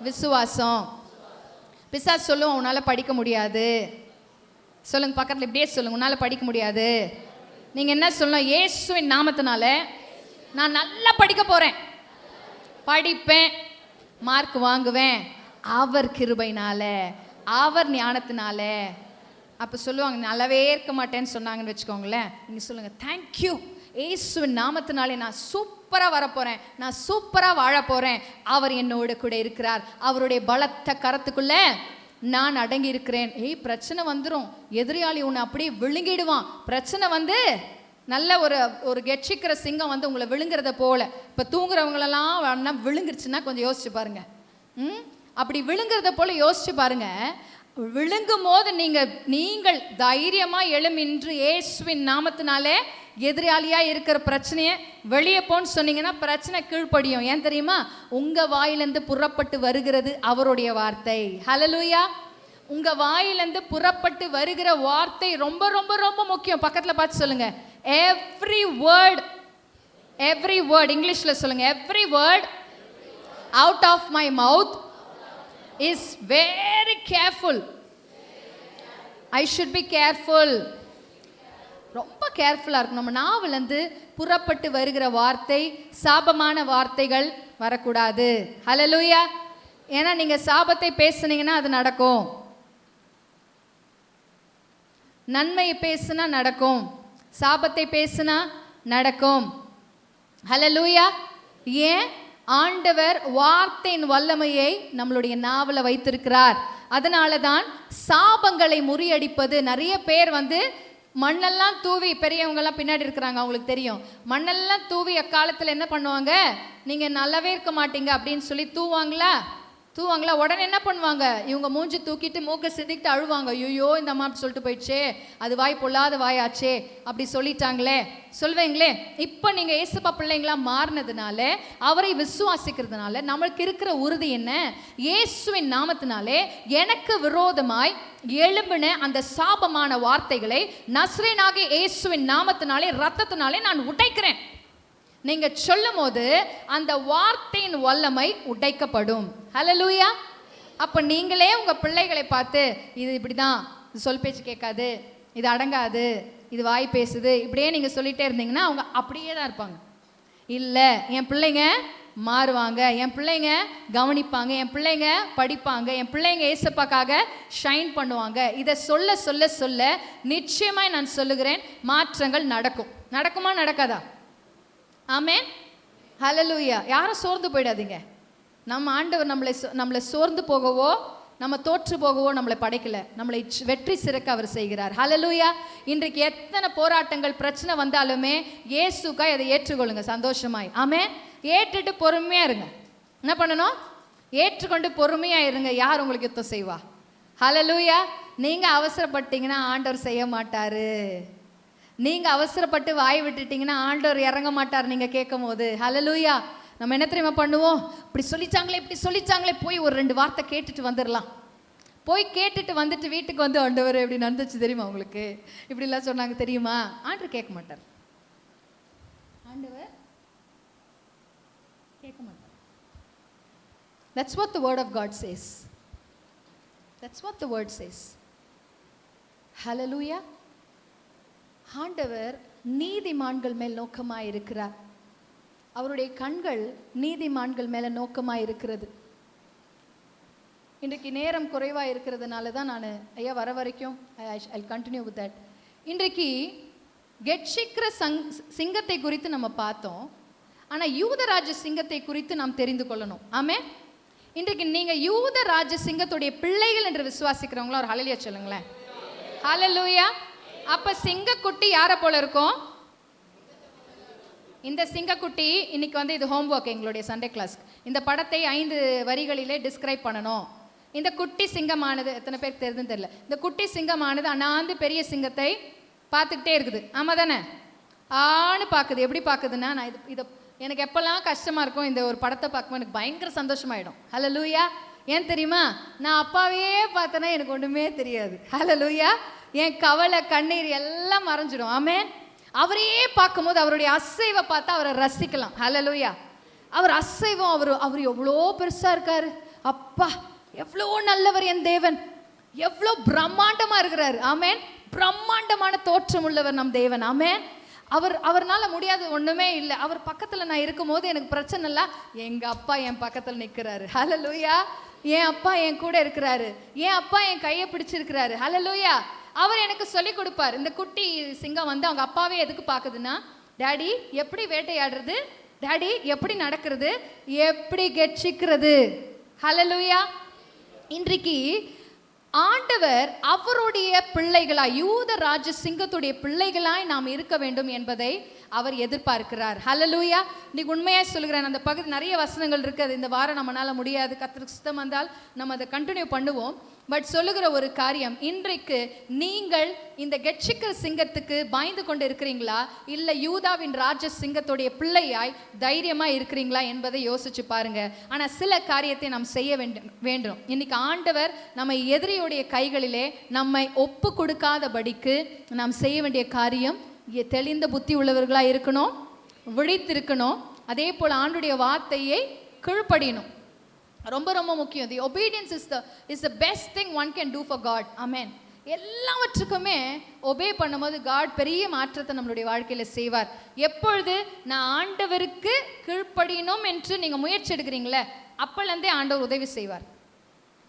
விசுவாசம். பிசாசு சொல்லுவோம், உன்னால படிக்க முடியாது. சொல்லுங்க, பக்கத்துல இப்படியே சொல்லுங்க, உன்னால படிக்க முடியாது. நீங்க என்ன சொல்லணும்? இயேசுவின் நாமத்தினால நான் நல்லா படிக்க போறேன், படிப்பேன், மார்க் வாங்குவேன், அவர் கிருபைனால, அவர் ஞானத்தினால. அப்ப சொல்லுவாங்க, நல்லாவே இருக்க மாட்டேன்னு சொன்னாங்கன்னு வச்சுக்கோங்களேன். நீங்க சொல்லுங்க, தேங்க்யூ, இயேசுவின் நாமத்தினாலே நான் சூப்பர் சூப்பரா வரப்போறேன், நான் சூப்பரா வாழ போறேன், அவர் என்னோட கூட இருக்கிறார், அவருடைய பலத்த கரத்துக்குள்ள நான் அடங்கி இருக்கிறேன். பிரச்சனை வந்துடும், எதிரியாளி உன்னை அப்படியே விழுங்கிடுவான். பிரச்சனை வந்து நல்ல ஒரு கெட்சிக்கிற சிங்கம் வந்து உங்களை விழுங்குறத போல. இப்போ தூங்குறவங்களெல்லாம் விழுங்குருச்சுன்னா கொஞ்சம் யோசிச்சு பாருங்க. அப்படி விழுங்குறத போல யோசிச்சு பாருங்க. விழுங்கும் போது நீங்கள் தைரியமா எழுமின்று இயேசுவின் நாமத்தினாலே எதிராளியா இருக்கிற பிரச்சனையை வெளியே போன்னு சொன்னீங்கன்னா பிரச்சனை கீழ்ப்படியும். ஏன் தெரியுமா? உங்க வாயிலிருந்து புறப்பட்டு வருகிறது அவருடைய வார்த்தை. ஹல்லேலூயா. உங்க வாயிலிருந்து புறப்பட்டு வருகிற வார்த்தை ரொம்ப ரொம்ப ரொம்ப முக்கியம். பக்கத்துல பார்த்து சொல்லுங்க, எவ்ரி வேர்ட். இங்கிலீஷ்ல சொல்லுங்க, every word out of my mouth is very careful. I should be careful. ரொம்ப கேர்ஃபுல்லாக இருக்கும். நம்ம நாவிலேருந்து புறப்பட்டு வருகிற வார்த்தை சாபமான வார்த்தைகள் வரக்கூடாது. ஹல்லேலூயா. ஏன்னா நீங்கள் சாபத்தை பேசுனீங்கன்னா அது நடக்கும், நன்மையை பேசுனா நடக்கும், சாபத்தை பேசுனா நடக்கும். ஹல்லேலூயா. ஏன்? ஆண்டவர் வார்த்தையின் வல்லமையை நம்மளுடைய நாவில் வைத்திருக்கிறார். அதனால தான் சாபங்களை முறியடிப்பது. நிறைய பேர் வந்து மண்ணெல்லாம் தூவி, பெரியவங்கெல்லாம் பின்னாடி இருக்கிறாங்க, அவங்களுக்கு தெரியும். மண்ணெல்லாம் தூவி அக்காலத்தில் என்ன பண்ணுவாங்க, நீங்கள் நல்லாவே இருக்க மாட்டீங்க அப்படின்னு சொல்லி தூவாங்களா? உடனே என்ன பண்ணுவாங்க, இவங்க மூஞ்சி தூக்கிட்டு மூக்கை சிந்திக்கிட்டு அழுவாங்க. ஐயோ இந்த அம்மா அப்படி சொல்லிட்டு போயிடுச்சே, அது வாய் பொல்லாத வாயாச்சே, அப்படி சொல்லிட்டாங்களே சொல்வேங்களே. இப்போ நீங்கள் ஏசப்பா பிள்ளைங்களா மாறினதுனால, அவரை விசுவாசிக்கிறதுனால நம்மளுக்கு இருக்கிற உறுதி என்ன? இயேசுவின் நாமத்தினாலே எனக்கு விரோதமாய் எழும்பின அந்த சாபமான வார்த்தைகளை நஸ்ரேனாகிய இயேசுவின் நாமத்தினாலே ரத்தத்தினாலே நான் உடைக்கிறேன். நீங்க சொல்லும் போது அந்த வார்த்தையின் வல்லமை உடைக்கப்படும். ஹல்லேலூயா. அப்ப நீங்களே உங்க பிள்ளைகளை பார்த்து, இது இப்படிதான், இது சொல் பேச்சு கேட்காது, இது அடங்காது, இது வாய் பேசுது, இப்படியே நீங்க சொல்லிட்டே இருந்தீங்கன்னா அவங்க அப்படியே தான் இருப்பாங்க. இல்ல, என் பிள்ளைங்க மாறுவாங்க, என் பிள்ளைங்க கவனிப்பாங்க, என் பிள்ளைங்க படிப்பாங்க, என் பிள்ளைங்க ஏசப்பாக்காக ஷைன் பண்ணுவாங்க. இதை சொல்ல சொல்ல சொல்ல நிச்சயமாய் நான் சொல்லுகிறேன், மாற்றங்கள் நடக்கும். நடக்குமா நடக்காதா? ஆமென். ஹல்லேலூயா. யாரும் சோர்ந்து போயிடாதீங்க. நம்ம ஆண்டவர் நம்மளை சோர்ந்து போகவோ நம்ம தோற்று போகவோ நம்மளை படைக்கல, நம்மளை வெற்றி சிறக்க அவர் செய்கிறார். ஹல்லேலூயா. இன்றைக்கு எத்தனை போராட்டங்கள் பிரச்சனை வந்தாலுமே இயேசுக்காய் அதை ஏற்றுக்கொள்ளுங்க சந்தோஷமாய். ஆமென். ஏற்றுட்டு பொறுமையா இருங்க. என்ன பண்ணணும்? ஏற்றுக்கொண்டு பொறுமையா இருங்க. யார் உங்களுக்கு யுத்தம் செய்வா? ஹல்லேலூயா. நீங்க அவசரப்பட்டீங்கன்னா ஆண்டவர் செய்ய மாட்டாரு. நீங்க அவசரப்பட்டு வாய் விட்டுட்டீங்கன்னா ஆண்டவர் இறங்க மாட்டார் நீங்க கேட்கும் போது. ஹல்லேலூயா. நம்ம என்ன தெரியுமா பண்ணுவோம்? இப்படி சொல்லிச்சாங்களே போய் ஒரு 2 வார்த்தை கேட்டுட்டு வந்துடலாம். போய் கேட்டுட்டு வந்துட்டு வீட்டுக்கு வந்து, ஆண்டவர் எப்படி நடந்துச்சு தெரியுமா உங்களுக்கு, இப்படிலாம் சொன்னாங்க தெரியுமா? ஆண்டவர் கேட்க மாட்டார். ஆண்டவர் கேட்க மாட்டார். That's what the word of God says. That's what the word says. Hallelujah. ஆண்டவர் நீதிமான்கள் மேல் நோக்கமாய் இருக்கிறார். அவருடைய கண்கள் நீதிமான்கள் மேல நோக்கமாய் இருக்கிறது. இன்றைக்கு நேரம் குறைவாக இருக்கிறதுனால தான் நான் ஐயா வர வரைக்கும் I'll continue with that. இன்றைக்கு கெட்சிக்கிற சிங்கத்தை குறித்து நம்ம பார்த்தோம். ஆனால் யூதராஜ சிங்கத்தை குறித்து நாம் தெரிந்து கொள்ளணும். ஆமென். இன்றைக்கு நீங்கள் யூதராஜ சிங்கத்துடைய பிள்ளைகள் என்று விசுவாசிக்கிறவங்களா ஒரு ஹல்லேலூயா சொல்லுங்களேன். ஹல்லேலூயா. அப்போ சிங்கக்குட்டி யாரை போல இருக்கும்? இந்த சிங்கக்குட்டி இன்னைக்கு வந்து இது ஹோம்ஒர்க் எங்களுடைய சண்டே கிளாஸ். இந்த படத்தை 5 வரிகளிலே டிஸ்கிரைப் பண்ணணும். இந்த குட்டி சிங்கமானது எத்தனை பேருக்கு தெரியுதுன்னு தெரியல. இந்த குட்டி சிங்கமானது அண்ணாந்து பெரிய சிங்கத்தை பார்த்துக்கிட்டே இருக்குது. ஆமாம் தானே? ஆன்னு பார்க்குது. எப்படி பார்க்குதுன்னா, நான் இதை எனக்கு எப்போல்லாம் கஷ்டமாக இருக்கும் இந்த ஒரு படத்தை பார்க்கும்போது எனக்கு பயங்கர சந்தோஷமாயிடும். ஹல்லேலூயா. ஏன் தெரியுமா? நான் அப்பாவே பார்த்தேன்னா எனக்கு ஒன்றுமே தெரியாது. ஹல்லேலூயா. என் கவலை கண்ணீர் எல்லாம் மறைஞ்சிடும். ஆமென். அவரையே பார்க்கும்போது அவருடைய அசைவை பார்த்தா அவரை ரசிக்கலாம். ஹல்லேலூயா. அவர் அசைவம், அவர் எவ்வளோ பெருசாக இருக்காரு. அப்பா எவ்வளோ நல்லவர் என் தேவன், எவ்வளோ பிரம்மாண்டமாக இருக்கிறாரு. ஆமென். பிரம்மாண்டமான தோற்றம் உள்ளவர் நம் தேவன். ஆமென். அவர்னால முடியாது ஒன்றுமே இல்லை. அவர் பக்கத்தில் நான் இருக்கும்போது எனக்கு பிரச்சனை இல்லை. எங்கள் அப்பா என் பக்கத்தில் நிற்கிறாரு. ஹல்லேலூயா. என் அப்பா என் கூட இருக்கிறாரு. என் அப்பா என் கையை பிடிச்சிருக்கிறாரு. ஹல்லேலூயா. அவர் எனக்கு சொல்லி கொடுப்பார். இந்த குட்டி சிங்கம் வந்து அவங்க அப்பாவே எதுக்கு பார்க்குதுன்னா, டாடி எப்படி வேட்டையாடுறது டாடி எப்படி நடக்கிறது, எப்படி கெட்சிக்கிறது. ஹல்லேலூயா. இன்றைக்கு ஆண்டவர் அவருடைய பிள்ளைகளாய், யூத ராஜ சிங்கத்துடைய பிள்ளைகளாய் நாம் இருக்க வேண்டும் என்பதை அவர் எதிர்பார்க்கிறார். ஹல்லேலூயா. இன்னைக்கு உண்மையாக சொல்கிறேன், அந்த பகுதி நிறைய வசனங்கள் இருக்குது, இந்த வாரம் நம்மளால முடியாது, கர்த்தருக்கு சித்தம் வந்தால் நம்ம அதை கண்டினியூ பண்ணுவோம். பட் சொல்லுகிற ஒரு காரியம், இன்றைக்கு நீங்கள் இந்த கெட்சிக்கிற சிங்கத்துக்கு பயந்து கொண்டு இருக்கிறீங்களா, இல்லை யூதாவின் ராஜ சிங்கத்துடைய பிள்ளையாய் தைரியமாக இருக்கிறீங்களா என்பதை யோசிச்சு பாருங்க. ஆனால் சில காரியத்தை நாம் செய்ய வேண்டும். இன்னைக்கு ஆண்டவர் நம்ம எதிரியுடைய கைகளிலே நம்மை ஒப்பு கொடுக்காதபடிக்கு நாம் செய்ய வேண்டிய காரியம், தெளிந்த புத்தி உள்ளவர்களாக இருக்கணும், விழித்திருக்கணும். அதே போல் ஆண்டுடைய வார்த்தையை கீழ்ப்படியணும். ரொம்ப ரொம்ப முக்கியம். The obedience is the best thing one can do for God. Amen. எல்லாவற்றுக்குமே ஒபே பண்ணும்போது காட் பெரிய மாற்றத்தை நம்மளுடைய வாழ்க்கையில் செய்வார். எப்பொழுது நான் ஆண்டவருக்கு கீழ்ப்படியணும் என்று நீங்கள் முயற்சி எடுக்கிறீங்களே, அப்போலேருந்தே ஆண்டவர் உதவி செய்வார்.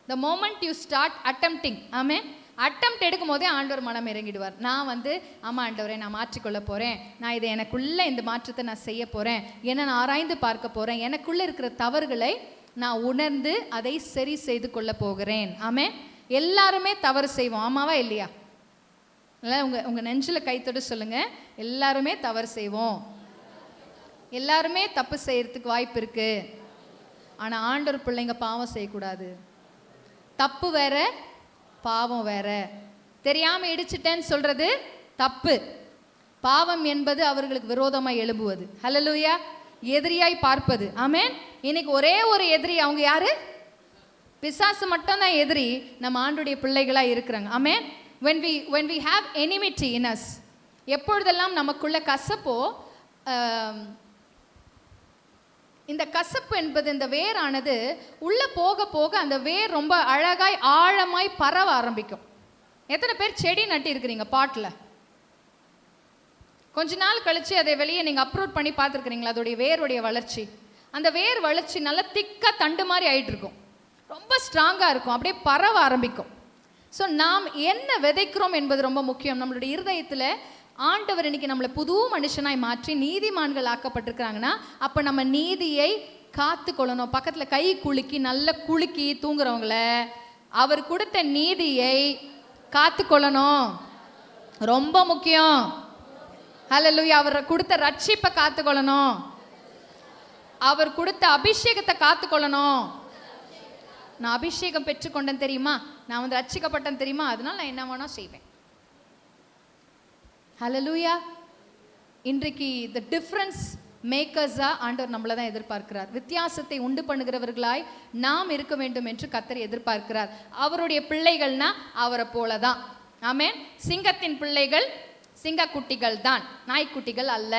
The moment you start attempting, amen, attempt எடுக்கும் போதே ஆண்டவர் மனம் இறங்கிடுவார். நான் ஆமாம் ஆண்டவரே, நான் மாற்றிக்கொள்ள போகிறேன், நான் இதை எனக்குள்ளே இந்த மாற்றத்தை நான் செய்ய போகிறேன், என்ன நான் ஆராய்ந்து பார்க்க போகிறேன், எனக்குள்ளே இருக்கிற தவறுகளை நான் உணர்ந்து அதை சரி செய்து கொள்ள போகிறேன். ஆமென். எல்லாருமே தவறு செய்வோம், ஆமாவா இல்லையா? இல்லை, உங்கள் நெஞ்சில் கைத்தொடு சொல்லுங்க, எல்லாருமே தவறு செய்வோம், எல்லாருமே தப்பு செய்யறதுக்கு வாய்ப்பு இருக்கு. ஆனால் ஆண்டவர் பிள்ளைங்க பாவம் செய்யக்கூடாது. தப்பு வேற, பாவம் வேற. தெரியாமல் இடிச்சிட்டேன்னு சொல்றது தப்பு. பாவம் என்பது அவர்களுக்கு விரோதமாக எழும்புவது. ஹல்லேலூயா. எதிரியாய் பார்ப்பது. ஆமென். இன்னைக்கு ஒரே ஒரு எதிரி, அவங்க யாரு? பிசாசு மட்டும்தான் எதிரி. நம்ம ஆண்டுடைய பிள்ளைகளாக இருக்கிறாங்க. ஆமென். when we have enmity in us, எப்பொழுதெல்லாம் நமக்குள்ள கசப்போ, இந்த கசப்பு என்பது, இந்த வேரானது உள்ள போக போக அந்த வேர் ரொம்ப அழகாய் ஆழமாய் பரவ ஆரம்பிக்கும். எத்தனை பேர் செடி நட்டி இருக்கிறீங்க பாட்டில்? கொஞ்ச நாள் கழிச்சு அதை வெளியே நீங்கள் அப்ரூட் பண்ணி பார்த்துருக்குறீங்களா? அதோடைய வேருடைய வளர்ச்சி, அந்த வேர் வளர்ச்சி நல்லா திக்காக தண்டு மாதிரி ஆகிட்டு இருக்கும், ரொம்ப ஸ்ட்ராங்காக இருக்கும், அப்படியே பரவ ஆரம்பிக்கும். ஸோ நாம் என்ன விதைக்கிறோம் என்பது ரொம்ப முக்கியம். நம்மளுடைய இருதயத்தில் ஆண்டவர் இன்னைக்கு நம்மளை புது மனுஷனாய் மாற்றி நீதிமான்கள் ஆக்கப்பட்டிருக்கிறாங்கன்னா, அப்போ நம்ம நீதியை காத்து கொள்ளணும். பக்கத்தில் கை குலுக்கி நல்லா குலுக்கி தூங்குறவங்கள அவர் கொடுத்த நீதியை காத்து கொள்ளணும், ரொம்ப முக்கியம். ஹல்லேலூயா. அவர் கொடுத்த ரட்சிப்பை காத்துக்கொள்ளணும், அவர் கொடுத்த அபிஷேகத்தை காத்துக்கொள்ளணும். நான் அபிஷேகம் பெற்றுக்கொண்டேன் தெரியுமா, நான் ரட்சிக்கப்பட்டேன் தெரியுமா, அதனால நான் என்ன வேணா செய்வேன். ஹல்லேலூயா. இன்றைக்கு த டிஃப்ரென்ஸ் மேக்கர்ஸா ஆண்டவர் நம்மளை தான் எதிர்பார்க்கிறார். வித்தியாசத்தை உண்டு பண்ணுகிறவர்களாய் நாம் இருக்க வேண்டும் என்று கர்த்தர் எதிர்பார்க்கிறார். அவருடைய பிள்ளைகள்னா அவரை போல தான். ஆமென். சிங்கத்தின் பிள்ளைகள் சிங்கக்குட்டிகள் தான், நாய்க்குட்டிகள் அல்ல.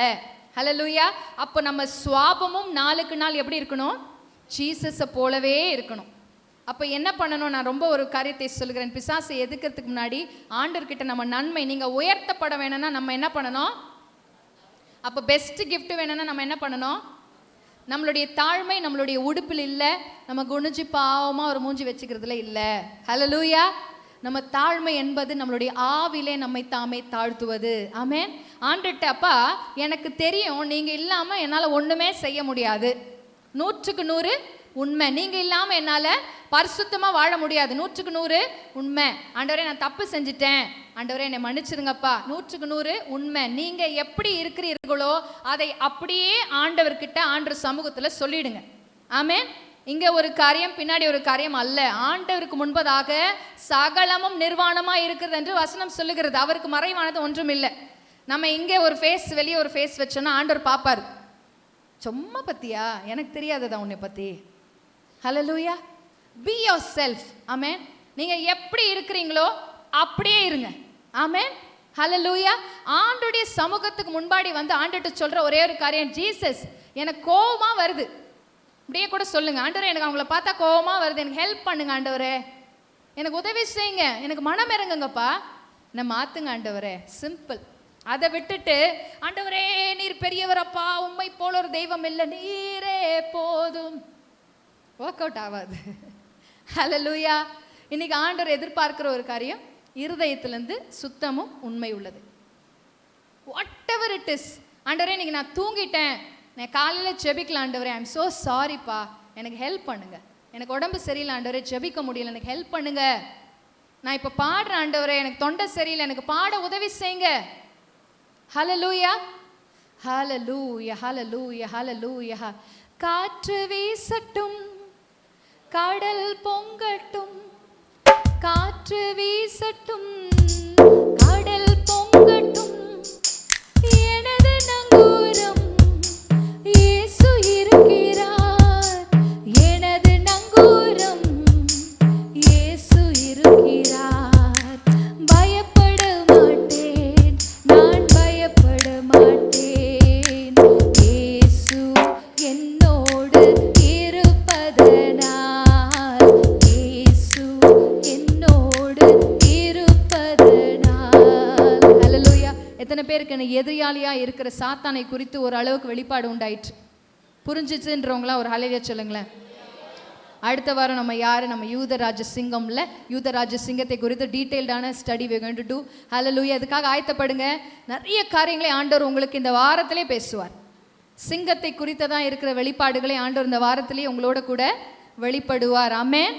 ஹல்லேலூயா. அப்போ நம்ம சுவாபமும் நாளுக்கு நாள் எப்படி இருக்கணும்? ஜீசஸை போலவே இருக்கணும். அப்போ என்ன பண்ணணும்? நான் ரொம்ப ஒரு காரியத்தை சொல்கிறேன். பிசாசை எதுக்கிறதுக்கு முன்னாடி ஆண்டவர்கிட்ட நம்ம நன்மை, நீங்கள் உயர்த்தப்பட வேணும்னா நம்ம என்ன பண்ணணும்? அப்போ பெஸ்ட் கிஃப்ட் வேணும்னா நம்ம என்ன பண்ணணும்? நம்மளுடைய தாழ்மை நம்மளுடைய உடுப்பில் இல்லை, நம்ம குனிஞ்சு பாவமாக ஒரு மூஞ்சி வச்சுக்கிறதுல இல்லை. ஹல்லேலூயா. நம்ம தாழ்மை என்பது நம்மளுடைய ஆவிலே நம்மை தாமே தாழ்த்துவது. ஆமென். ஆண்டுட்ட, அப்பா எனக்கு தெரியும் நீங்கள் இல்லாமல் என்னால் ஒன்றுமே செய்ய முடியாது, 100க்கு 100 உண்மை. நீங்கள் இல்லாமல் என்னால் பரிசுத்தமாக வாழ முடியாது, 100க்கு 100 உண்மை. ஆண்டவரே நான் தப்பு செஞ்சுட்டேன், ஆண்டவரே என்னை மன்னிச்சிருங்கப்பா, 100க்கு 100 உண்மை. நீங்கள் எப்படி இருக்கிறீர்களோ அதை அப்படியே ஆண்டவர்கிட்ட, ஆண்டவர் சமூகத்தில் சொல்லிடுங்க. ஆமென். இங்கே ஒரு காரியம் பின்னாடி ஒரு காரியம் அல்ல. ஆண்டவருக்கு முன்பதாக சகலமும் நிர்வாணமாக இருக்கிறது என்று வசனம் சொல்லுகிறது. அவருக்கு மறைவானது ஒன்றும் இல்லை. நம்ம இங்கே ஒரு ஃபேஸ், வெளியே ஒரு ஃபேஸ் வச்சோன்னா ஆண்டவர் பார்ப்பார். சும்மா பத்தியா, எனக்கு தெரியாததா உன்னை பற்றி. Hallelujah. Be yourself. Amen. நீங்கள் எப்படி இருக்கிறீங்களோ அப்படியே இருங்க. ஆமென். ஹல்லேலூயா. ஆண்டுடைய சமூகத்துக்கு முன்பாடி வந்து ஆண்டுட்டு சொல்கிற ஒரே ஒரு காரியம், ஜீசஸ் எனக்கு கோபமாக வருது, அப்படியே கூட சொல்லுங்க. ஆண்டவரே எனக்கு அவங்கள பார்த்தா கோபமாக வருது, எனக்கு ஹெல்ப் பண்ணுங்க ஆண்டவரே, எனக்கு உதவி செய்யுங்க, எனக்கு மனம் இறங்குங்கப்பா, என்னை மாற்றுங்க ஆண்டவரே. சிம்பிள். அதை விட்டுட்டு ஆண்டவரே நீர் பெரியவரப்பா, உம்மை போல ஒரு தெய்வம் இல்லை, நீரே போதும், ஒர்க் அவுட் ஆகாது. ஹல்லேலூயா. இன்னைக்கு ஆண்டவர் எதிர்பார்க்கிற ஒரு காரியம், இருதயத்திலேருந்து சுத்தமும் உண்மை உள்ளது. What ever it is. ஆண்டவரே இன்னைக்கு நான் தூங்கிட்டேன், நான் காலையில் ஜெபிக்கலாம் ஆண்டவரே, ஐம் ஸோ சாரிப்பா, எனக்கு ஹெல்ப் பண்ணுங்க, எனக்கு உடம்பு சரியில்லை ஆண்டவரே, ஜெபிக்க முடியல, எனக்கு ஹெல்ப் பண்ணுங்க. நான் இப்போ பாடுறேன் ஆண்டவரே, எனக்கு தொண்டை சரியில்லை, எனக்கு பாட உதவி செய்யுங்க. ஹல்லேலூயா, ஹல்லேலூயா, ஹல்லேலூயா, ஹல்லேலூயா. காற்று வீசட்டும், கடல் பொங்கட்டும், காற்று வீசட்டும், கடல் பொங்கட்டும், எனது நங்கூரம் இயேசு இருக்கிறார், எனது நங்கூரம் இயேசு இருக்கிறார். பயப்பட மாட்டேன், நான் பயப்பட மாட்டேன், இயேசு என்னோடு இருப்பதனால், இயேசு என்னோடு இருப்பதனால். ஹல்லேலூயா. எத்தனை பேருக்கு எதிரியாளியா இருக்கிற சாத்தானை குறித்து ஒரு அளவுக்கு வெளிப்பாடு உண்டாயிற்று? புரிஞ்சிச்சுன்றவங்களா ஒரு ஹல்லேலூயா சொல்லுங்களேன். அடுத்த வாரம் நம்ம யாரு, நம்ம யூதராஜ சிங்கம்ல யூதராஜ சிங்கத்தை குறித்து டீட்டெயில்டான study we going to do. Hallelujah. அதுக்காக ஆயத்தப்படுங்க. நிறைய காரியங்களை ஆண்டவர் உங்களுக்கு இந்த வாரத்திலே பேசுவார். சிங்கத்தை குறித்ததான் இருக்கிற வெளிப்பாடுகளை ஆண்டவர் இந்த வாரத்திலே உங்களோட கூட வெளிப்படுவார். ஆமென்.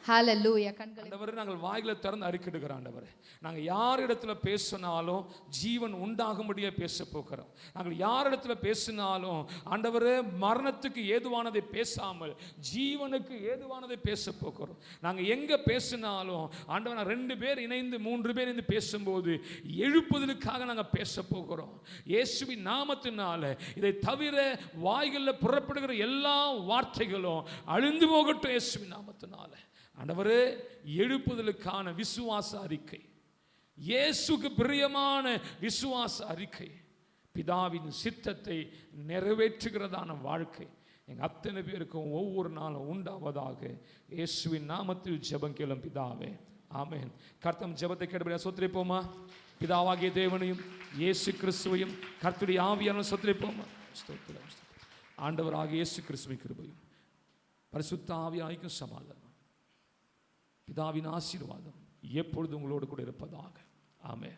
ஹல்லேலூயா. ஆண்டவரே, நாங்கள் வாய்களை திறந்து அறிக்கையிடுகிற ஆண்டவரே, நாங்கள் யார் இடத்துல பேசினாலும் ஜீவன் உண்டாகும்படியே பேச போகிறோம். நாங்கள் யார் இடத்துல பேசினாலும் ஆண்டவரே மரணத்துக்கு ஏதுவானதை பேசாமல் ஜீவனுக்கு ஏதுவானதை பேச போகிறோம். நாங்கள் எங்கே பேசினாலும் ஆண்டவர், 2 பேர் இணைந்து 3 பேர் இணைந்து பேசும்போது எழுப்புதலுக்காக நாங்கள் பேச போகிறோம். இயேசுவின் நாமத்தினால இதை தவிர வாய்களில் புறப்படுகிற எல்லா வார்த்தைகளும் அழிந்து போகட்டும். இயேசுவின் நாமத்தினால ஆண்டவரே, எழுப்புதலுக்கான விசுவாச அறிக்கை, இயேசுக்கு பிரியமான விசுவாச அறிக்கை, பிதாவின் சித்தத்தை நிறைவேற்றுகிறதான வாழ்க்கை எங்கள் அத்தனை பேருக்கும் ஒவ்வொரு நாளும் உண்டாவதாக இயேசுவின் நாமத்தில் ஜெபம் கேளும் பிதாவே, ஆமென். கர்த்தம் ஜெபத்தை கேட்டபடியா சொத்திரிப்போமா? பிதாவாகிய தேவனையும் இயேசு கிறிஸ்துவையும் கர்த்தருடைய ஆவியான சொத்திரிப்போமா? ஆண்டவராகிய இயேசு கிறிஸ்துவின் கிருபையும் பரிசுத்த ஆவியானவருக்கும் சமாதானம், பிதாவின் ஆசீர்வாதம் எப்பொழுது உங்களோடு கூட இருப்பதாக. ஆமென்.